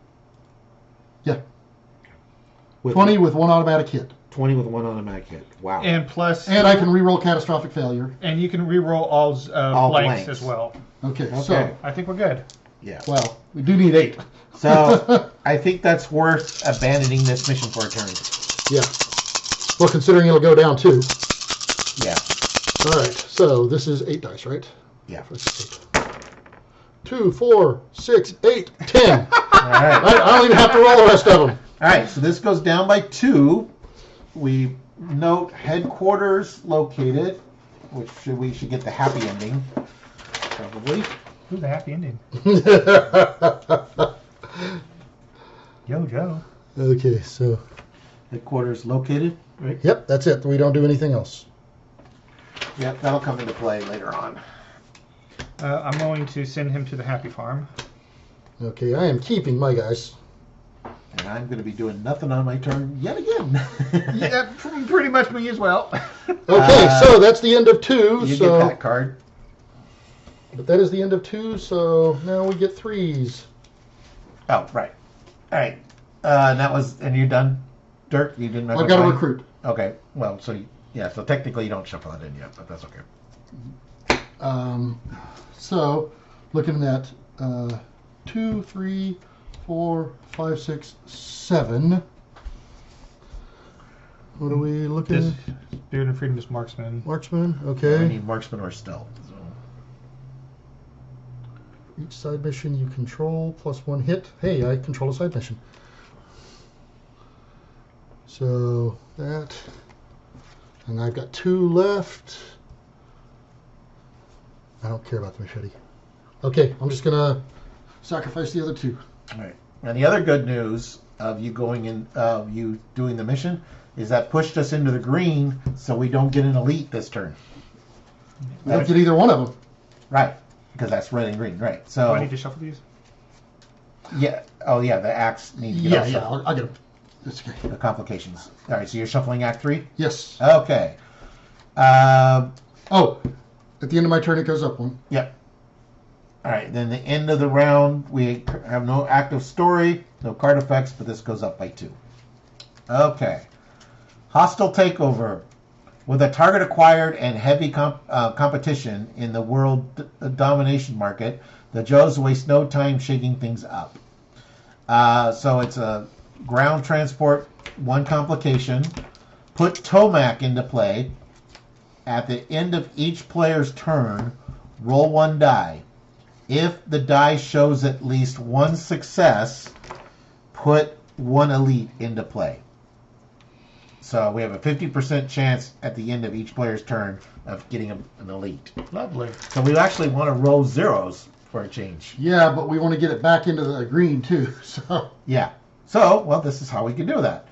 Yeah. With 20 with 1 automatic hit. 20 with 1 automatic hit. Wow. And plus. And I can reroll catastrophic failure. And you can re-roll all blanks as well. Okay, Okay. so, I think we're good. Yeah. well, we do need 8. So I think that's worth abandoning this mission for a turn. Yeah. Well, considering it'll go down 2. Yeah. All right, so this is 8 dice, right? Yeah. 2, 4, 6, 8, 10. All right. I don't even have to roll the rest of them. All right. So this goes down by 2. We note headquarters located, which we should get the happy ending, probably. Ooh, the happy ending. Yo, Joe. Okay, so, Headquarters located, right? yep, that's it. We don't do anything else. Yep, that'll come into play later on. I'm going to send him to the happy farm. Okay, I am keeping my guys. And I'm going to be doing nothing on my turn yet again. Yeah, pretty much me as well. Okay, so that's the end of 2. You so, get that card. But that is the end of 2, so now we get 3s. Oh, right. All right. And you're done, Dirk? You didn't have I've got to recruit. Okay. Well, so technically you don't shuffle that in yet, but that's okay. So, looking at 2, 3, 4, 5, 6, 7. What are we looking This at? Spirit and Freedom is Marksman. Marksman, We okay. need marksman or stealth. So. Each side mission you control plus 1 hit. Hey, I control a side mission. So that, and I've got 2 left. I don't care about the machete. Okay, I'm just gonna sacrifice the other 2. All right. And the other good news of you going in, you doing the mission, is that pushed us into the green, so we don't get an elite this turn. I don't get either one of them. Right, because that's red and green. Right. Do So I need to shuffle these? yeah. Oh yeah, the axe needs to get Yeah, all yeah, shuffled. I'll get them. That's okay. The complications. All right. So you're shuffling Act 3. Yes. Okay. Oh, at the end of my turn it goes up 1. Yep. All right. Then the end of the round, we have no active story, no card effects, but this goes up by 2. Okay. Hostile takeover. With a target acquired and heavy competition in the world domination market, the Joes waste no time shaking things up. So it's a ground transport, 1 complication. Put Tomac into play. At the end of each player's turn, roll 1 die. If the die shows at least 1 success, put 1 elite into play. So we have a 50% chance at the end of each player's turn of getting an elite. Lovely. So we actually want to roll zeros for a change. Yeah, but we want to get it back into the green too. So Yeah. So, well, this is how we can do that.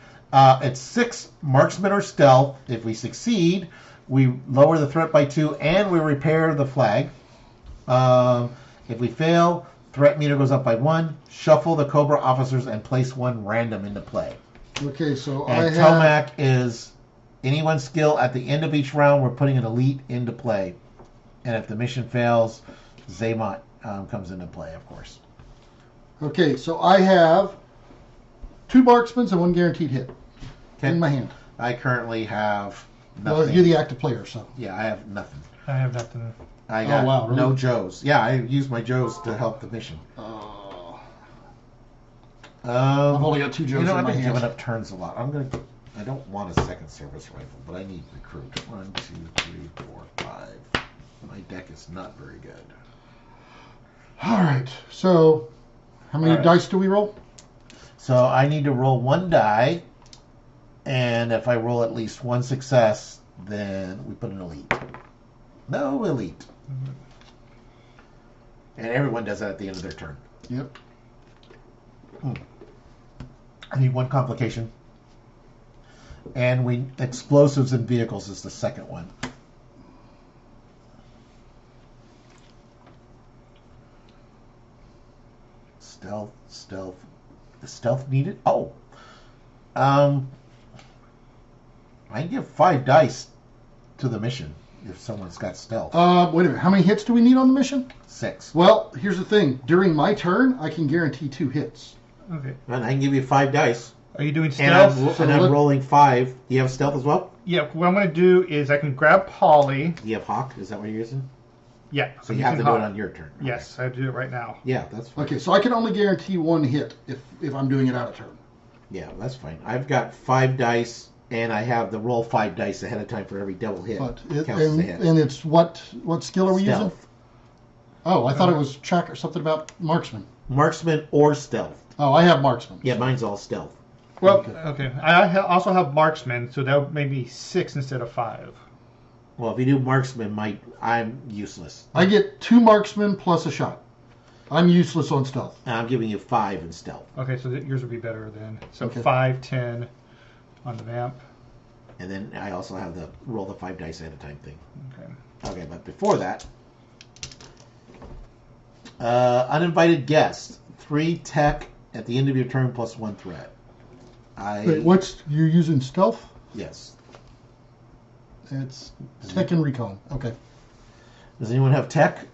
It's 6 marksman or stealth. If we succeed, we lower the threat by 2 and we repair the flag. If we fail, threat meter goes up by 1. Shuffle the Cobra officers and place 1 random into play. okay, so And I have Tomac is anyone's skill at the end of each round. We're putting an elite into play, and if the mission fails, Zaymont comes into play, of course. okay, so I have 2 marksmans and 1 guaranteed hit in my hand. I currently have nothing. Well, you're the active player, so Yeah, I have nothing. I have nothing. I got wow, really? no Joes. Yeah, I use my Joes to help the mission. I've only got 2 Joes You know, in I've my been hand. giving up turns a lot. I don't want a second service rifle, but I need recruit. 1, 2, 3, 4, 5. My deck is not very good. All right, so how many All right. dice do we roll? So I need to roll 1 die, and if I roll at least 1 success, then we put an elite. No elite. And everyone does that at the end of their turn. Yep. I need 1 complication. And explosives and vehicles is the second one. Stealth. Is stealth needed? Oh. I can give 5 dice to the mission if someone's got stealth. Wait a minute. How many hits do we need on the mission? 6. Well, here's the thing. During my turn, I can guarantee 2 hits. Okay. And I can give you 5 dice. Are you doing And stealth? I'm rolling 5. Do you have stealth as well? Yeah, what I'm going to do is I can grab Polly. Do you have hawk? Is that what you're using? Yeah. So I'm you have to using do it Hawk. on your turn. Yes, I have to do it right now. Yeah, that's fine. Okay, so I can only guarantee 1 hit if I'm doing it out of turn. Yeah, that's fine. I've got 5 dice, and I have the roll 5 dice ahead of time for every double hit. But Counts as a hit. and it's what skill are we using? Stealth. Oh, I thought it was track or something about marksman. Marksman or stealth. Oh, I have marksman. Yeah, mine's all stealth. Well, okay. Also have Marksman, so that would make me 6 instead of 5. Well, if you do marksman, I'm useless. I get 2 marksmen plus a shot. I'm useless on stealth. And I'm giving you 5 in stealth. Okay, so yours would be better then. So Okay. 5, 10 on the vamp. And then I also have the roll the 5 dice ahead of time thing. Okay. Okay, but before that, uninvited guest. 3 tech at the end of your turn plus 1 threat. Wait, you're using stealth? Yes. It's tech and recon. Okay. Does anyone have tech?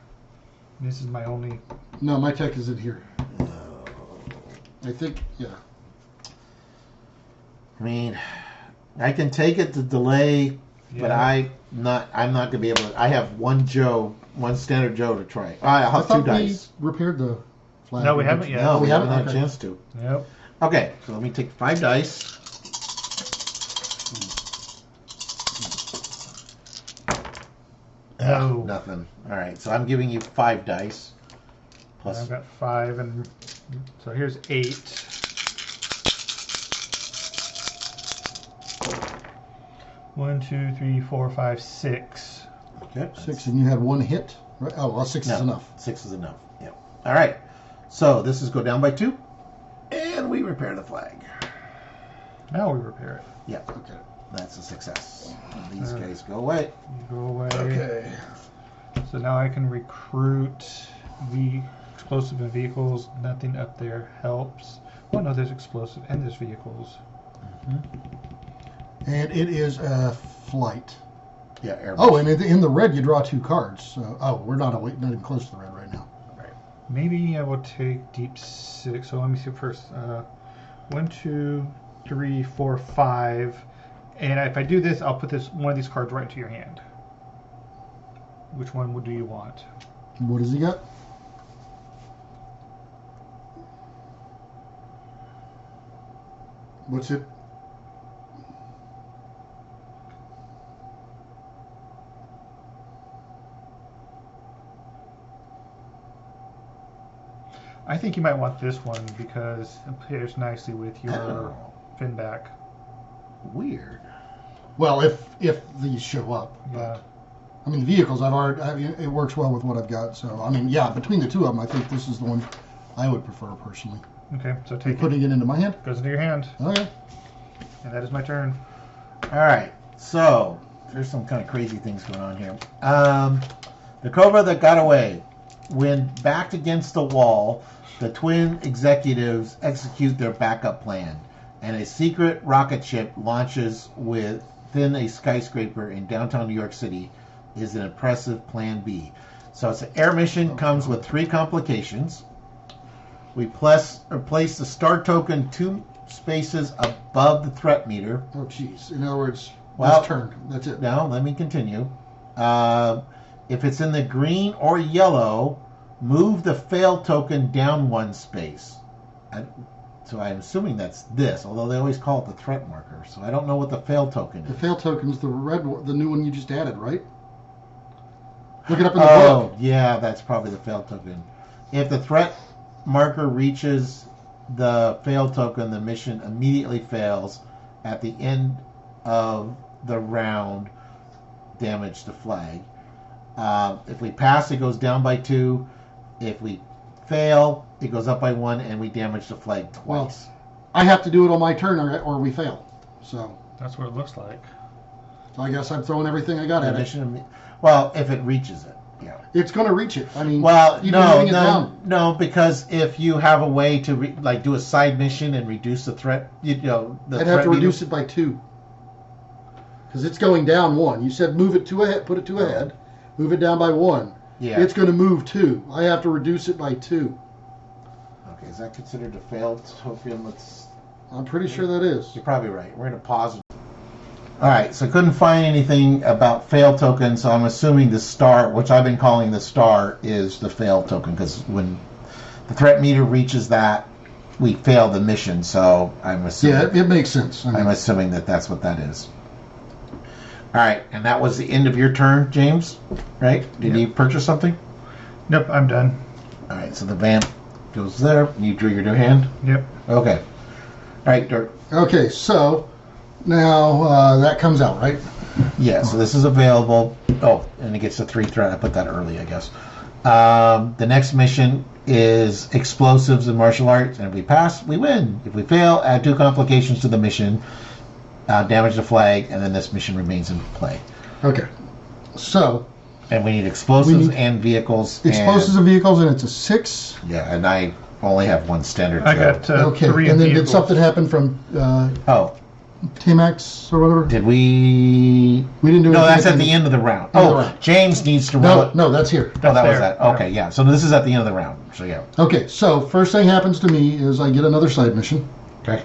This is my only. No, my tech is in here. I think, yeah. I mean, I can take it to delay But Yeah. I'm not gonna be able to. I have one standard Joe to try. I'll have two dice. We repaired the flag. No, we haven't yet. No, we haven't haven't had a Okay. chance to. Yep. Okay, so let me take 5 dice. No. Nothing. All right, so I'm giving you 5 dice. Plus, I've got 5, and so here's 8. One, 2, 3, 4, 5, 6. okay, 6, and you had 1 hit. Right? Oh, well, 6 is enough. 6 is enough. Yeah. All right. So this is go down by 2, and we repair the flag. Now we repair it. Yeah. Okay. That's a success. And these guys go away. You go away. Okay. So now I can recruit the explosive and vehicles. Nothing up there helps. Oh no, there's explosive and there's vehicles. And it is a flight. Yeah. Air Oh, and in the red, you draw 2 cards. So, we're not even close to the red right now. Maybe I will take deep 6. So let me see first. 1, 2, 3, 4, 5. And if I do this, I'll put one of these cards right into your hand. Which one do you want? What does he got? What's it? I think you might want this one because it pairs nicely with your Oh, fin back. weird. Well, if these show up. Yeah. I mean, vehicles, it works well with what I've got. So, I mean, yeah, between the 2 of them, I think this is the one I would prefer personally. Okay, so take it. Putting it into my hand? Goes into your hand. Okay. And that is my turn. All right. So there's some kind of crazy things going on here. The Cobra that got away, when backed against the wall, the twin executives execute their backup plan, and a secret rocket ship launches within a skyscraper in downtown New York City is an impressive plan B. So it's an air mission, comes with 3 complications. We place the star token 2 spaces above the threat meter. Oh, jeez. In other words, Well, this turn. That's it. Now, let me continue. If it's in the green or yellow, move the fail token down 1 space. So I'm assuming that's this, although they always call it the threat marker. So I don't know what the fail token The is. fail token's the red one, the new one you just added, right? Look it up in the Oh, book. yeah, that's probably the fail token. If the threat marker reaches the fail token, the mission immediately fails. At the end of the round, damage the flag. If we pass, it goes down by 2. If we fail, it goes up by 1, and we damage the flag twice. I have to do it on my turn or we fail. So That's what it looks like. I guess I'm throwing everything I got The at it. mission, well, if it reaches it, yeah. It's going to reach it. I mean, Well, even no, moving it down. no, because if you have a way to do a side mission and reduce the threat, the I'd have threat to meter- reduce it by 2. Because it's going down 1. You said move it 2 ahead, put it 2 ahead, move it down by 1. Yeah. It's going to move 2. I have to reduce it by 2. Okay, is that considered a failed token? I'm pretty sure that is. You're probably right. We're going to pause. All right, so couldn't find anything about fail token, so I'm assuming the star, which I've been calling the star, is the fail token, because when the threat meter reaches that, we fail the mission, so I'm assuming... Yeah, it makes sense. I mean, I'm assuming that that's what that is. All right, and that was the end of your turn, James, right? Did you purchase something? Nope, I'm done. All right, so the vamp goes there. You drew your new hand? Yep. Okay. All right, Dirk. okay, so now that comes out, right? Yeah, so this is available. Oh, and it gets a 3 threat. I put that early, I guess. The next mission is explosives and martial arts, and if we pass, we win. If we fail, add 2 complications to the mission, damage the flag, and then this mission remains in play. Okay. So, And we need explosives We need and vehicles. explosives and vehicles, and it's a 6. Yeah, and I only have 1 standard. I Joe. got Okay, 3 and then vehicles. did something happen from Oh, T-Max or whatever? did we? We didn't do No, anything that's at the end of the round. End of the Oh, round. James needs to roll No, it. no, that's here. Oh, that was there. that. Okay, yeah. So this is at the end of the round. So yeah. Okay, so first thing happens to me is I get another side mission, Okay.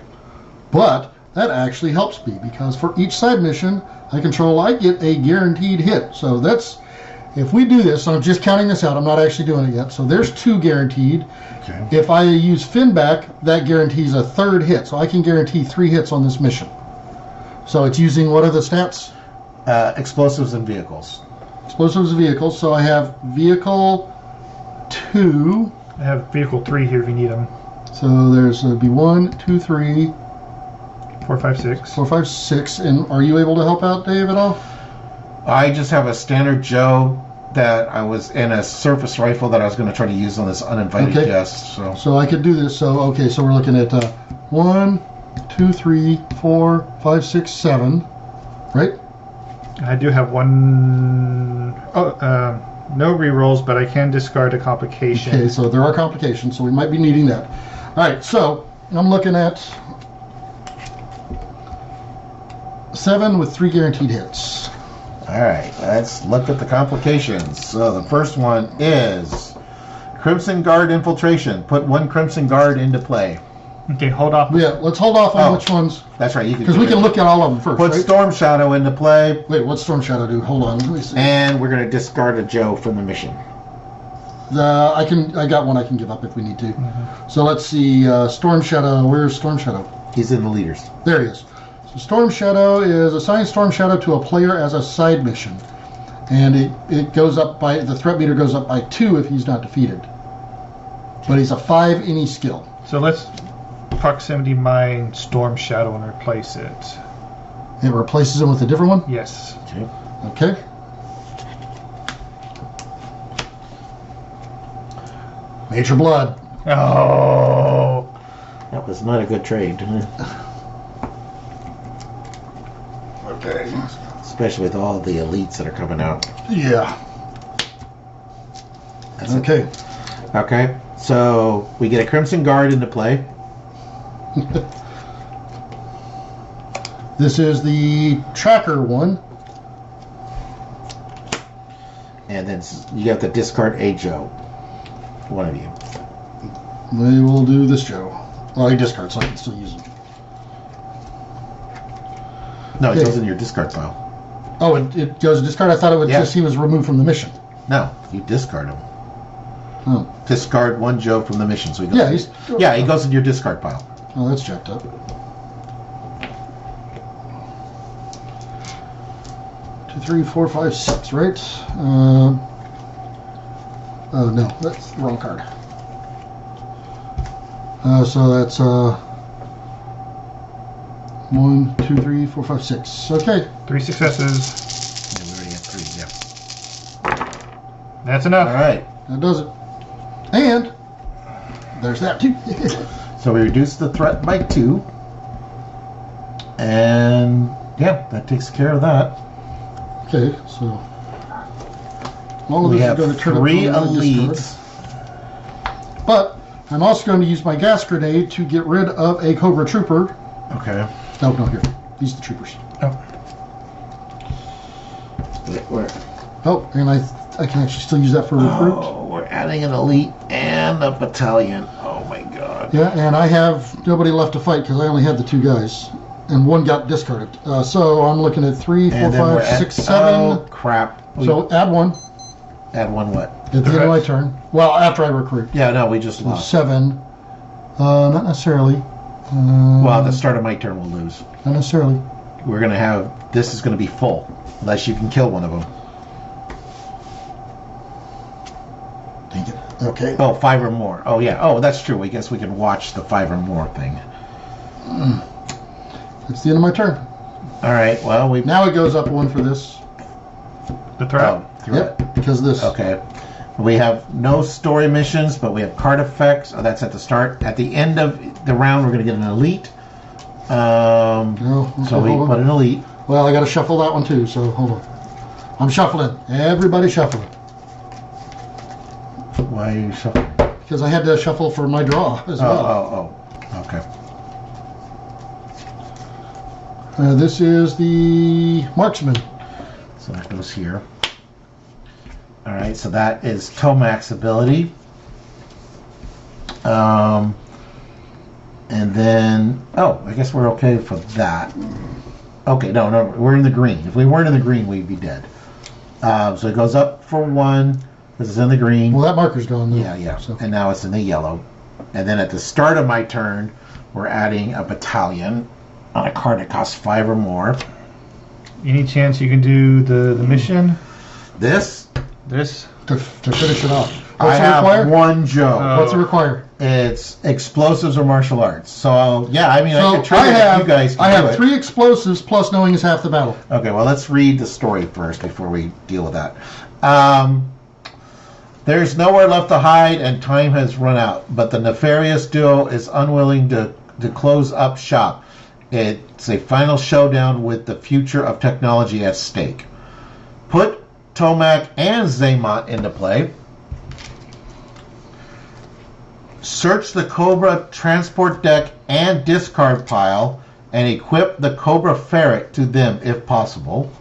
but that actually helps me because for each side mission I control, I get a guaranteed hit. So that's, if we do this, I'm just counting this out, I'm not actually doing it yet. So there's 2 guaranteed. Okay. If I use Finback, that guarantees a 3rd hit. So I can guarantee 3 hits on this mission. So it's using, what are the stats? Explosives and vehicles. Explosives and vehicles. So I have vehicle 2. I have vehicle 3 here if you need them. So there's be 1, 2, 3, 4, 5, 6. 4, 5, 6. And are you able to help out, Dave, at all? I just have a standard Joe that I was in a surface rifle that I was going to try to use on this uninvited Okay. guest. So I could do this. So okay, so we're looking at 1, 2, 3, 4, 5, 6, 7, right? I do have one. No rerolls, but I can discard a complication. Okay, so there are complications, so we might be needing that. All right, so I'm looking at 7 with 3 guaranteed hits. all right, let's look at the complications. So the first one is Crimson Guard infiltration. Put 1 Crimson Guard into play. Okay, hold off. Yeah, let's hold off on Oh. which ones, That's right. You can because we can look at all of them first, put right? Storm Shadow into play, Wait, what's Storm Shadow do? Hold on, let me see. and we're going to discard a Joe from the mission. I got one I can give up if we need to. So let's see, Storm Shadow, where's Storm Shadow? He's in the leaders. There he is. So Storm Shadow is assign Storm Shadow to a player as a side mission. And it goes up by, the threat meter goes up by 2 if he's not defeated. But he's a 5 any skill. So let's proximity mine Storm Shadow and replace it. It replaces him with a different one? Yes. Okay. Okay. Major Blood. Oh. That was not a good trade. Okay. Especially with all the elites that are coming out. Yeah. That's it. Okay. Okay, so we get a Crimson Guard into play. This is the tracker one. And then you have to discard a Joe. One of you. We will do this Joe. Well, he discards, so I can still use him. No, it Okay. goes in your discard pile. Oh, it goes to discard? I thought it would Yeah. just, he was removed from the mission. No, you discard him. Oh, Discard 1 Joe from the mission. So he goes Yeah, he goes in your discard pile. oh, that's jacked up. 2, 3, 4, 5, 6, right? Oh no, that's the wrong card. So that's 1, 2, 3, 4, 5, 6. Okay. 3 successes. Yeah, we already have 3. Yeah. That's enough. All right. That does it. And there's that too. So we reduce the threat by 2. And yeah, that takes care of that. Okay, so all of We this have is going to turn 3 up on my discard. elites. But I'm also going to use my gas grenade to get rid of a Cobra Trooper. Okay. No, here. These are the troopers. Oh. Where? Oh, and I can actually still use that for recruit. Oh, we're adding an elite and a battalion. Oh my god. Yeah, and I have nobody left to fight because I only had the 2 guys. And 1 got discarded. So I'm looking at 3, 4, And then we're 5, 6, at, 7. Oh crap. So add 1 Add 1 what? at the end of my turn. Well, after I recruit. Yeah, no, we just lost. 7. Not necessarily. Well, at the start of my turn, we'll lose. Not necessarily. We're going to have... This is going to be full. Unless you can kill one of them. Dang it. Okay. Oh, 5 or more. Oh, yeah. Oh, that's true. I guess we can watch the 5 or more thing. That's the end of my turn. All right. Well, we... Now it goes up 1 for this. The threat. Oh, threat. Yep, because of this. Okay. We have no story missions, but we have card effects. Oh, that's at the start. At the end of the round, we're going to get an elite. No, okay, So we hold on. put an elite. Well, I got to shuffle that one too, so hold on. I'm shuffling. Everybody shuffling. Why are you shuffling? Because I had to shuffle for my draw as well. Oh. Okay. This is the marksman. So that goes here. All right, so that is Tomac's ability. And then, I guess we're okay for that. Okay, no, we're in the green. If we weren't in the green, we'd be dead. So it goes up for 1 because it's in the green. Well, that marker's gone, though. Yeah. So. And now it's in the yellow. And then at the start of my turn, we're adding a battalion on a card that costs 5 or more. Any chance you can do the mission? This? To finish it off. I have one Joe. What's it require? It's explosives or martial arts. So, yeah, I mean, I could trigger you guys to I do have it. 3 explosives plus knowing is half the battle. Okay, well, let's read the story first before we deal with that. There's nowhere left to hide and time has run out, but the nefarious duo is unwilling to close up shop. It's a final showdown with the future of technology at stake. Put Tomac and Zaymont into play. Search the Cobra transport deck and discard pile and equip the Cobra Ferret to them if possible.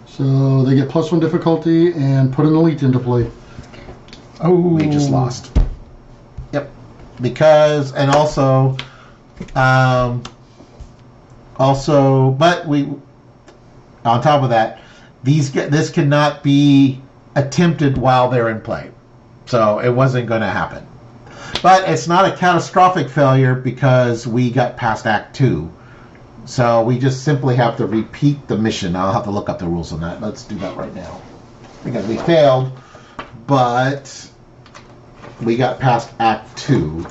So they get +1 difficulty and put an elite into play. Oh, we just lost. Yep. Because, and also, but we, on top of that, this cannot be attempted while they're in play. So it wasn't going to happen. But it's not a catastrophic failure because we got past Act 2. So we just simply have to repeat the mission. I'll have to look up the rules on that. Let's do that right now. Because we failed, but we got past Act 2.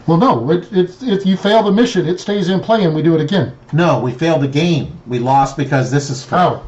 Well, no. If you fail the mission, it stays in play and we do it again. No, we failed the game. We lost because this is failed.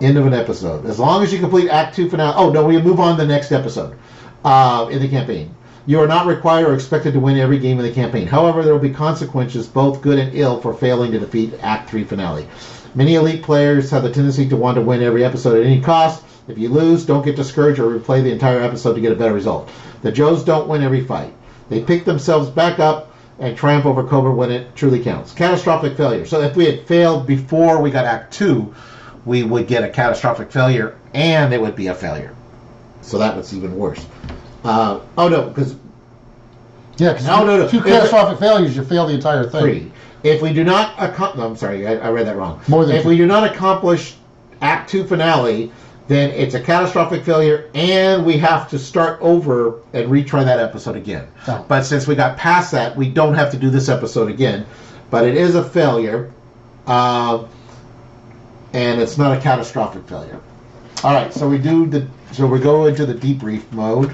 End of an episode. As long as you complete Act 2 finale. Oh, no, we move on to the next episode in the campaign. You are not required or expected to win every game in the campaign. However, there will be consequences, both good and ill, for failing to defeat Act 3 finale. Many elite players have the tendency to want to win every episode at any cost. If you lose, don't get discouraged or replay the entire episode to get a better result. The Joes don't win every fight. They pick themselves back up and triumph over Cobra when it truly counts. Catastrophic failure. So if we had failed before we got Act 2, we would get a catastrophic failure, and it would be a failure. So that was even worse. No, because... Yeah, because two catastrophic failures, you fail the entire thing. 3. If we do not... No, I'm sorry, I read that wrong. If 2. we do not accomplish Act 2 finale, then it's a catastrophic failure, and we have to start over and retry that episode again. Oh. But since we got past that, we don't have to do this episode again. But it is a failure. And it's not a catastrophic failure. All right, so we go into the debrief mode.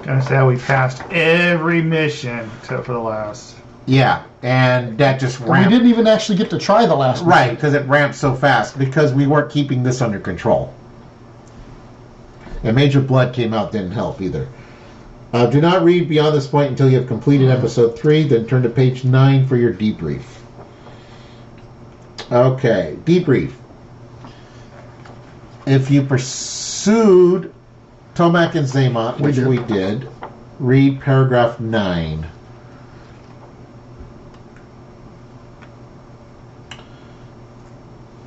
Gonna say how we passed every mission except for the last. Yeah, and that just ramped. We didn't even actually get to try the last one. Right, because it ramped so fast because we weren't keeping this under control. And Major Blood came out, didn't help either. Do not read beyond this point until you have completed episode 3, then turn to page 9 for your debrief. Okay, debrief. If you pursued Tomac and Zaymont, which we did, read paragraph 9.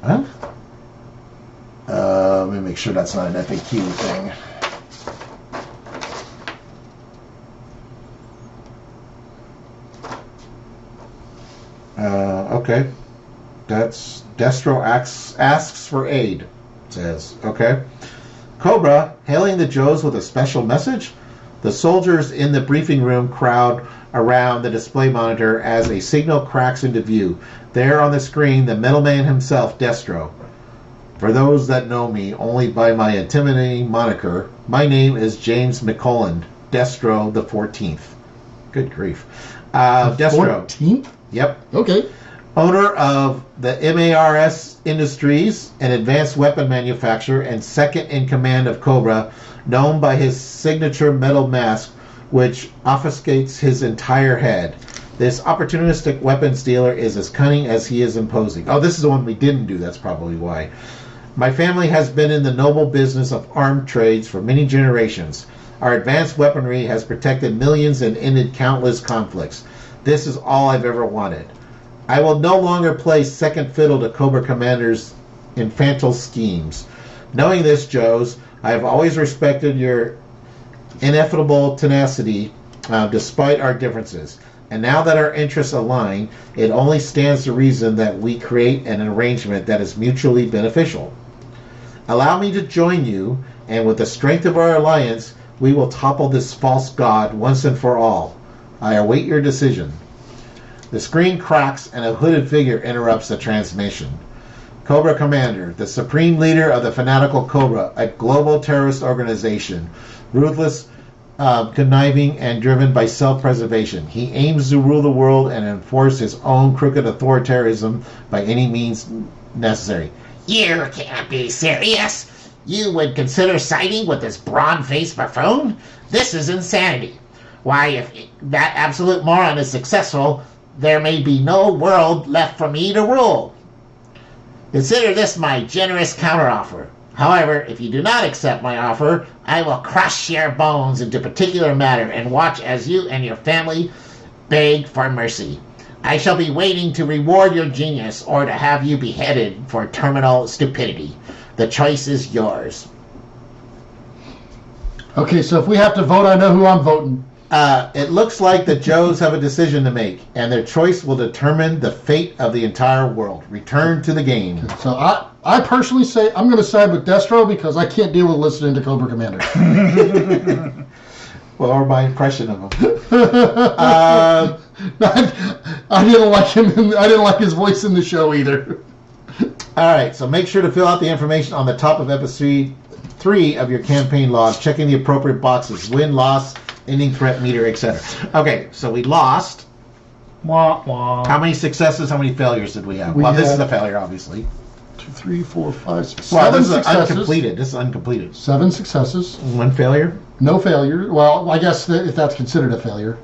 Huh? Let me make sure that's not an FAQ thing. Okay. That's Destro asks for aid, it says. Okay. Cobra, hailing the Joes with a special message? The soldiers in the briefing room crowd around the display monitor as a signal cracks into view. There on the screen, the middleman himself, Destro. For those that know me only by my intimidating moniker, my name is James McCullen, Destro the 14th. Good grief. Destro. 14th? Yep. Okay. Owner of the MARS Industries, an advanced weapon manufacturer, and second in command of Cobra, known by his signature metal mask, which obfuscates his entire head. This opportunistic weapons dealer is as cunning as he is imposing. Oh, this is the one we didn't do. That's probably why. My family has been in the noble business of armed trades for many generations. Our advanced weaponry has protected millions and ended countless conflicts. This is all I've ever wanted. I will no longer play second fiddle to Cobra Commander's infantile schemes. Knowing this, Joes, I have always respected your ineffable tenacity despite our differences. And now that our interests align, it only stands to reason that we create an arrangement that is mutually beneficial. Allow me to join you, and with the strength of our alliance, we will topple this false god once and for all. I await your decision. The screen cracks and a hooded figure interrupts the transmission. Cobra Commander, the supreme leader of the fanatical Cobra, a global terrorist organization, ruthless, conniving, and driven by self-preservation. He aims to rule the world and enforce his own crooked authoritarianism by any means necessary. You can't be serious. You would consider siding with this broad-faced buffoon? This is insanity. Why, if that absolute moron is successful, there may be no world left for me to rule. Consider this my generous counteroffer. However, if you do not accept my offer, I will crush your bones into particular matter and watch as you and your family beg for mercy. I shall be waiting to reward your genius or to have you beheaded for terminal stupidity. The choice is yours. Okay, so if we have to vote, I know who I'm voting. It looks like the Joes have a decision to make, and their choice will determine the fate of the entire world. Return to the game. So I personally say I'm going to side with Destro because I can't deal with listening to Cobra Commander. Well, or my impression of him. I didn't like him. I didn't like his voice in the show either. All right, so make sure to fill out the information on the top of episode 3 of your campaign log, checking the appropriate boxes: win, loss, ending threat meter, etc. Okay, so we lost. Wah, wah. How many successes, how many failures did we have? We Well, this had- is a failure, obviously. 2, 3, 4, 5, 6, Well, 7 this is successes. uncompleted. This is uncompleted. 7 successes. 1 failure? No failure. Well, I guess if that's considered a failure,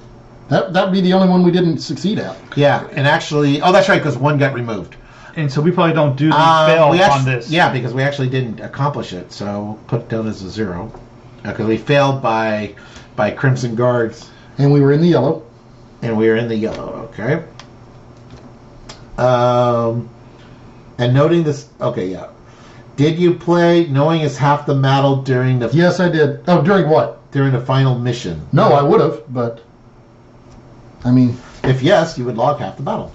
that would be the only one we didn't succeed at. Yeah, and actually, oh, that's right, because 1 got removed. And so we probably don't do the fail we on actu- this. Yeah, because we actually didn't accomplish it, so put it down as a 0. Because we failed by Crimson Guards, And we were in the yellow. and we were in the yellow. Okay. And noting this, okay, yeah. Did you play knowing is half the battle during the Yes, I did. Oh, during what? during the final mission? No, I would have, but I mean, If yes, you would log half the battle.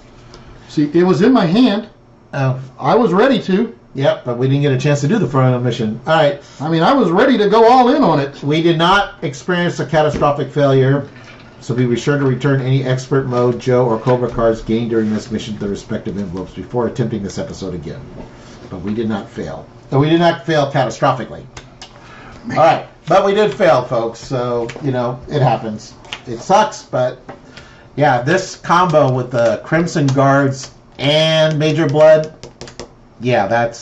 see, it was in my hand. Oh, I was ready to. yep, but we didn't get a chance to do the final mission. All right. I mean, I was ready to go all in on it. We did not experience a catastrophic failure, so be sure to return any expert mode, Joe, or Cobra cards gained during this mission to their respective envelopes before attempting this episode again. But we did not fail. So we did not fail catastrophically. All right, but we did fail, folks. So it happens. It sucks, but yeah, this combo with the Crimson Guards and Major Blood, yeah, that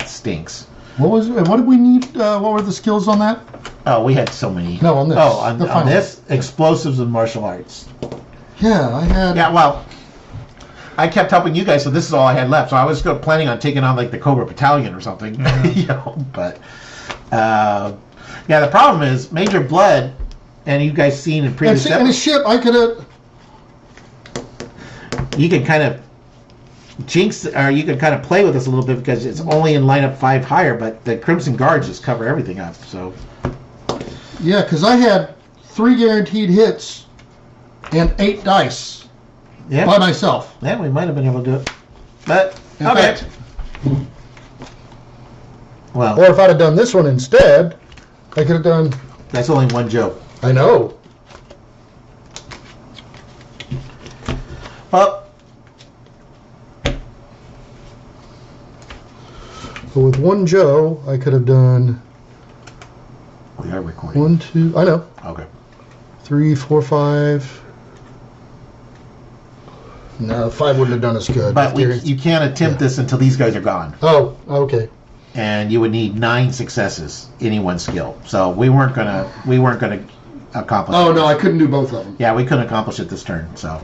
stinks. What was it? What did we need? What were the skills on that? Oh, we had so many. No, on this. Oh, on The final this, explosives and martial arts. Yeah, I had. Yeah, well, I kept helping you guys, so this is all I had left. So I was planning on taking on like the Cobra Battalion or something, But yeah, the problem is Major Blood, and you guys seen in And previous see, in a episodes, ship, I could have. you can kind of jinx, or you can kind of play with this a little bit because it's only in lineup 5 higher, but the Crimson Guards just cover everything up. So Yeah, because I had 3 guaranteed hits and 8 dice yeah, by myself. yeah, we might have been able to do it, but In okay. fact, Well, or if I'd have done this one instead, I could have done. that's only one joke. I know. Well, But with one Joe, I could have done we are recording. 1, 2. I know. Okay. 3, 4, 5. No, 5 wouldn't have done as good. But you can't attempt this until these guys are gone. Oh, okay. And you would need 9 successes, any one skill. So we weren't gonna accomplish Oh it. no, I couldn't do both of them. Yeah, we couldn't accomplish it this turn, so.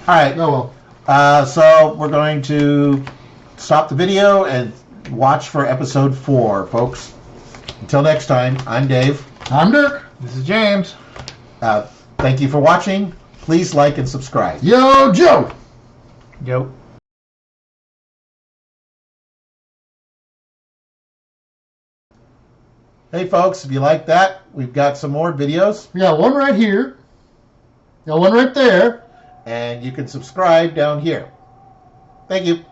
Alright. Oh well. So we're going to stop the video and watch for episode 4, folks. Until next time, I'm Dave. I'm Dirk. This is James. Thank you for watching. Please like and subscribe. Yo, Joe. Yep. Hey folks, if you like that, we've got some more videos, We got one right here. Got one right there. and you can subscribe down here. Thank you.